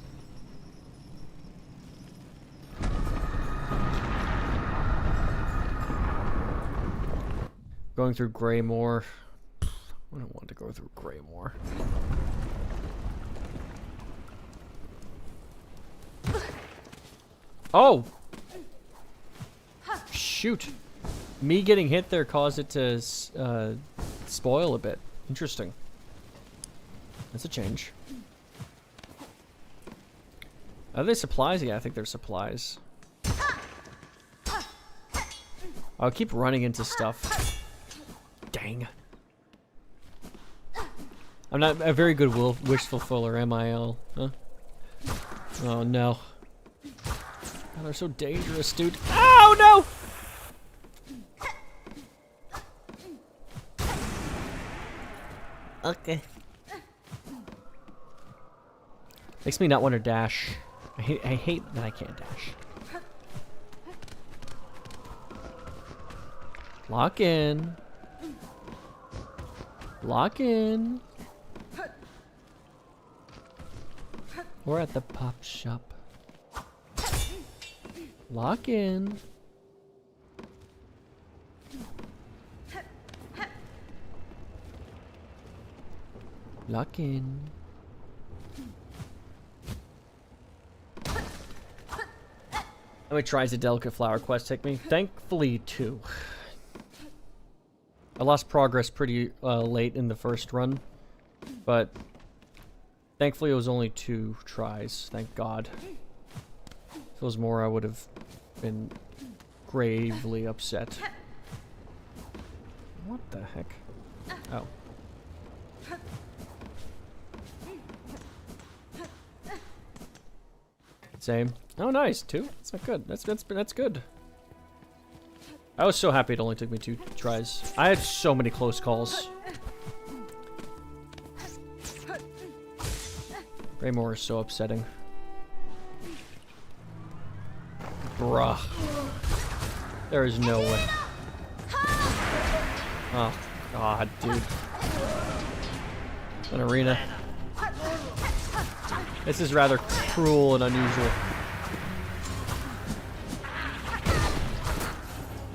Going through Greymoor. I don't want to go through Greymoor. Oh! Shoot. Me getting hit there caused it to spoil a bit. Interesting. That's a change. Are they supplies? Yeah, I think they're supplies. I'll keep running into stuff. Dang. I'm not a very good wish fulfiller, am I, Al? Huh? Oh, no. Oh, they're so dangerous, dude. Oh, no! Okay. Makes me not want to dash. I hate that I can't dash. Lock in. Lock in. We're at the pop shop. Lock in. Lock in. How many tries did Delicate Flower Quest take me? Thankfully, 2. I lost progress pretty late in the first run, but thankfully it was only 2 tries. Thank God. If it was more, I would have been gravely upset. What the heck? Oh. Same. Oh, nice. 2? That's not good. That's good. I was so happy it only took me 2 tries. I had so many close calls. Raymore is so upsetting. Bruh. There is no way. Oh, God, dude. An arena. This is rather cruel and unusual.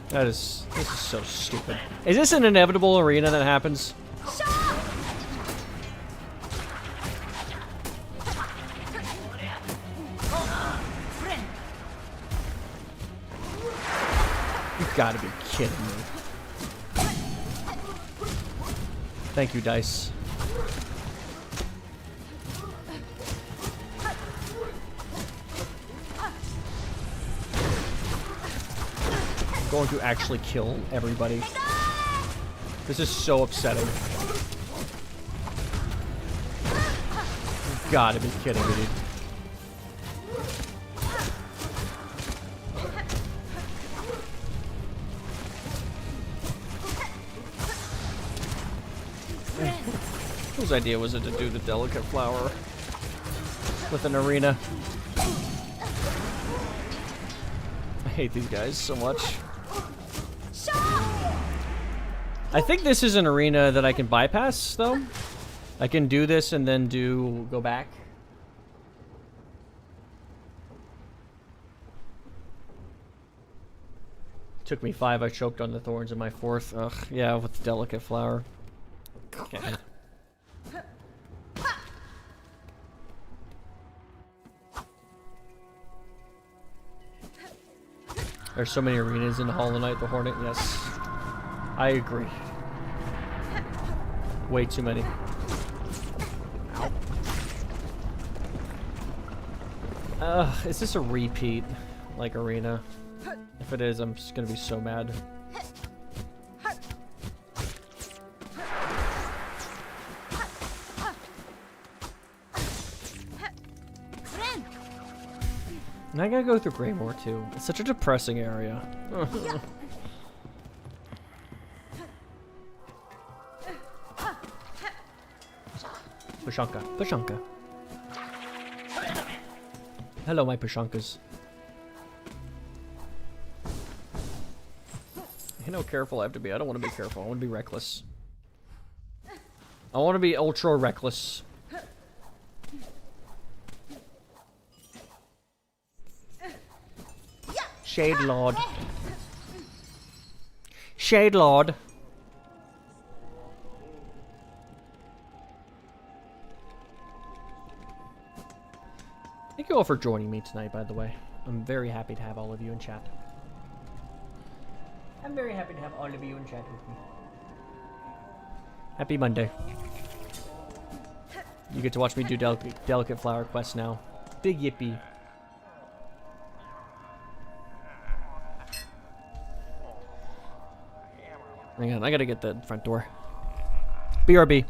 This is so stupid. Is this an inevitable arena that happens? You've got to be kidding me. Thank you, Dice. Going to actually kill everybody. This is so upsetting. You've gotta be kidding me, dude. Whose idea was it to do the Delicate Flower with an arena? I hate these guys so much. I think this is an arena that I can bypass, though. I can do this and then go back. Took me 5, I choked on the thorns in my 4th. Ugh, yeah, with the Delicate Flower. Okay. There's so many arenas in Hollow Knight the Hornet, yes. I agree. Way too many. Ow. Is this a repeat, like, arena? If it is, I'm just gonna be so mad. And I gotta go through Greymore too. It's such a depressing area. Poshanka. Poshanka. Hello, my Poshankas. You know how careful I have to be. I don't want to be careful. I want to be reckless. I want to be ultra reckless. Shade Lord. Shade Lord. Thank you all for joining me tonight, by the way. I'm very happy to have all of you in chat. I'm very happy to have all of you in chat with me. Happy Monday. You get to watch me do delicate flower quests now. Big yippee. Hang on, I gotta get the front door. BRB.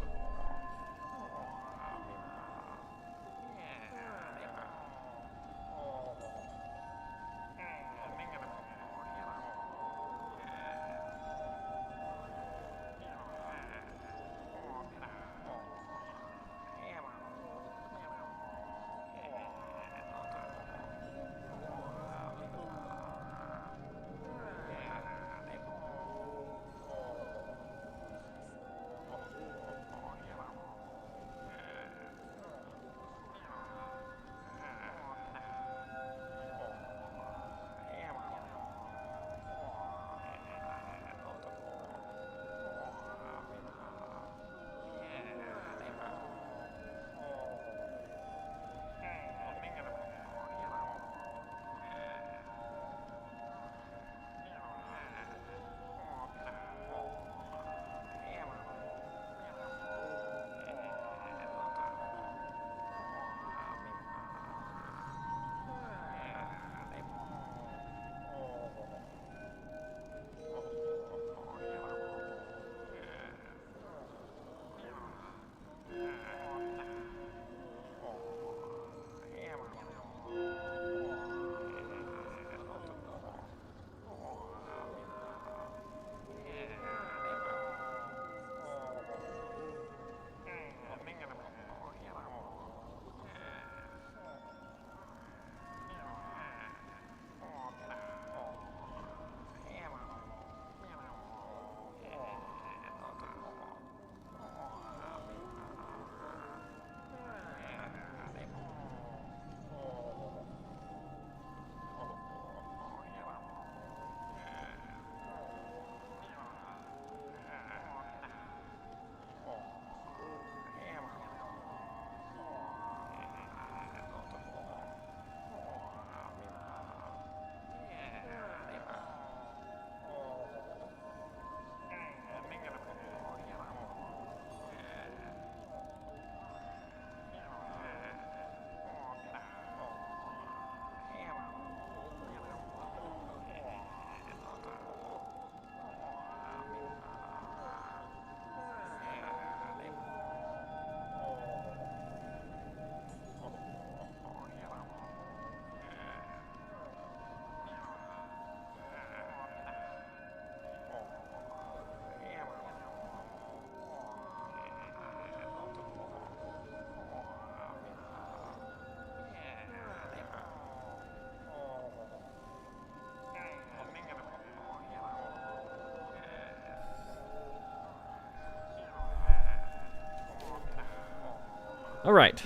All right,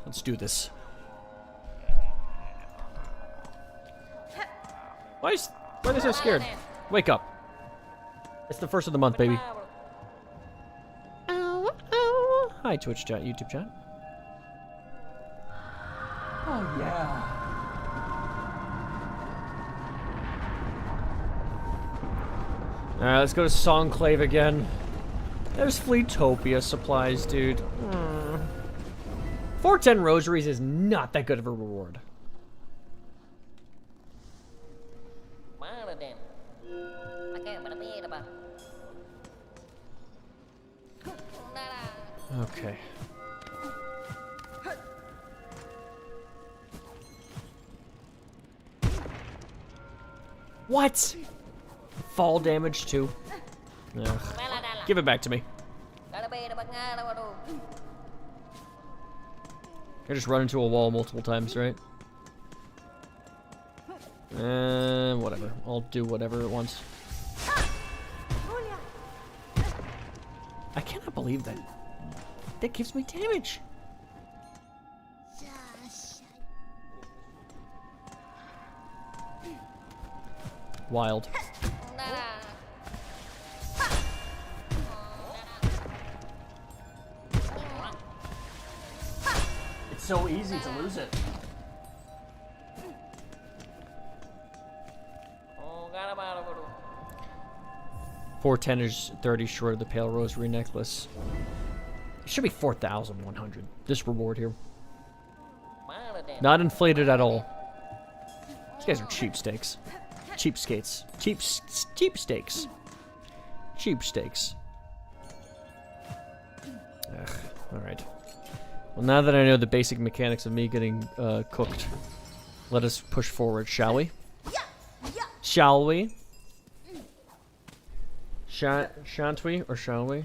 let's do this. Why are they so scared? Wake up. It's the first of the month, baby. Ow, ow. Hi, Twitch chat, YouTube chat. Oh, yeah. Alright, let's go to Songclave again. There's Fleetopia supplies, dude. 410 rosaries is not that good of a reward. Okay. What? Fall damage too? Ugh. Give it back to me. I just run into a wall multiple times, right? Whatever. I'll do whatever it wants. I cannot believe that. That gives me damage. Wild. It's so easy to lose it. 410 is 30 short of the pale rosary necklace. It should be 4,100. This reward here. Not inflated at all. These guys are cheapsteaks. Cheapskates. Cheapsteaks. Cheapsteaks. Ugh, alright. Well, now that I know the basic mechanics of me getting cooked, let us push forward, shall we? Shall we? Shan't we, or shall we?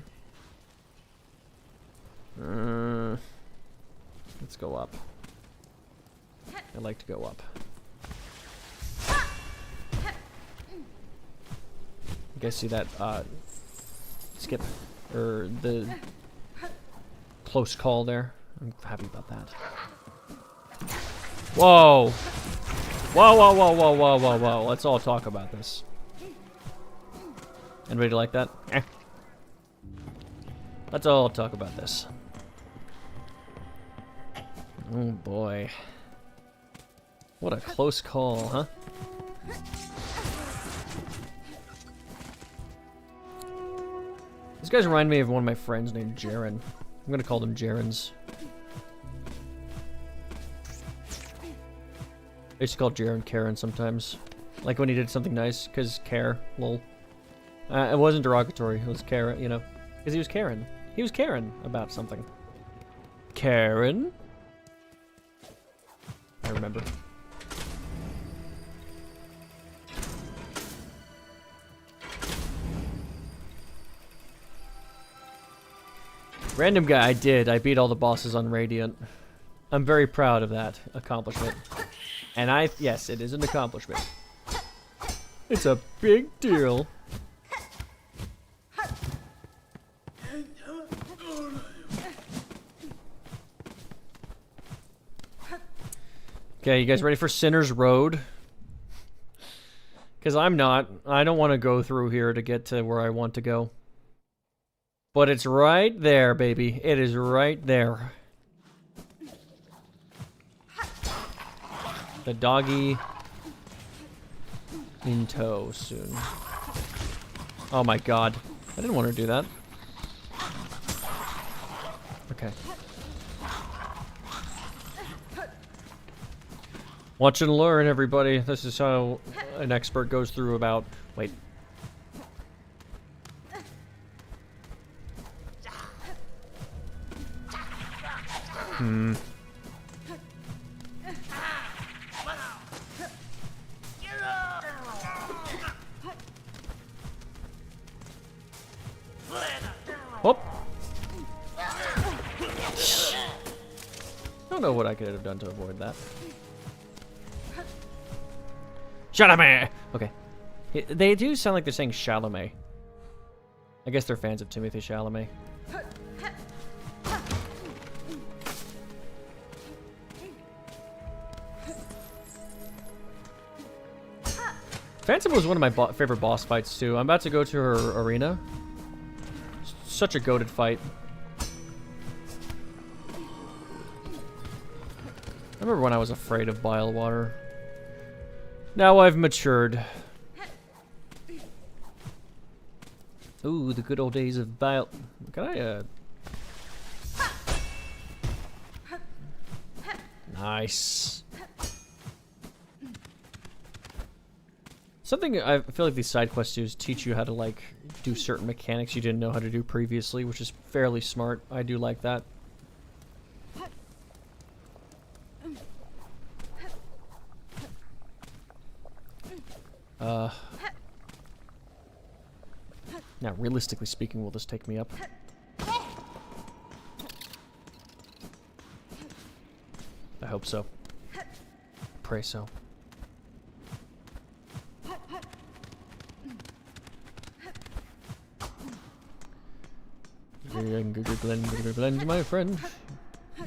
Let's go up. I like to go up. You guys see that skip, or the close call there? I'm happy about that. Whoa! Whoa, whoa, whoa, whoa, whoa, whoa, whoa. Let's all talk about this. Anybody like that? Eh. Let's all talk about this. Oh boy. What a close call, huh? These guys remind me of one of my friends named Jaren. I'm gonna call them Jarens. I used to call Jaren Karen sometimes. Like when he did something nice, cause care, lol. It wasn't derogatory, it was Karen, you know. Cause he was Karen. He was Karen about something. Karen? I remember. Random guy, I did. I beat all the bosses on Radiant. I'm very proud of that accomplishment. And yes, it is an accomplishment. It's a big deal. Okay, you guys ready for Sinner's Road? Because I'm not. I don't want to go through here to get to where I want to go. But it's right there, baby. It is right there. The doggy in tow soon. Oh my god. I didn't want to do that. Okay. Watch and learn, everybody. This is how an expert goes through about... Wait. Whoop. I don't know what I could have done to avoid that. Chalamet! Okay. They do sound like they're saying Chalamet. I guess they're fans of Timothy Chalamet. Phantom was one of my favorite boss fights too. I'm about to go to her arena. Such a goated fight. I remember when I was afraid of bile water. Now I've matured. Ooh, the good old days of bile. Can I, Nice. Something I feel like these side quests do is teach you how to, like, do certain mechanics you didn't know how to do previously, which is fairly smart. I do like that. Now, realistically speaking, will this take me up? I hope so. Pray so. Blend, my friend.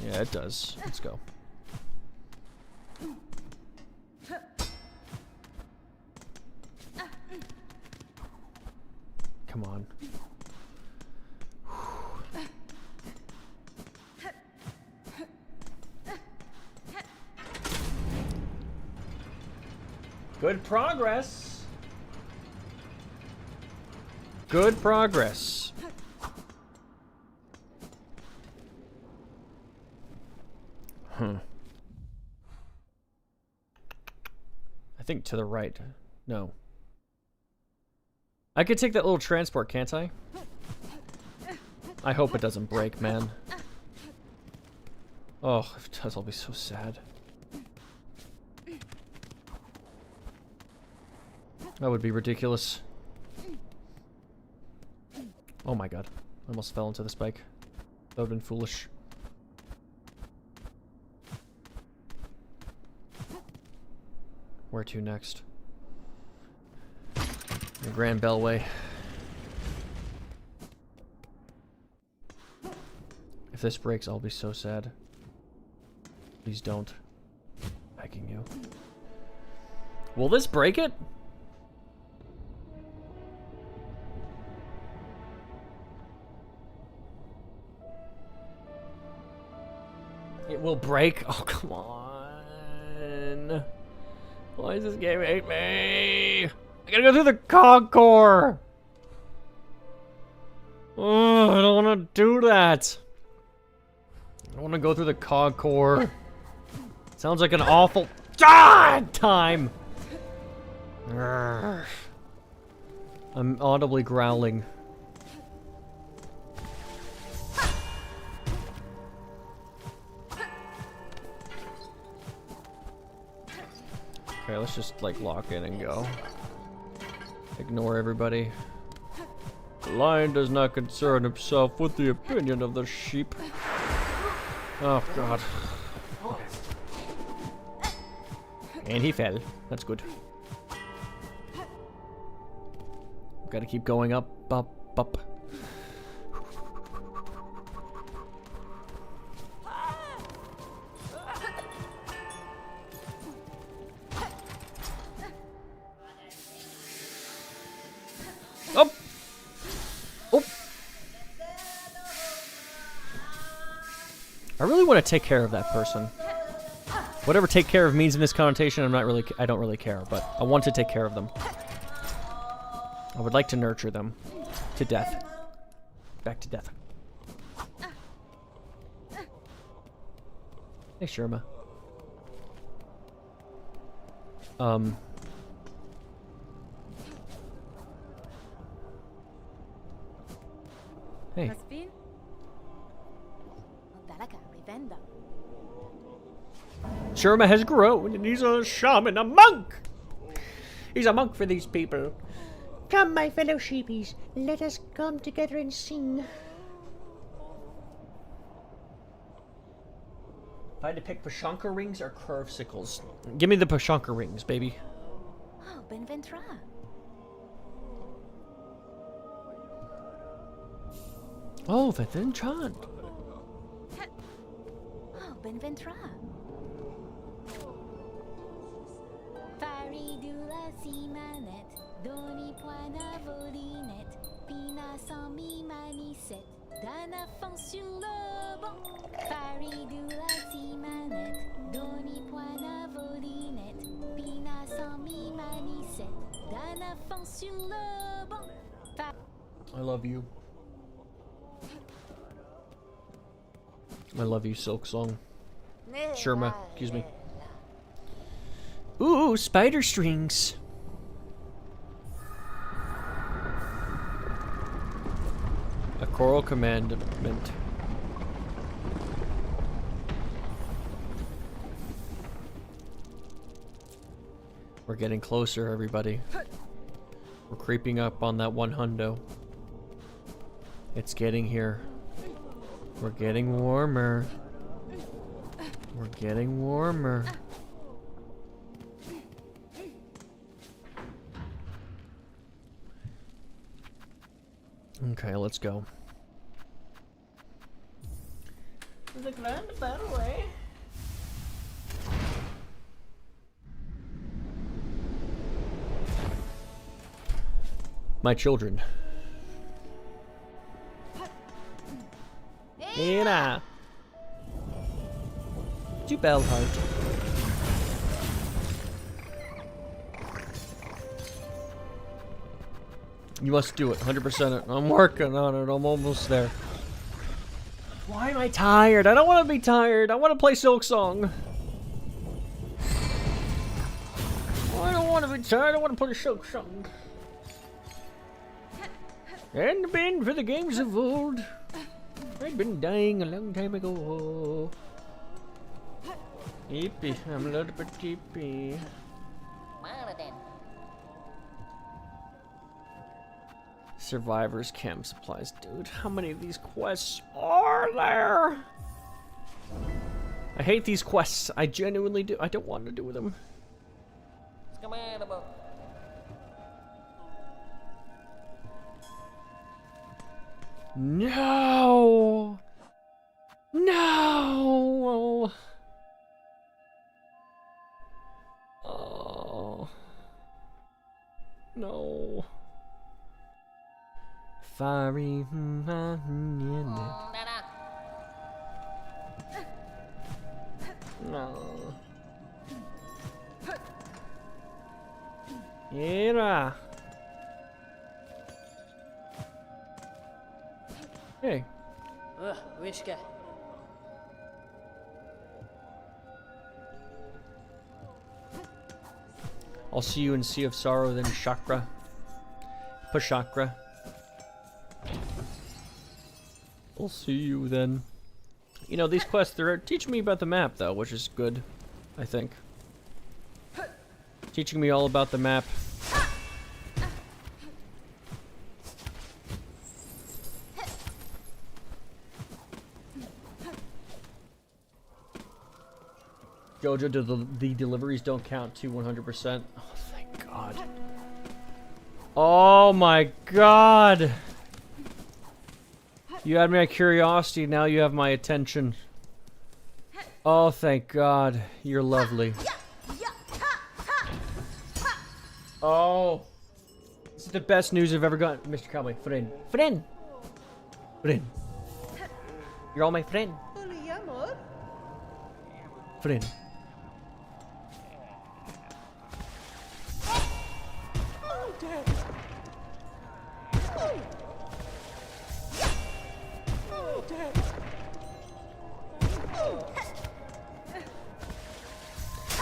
Yeah, it does. Let's go. Come on. Good progress. Good progress. Huh. I think to the right. No. I could take that little transport, can't I? I hope it doesn't break, man. Oh, if it does, I'll be so sad. That would be ridiculous. Oh my god. I almost fell into the spike. That would have been foolish. Where to next? The Grand Bellway. If this breaks, I'll be so sad. Please don't. Begging you. Will this break it? It will break? Oh, come on. Why does this game hate me? I gotta go through the concourse. Oh, I don't want to do that. I don't want to go through the concourse. Sounds like an awful time. Urgh. I'm audibly growling. Okay, let's just like lock in and go. Ignore everybody. The lion does not concern himself with the opinion of the sheep. Oh god. And he fell. That's good. Gotta keep going up, up, up. Up! Oh! I really want to take care of that person. Whatever take care of means in this connotation, I don't really care, but I want to take care of them. I would like to nurture them. To death. Back to death. Hey, Sherma. Hey. Has been? Sherma has grown, and he's a shaman, a monk! He's a monk for these people. Come, my fellow sheepies, let us come together and sing. If I had to pick Poshanka rings or curve sickles, give me the Poshanka rings, baby. Oh, Benventra. Oh, that enchant. Oh, Benventra. Faridula simanet, doni poina volinet, pina sans mi manisette, d'un enfant sur le banc. Faridula simanet, doni poina volinet, pina sans mi manisette, d'un enfant sur le banc. I love you. I love you, Silk Song. Sherma, excuse me. Ooh, spider strings. A choral commandment. We're getting closer, everybody. We're creeping up on that 100. It's getting here. We're getting warmer. We're getting warmer. Okay, let's go. The Grand Bellway. My children. Ina. You bell heart. You must do it, 100%. I'm working on it. I'm almost there. Why am I tired? I don't want to be tired. I want to play Silk Song. I don't want to be tired. I want to play Silk Song. And been for the games of old. I've been dying a long time ago. Yippee, I'm a little bit yippee. Survivors camp supplies, dude. How many of these quests are there? I hate these quests. I genuinely do. I don't want to do them. No. No. Oh. No. Fiery. No. Yeah. Hey. Wishka. I'll see you in Sea of Sorrow, then Chakra. Pushakra. I'll see you then. You know, these quests, they're teaching me about the map, though, which is good, I think. Teaching me all about the map. Jojo, the deliveries don't count to 100%. Oh, thank God. Oh my God. You had my curiosity, now you have my attention. Oh, thank God. You're lovely. Oh. This is the best news I've ever gotten. Mr. Cowboy, friend. Friend! Friend. You're all my friend. Friend.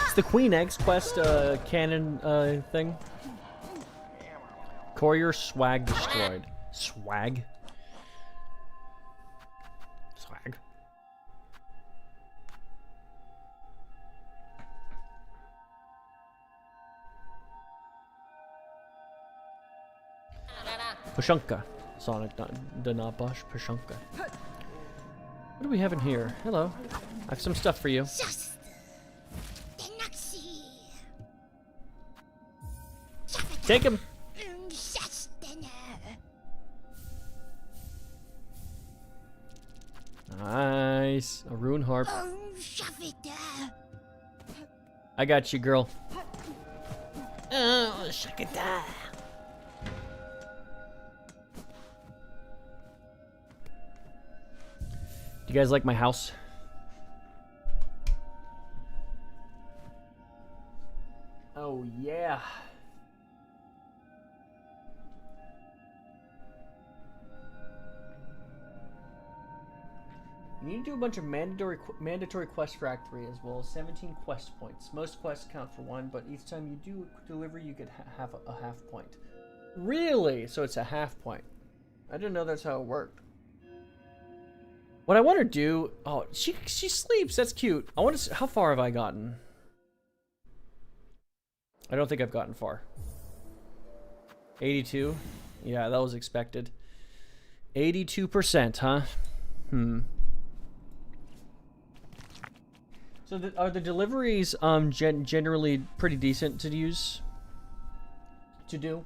It's the Queen Eggs quest canon thing. Courier swag destroyed. Swag? Swag. Poshanka. Sonic Danabash Poshanka. What do we have in here? Hello. I have some stuff for you. Take him. Nice. A rune harp. I got you, girl. Oh, shakata. You guys like my house? Oh, yeah. You need to do a bunch of mandatory quests for Act 3 as well. 17 quest points. Most quests count for 1, but each time you do delivery, you get have a half point. Really? So it's a half point. I didn't know that's how it worked. What I want to do... Oh, she sleeps. That's cute. I want to see... How far have I gotten? I don't think I've gotten far. 82? Yeah, that was expected. 82%, huh? So are the deliveries generally pretty decent to use? To do?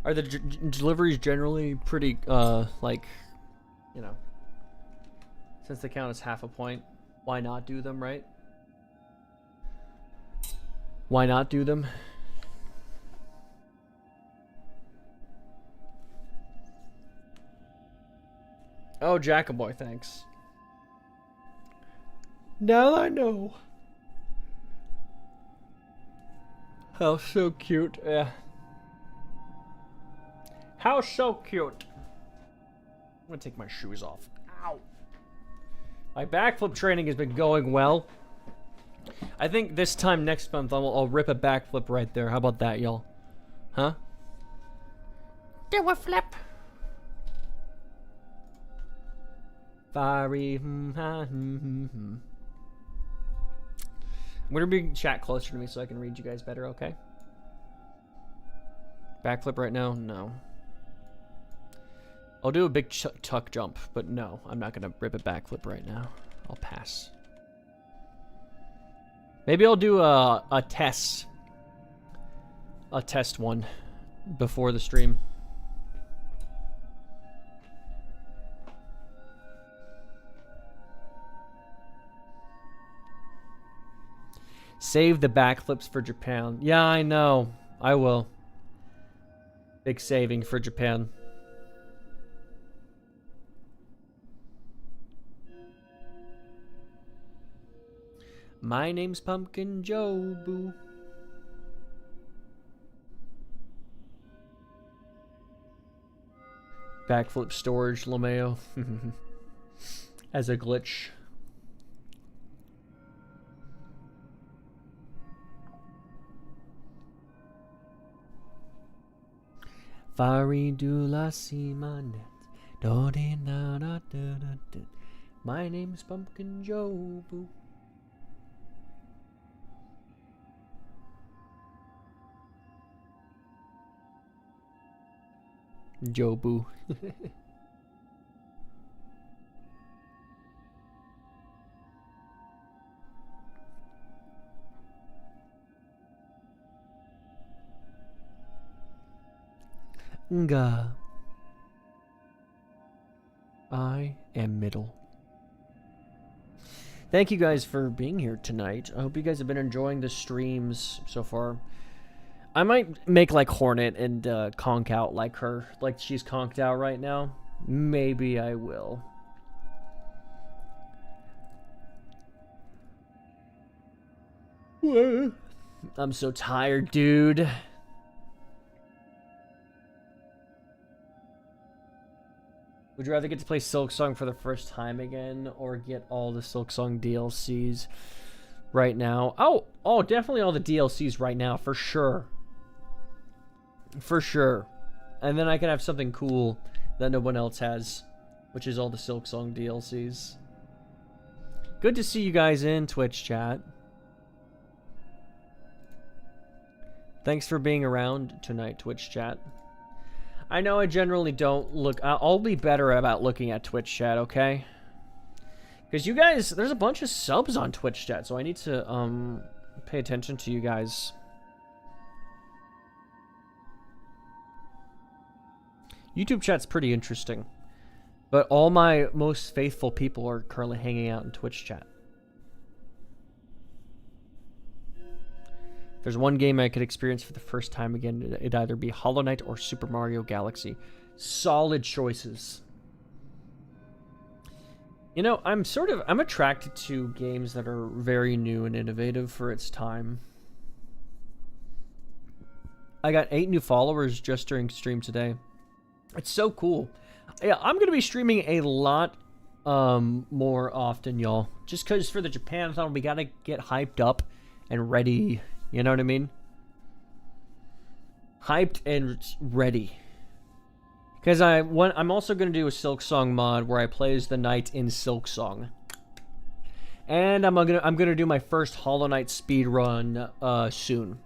Are the deliveries generally pretty, like, you know, since they count as half a point, why not do them, right? Why not do them? Oh, Jackaboy, thanks. Now I know. Oh, so cute. Yeah. How so cute. I'm gonna take my shoes off. Ow. My backflip training has been going well. I think this time next month I'll rip a backflip right there. How about that, y'all? Huh? Do a flip. Fiery. I'm gonna bring chat closer to me so I can read you guys better, okay? Backflip right now? No. I'll do a big tuck jump, but no, I'm not gonna rip a backflip right now. I'll pass. Maybe I'll do a test. A test one before the stream. Save the backflips for Japan. Yeah, I know. I will. Big saving for Japan. My name's Pumpkin Joe Boo. Backflip storage, LeMayo. As a glitch. Fari du la simanet. My name's Pumpkin Joe Boo. Joe Boo. Nga. I am middle. Thank you guys for being here tonight. I hope you guys have been enjoying the streams so far. I might make like Hornet and conk out like her. Like she's conked out right now. Maybe I will. I'm so tired, dude. Would you rather get to play Silksong for the first time again or get all the Silksong DLCs right now? Oh, definitely all the DLCs right now, for sure. For sure. And then I can have something cool that no one else has, which is all the Silksong DLCs. Good to see you guys in Twitch chat. Thanks for being around tonight, Twitch chat. I know I generally don't look... I'll be better about looking at Twitch chat, okay? Because you guys... There's a bunch of subs on Twitch chat, so I need to pay attention to you guys. YouTube chat's pretty interesting. But all my most faithful people are currently hanging out in Twitch chat. If there's one game I could experience for the first time again, it'd either be Hollow Knight or Super Mario Galaxy. Solid choices. You know, I'm attracted to games that are very new and innovative for its time. I got 8 new followers just during stream today. It's so cool. Yeah, I'm going to be streaming a lot more often, y'all. Just because for the Japan-thon, we got to get hyped up and ready. You know what I mean? Hyped and ready. Because I'm also going to do a Silksong mod where I play as the knight in Silksong. And I'm gonna do my first Hollow Knight speedrun soon.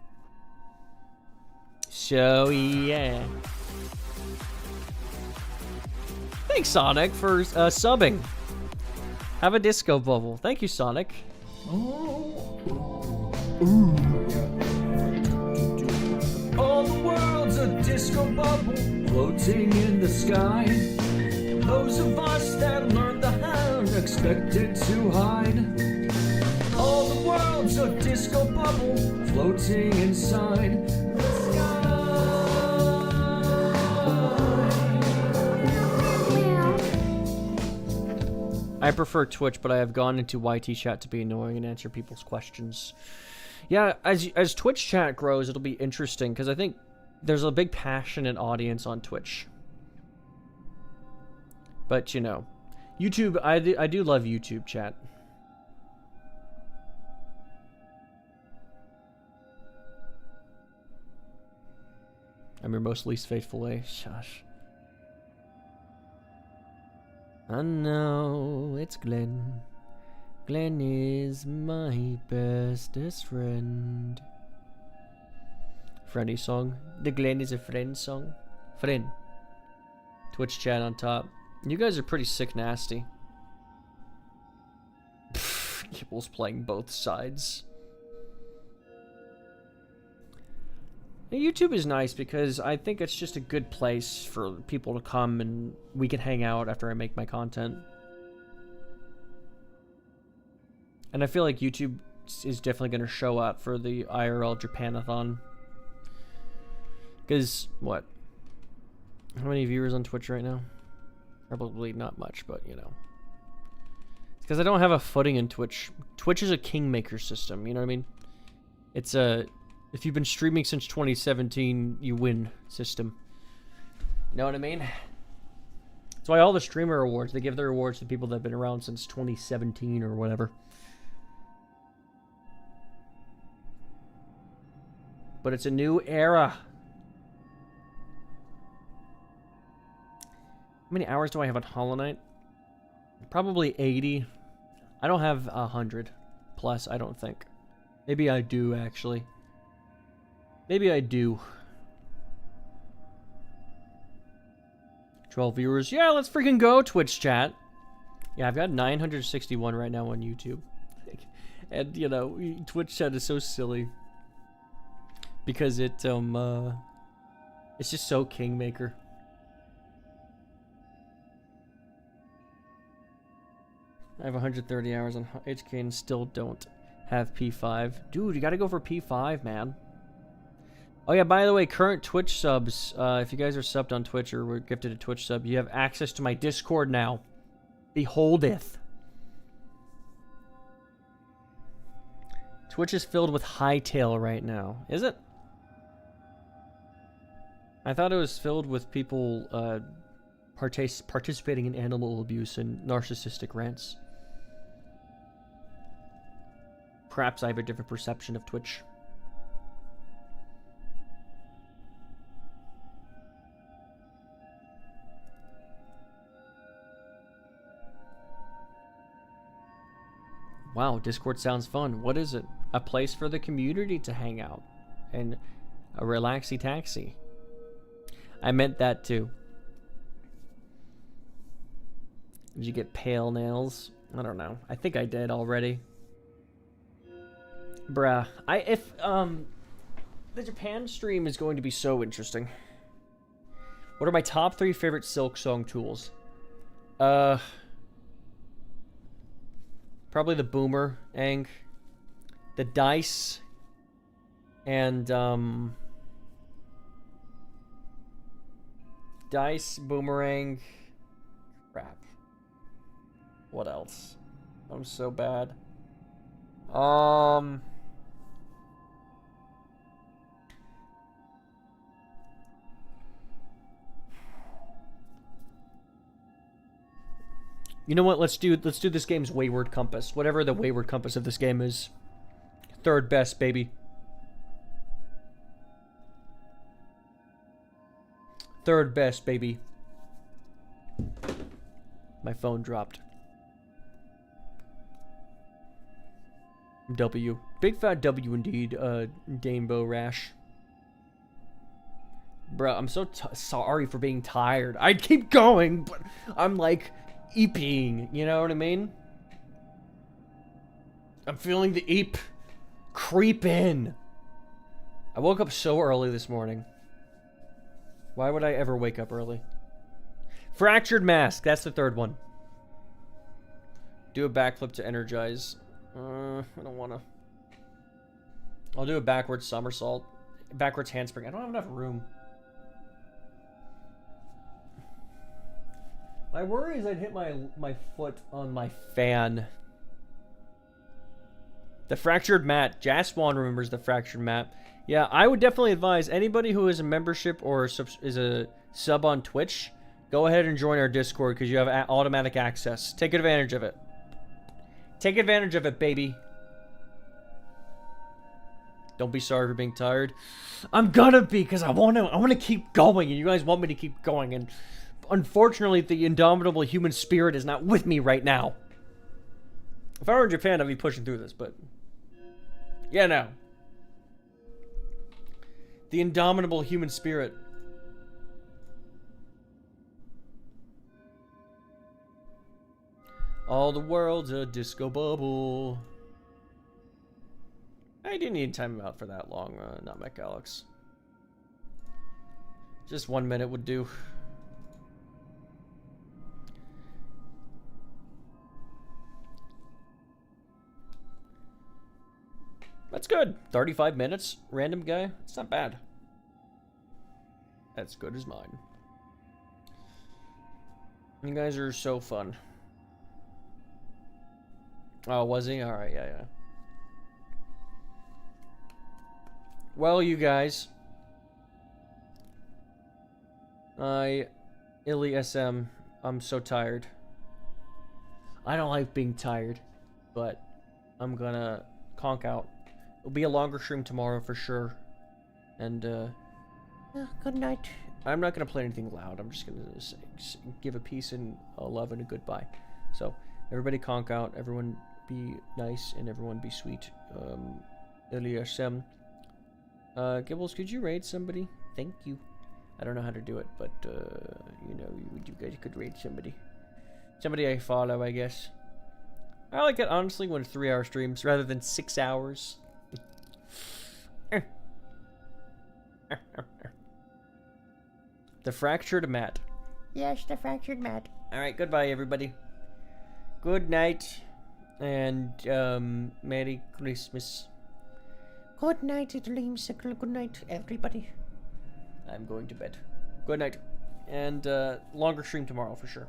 So yeah. Thanks, Sonic, for subbing. Have a disco bubble. Thank you, Sonic. All the world's a disco bubble floating in the sky. Those of us that learned the hand expected to hide. All the world's a disco bubble floating inside the sky. I prefer Twitch, but I have gone into YT chat to be annoying and answer people's questions. Yeah, as Twitch chat grows, it'll be interesting because I think there's a big passionate audience on Twitch. But you know, YouTube, I do love YouTube chat. I'm your most least faithful, eh? Shush. I know it's Glenn. Glenn is my bestest friend. Friendly song. The Glenn is a friend song. Friend. Twitch chat on top. You guys are pretty sick nasty. Kibble's playing both sides. YouTube is nice because I think it's just a good place for people to come and we can hang out after I make my content. And I feel like YouTube is definitely going to show up for the IRL Japanathon. Because, what? How many viewers on Twitch right now? Probably not much, but you know. It's because I don't have a footing in Twitch. Twitch is a kingmaker system, you know what I mean? It's a... If you've been streaming since 2017, you win system. You know what I mean? That's why all the streamer awards, they give their awards to people that have been around since 2017 or whatever. But it's a new era. How many hours do I have on Hollow Knight? Probably 80. I don't have 100 plus, I don't think. Maybe I do, actually. Maybe I do. 12 viewers. Yeah, let's freaking go, Twitch chat. Yeah, I've got 961 right now on YouTube. And, you know, Twitch chat is so silly. Because it's just so kingmaker. I have 130 hours on HK and still don't have P5. Dude, you gotta go for P5, man. Oh yeah, by the way, current Twitch subs, if you guys are subbed on Twitch or were gifted a Twitch sub, you have access to my Discord now. Beholdeth. Twitch is filled with hightail right now. Is it? I thought it was filled with people participating in animal abuse and narcissistic rants. Perhaps I have a different perception of Twitch. Wow, Discord sounds fun. What is it? A place for the community to hang out. And a relaxy taxi. I meant that too. Did you get pale nails? I don't know. I think I did already. Bruh. The Japan stream is going to be so interesting. What are my top 3 favorite Silk Song tools? Probably the boomerang, the dice, and dice, boomerang. Crap. What else? I'm so bad. You know what? Let's do this game's Wayward Compass. Whatever the Wayward Compass of this game is. Third best, baby. Third best, baby. My phone dropped. W. Big fat W indeed, Danebo Rash. Bruh, I'm so sorry for being tired. I keep going, but I'm like... eeping, you know what I mean? I'm feeling the eep creep in. I woke up so early this morning. Why would I ever wake up early? Fractured mask, that's the third one. Do a backflip to energize. I don't wanna. I'll do a backwards somersault. Backwards handspring. I don't have enough room. My worry is I'd hit my foot on my fan. The fractured mat. Jaswan remembers the fractured mat. Yeah, I would definitely advise anybody who is a membership or is a sub on Twitch, go ahead and join our Discord because you have automatic access. Take advantage of it. Take advantage of it, baby. Don't be sorry for being tired. I'm gonna be because I want to keep going, and you guys want me to keep going, and unfortunately, the indomitable human spirit is not with me right now. If I were in Japan, I'd be pushing through this, but yeah, no. The indomitable human spirit. All the world's a disco bubble. I didn't need time out for that long, not Mech Alex. Just 1 minute would do. That's good. 35 minutes, random guy. It's not bad. That's good as mine. You guys are so fun. Oh, was he? Alright, yeah. Well, you guys. Illy SM, I'm so tired. I don't like being tired, but I'm gonna conk out. It'll be a longer stream tomorrow for sure. And, Good night. I'm not gonna play anything loud. I'm just gonna give a peace and a love and a goodbye. So, everybody conk out. Everyone be nice and everyone be sweet. Illy SM. Gibbles, could you raid somebody? Thank you. I don't know how to do it, but, you know, you guys could raid somebody. Somebody I follow, I guess. I like it, honestly, when it's 3-hour streams rather than 6 hours. The fractured mat. Yes, the fractured mat. Alright, goodbye, everybody. Good night, and, Merry Christmas. Good night, dreamsicle. Good night, everybody. I'm going to bed. Good night. And, longer stream tomorrow for sure.